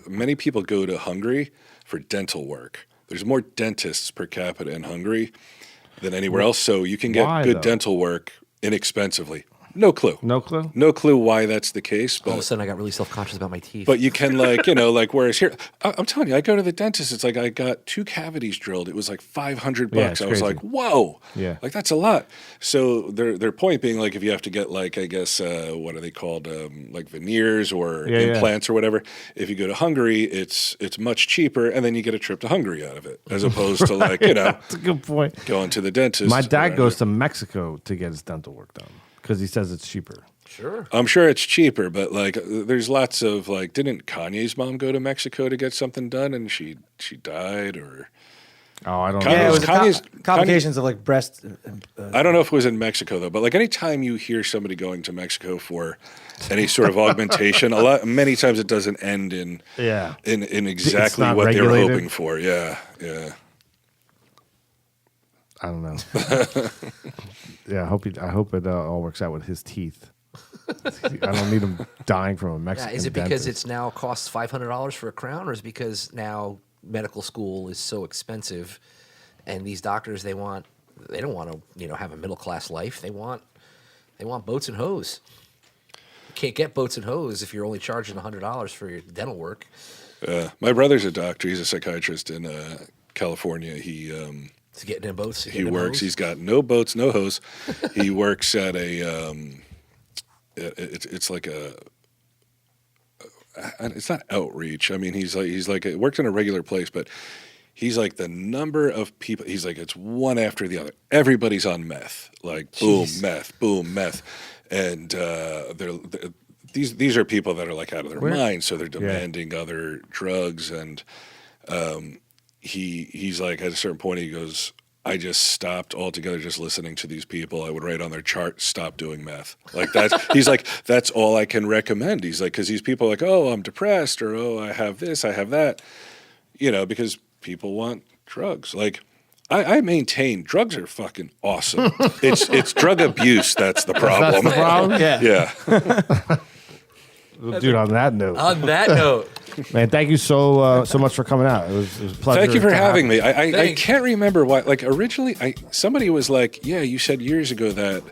Speaker 1: many people go to Hungary for dental work. There's more dentists per capita in Hungary than anywhere else, so you can get
Speaker 5: Why,
Speaker 1: good
Speaker 5: though?
Speaker 1: dental work inexpensively. No clue.
Speaker 5: No clue?
Speaker 1: No clue why that's the case,
Speaker 6: all of a
Speaker 1: but
Speaker 6: sudden, I got really self-conscious about my teeth.
Speaker 1: but you can whereas here, I'm telling you, I go to the dentist. It's like I got 2 cavities drilled. It was like $500.
Speaker 5: Yeah, it's
Speaker 1: I was
Speaker 5: crazy.
Speaker 1: like, whoa,
Speaker 5: Yeah.
Speaker 1: like that's a lot. So their point being like if you have to get like I guess what are they called like veneers or
Speaker 5: Yeah, yeah.
Speaker 1: implants or whatever. If you go to Hungary, it's much cheaper, and then you get a trip to Hungary out of it, as opposed to like
Speaker 5: That's a good point.
Speaker 1: going to the dentist.
Speaker 5: My
Speaker 1: or
Speaker 5: dad
Speaker 1: whatever.
Speaker 5: goes to Mexico to get his dental work done because he says it's cheaper.
Speaker 6: sure.
Speaker 1: I'm sure it's cheaper, but like there's lots of like didn't Kanye's mom go to Mexico to get something done and she died or
Speaker 5: Oh, I don't
Speaker 1: Kanye-
Speaker 5: know.
Speaker 4: Yeah, it was
Speaker 1: Kanye's-
Speaker 4: complications of like breast.
Speaker 1: I don't know if it was in Mexico though, but like anytime you hear somebody going to Mexico for any sort of augmentation, many times it doesn't end in
Speaker 5: Yeah.
Speaker 1: in exactly
Speaker 5: not
Speaker 1: what
Speaker 5: regulated.
Speaker 1: they're hoping for. Yeah.
Speaker 5: I don't know. Yeah, I hope it all works out with his teeth. I don't need him dying from a
Speaker 6: Yeah,
Speaker 5: Mexican
Speaker 6: is it because
Speaker 5: dentist.
Speaker 6: it's now costs $500 for a crown, or is it because now medical school is so expensive, and these doctors they don't want to have a middle class life. They want boats and hose. You can't get boats and hose if you're only charging $100 for your dental work.
Speaker 1: My brother's a doctor. He's a psychiatrist in California.
Speaker 6: To get in boats, to
Speaker 1: He
Speaker 6: get in
Speaker 1: works.
Speaker 6: hose.
Speaker 1: He's got no boats, no hose. He works at a. It's like a. It's not outreach. I mean, he's like worked in a regular place, but he's like the number of people. He's like it's one after the other. Everybody's on meth. Like boom, meth, and these are people that are like out of their minds, so they're demanding other drugs and. He's like at a certain point he goes, I just stopped altogether just listening to these people. I would write on their chart, stop doing meth. Like that's, he's like, that's all I can recommend. He's like, because these people are like, oh, I'm depressed, or oh, I have this, I have that. You know, because people want drugs. Like, I maintain drugs are fucking awesome. It's drug abuse that's the problem.
Speaker 5: That's the problem?
Speaker 1: Yeah.
Speaker 5: Dude, on that note.
Speaker 6: On that note,
Speaker 5: Man, thank you so much for coming out. It was a pleasure.
Speaker 1: Thank you for
Speaker 5: to have
Speaker 1: having
Speaker 5: you.
Speaker 1: me. I can't remember why. Like originally, somebody was like, "Yeah, you said years ago that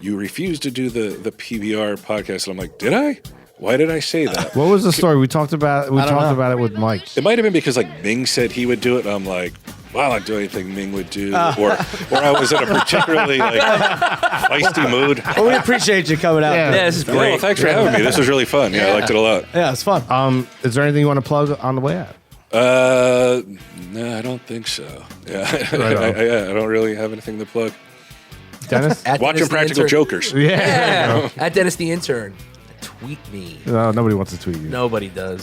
Speaker 1: you refused to do the PBR podcast," and I'm like, "Did I? Why did I say that?"
Speaker 5: What was the story? We talked about it with Mike.
Speaker 1: It might have been because like Ming said he would do it, and I'm like, well, I'd do anything Ming would do, or I was in a particularly like feisty mood.
Speaker 4: Well, we appreciate you coming out.
Speaker 5: Yeah.
Speaker 6: yeah, this is great.
Speaker 1: Well, thanks for having me. This was really fun. Yeah, I liked it a lot.
Speaker 4: Yeah, it's fun.
Speaker 5: Is there anything you want to plug on the way out?
Speaker 1: No, I don't think so. Yeah,
Speaker 5: Right on.
Speaker 1: I don't really have anything to plug.
Speaker 5: Dennis?
Speaker 6: At
Speaker 1: Watching
Speaker 6: Dennis the
Speaker 1: Practical
Speaker 6: Intern.
Speaker 1: Jokers.
Speaker 6: Yeah. At Dennis the Intern. Tweet me.
Speaker 5: No, nobody wants to tweet you.
Speaker 6: Nobody does.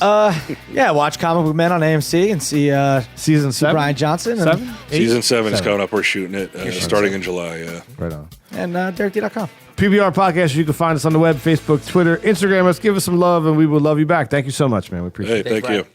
Speaker 4: Yeah, watch Comic Book Men on AMC and see
Speaker 5: Season 7?
Speaker 4: Brian Johnson. And,
Speaker 5: 7?
Speaker 1: Season 7 is
Speaker 5: 7.
Speaker 1: coming up. We're shooting it starting in July. Yeah.
Speaker 5: Right on.
Speaker 4: And DerekD.com.
Speaker 5: PBR Podcast, you can find us on the web, Facebook, Twitter, Instagram us, give us some love, and we will love you back. Thank you so much, man. We appreciate
Speaker 1: Hey,
Speaker 5: it.
Speaker 1: thank
Speaker 6: Brian.
Speaker 1: you.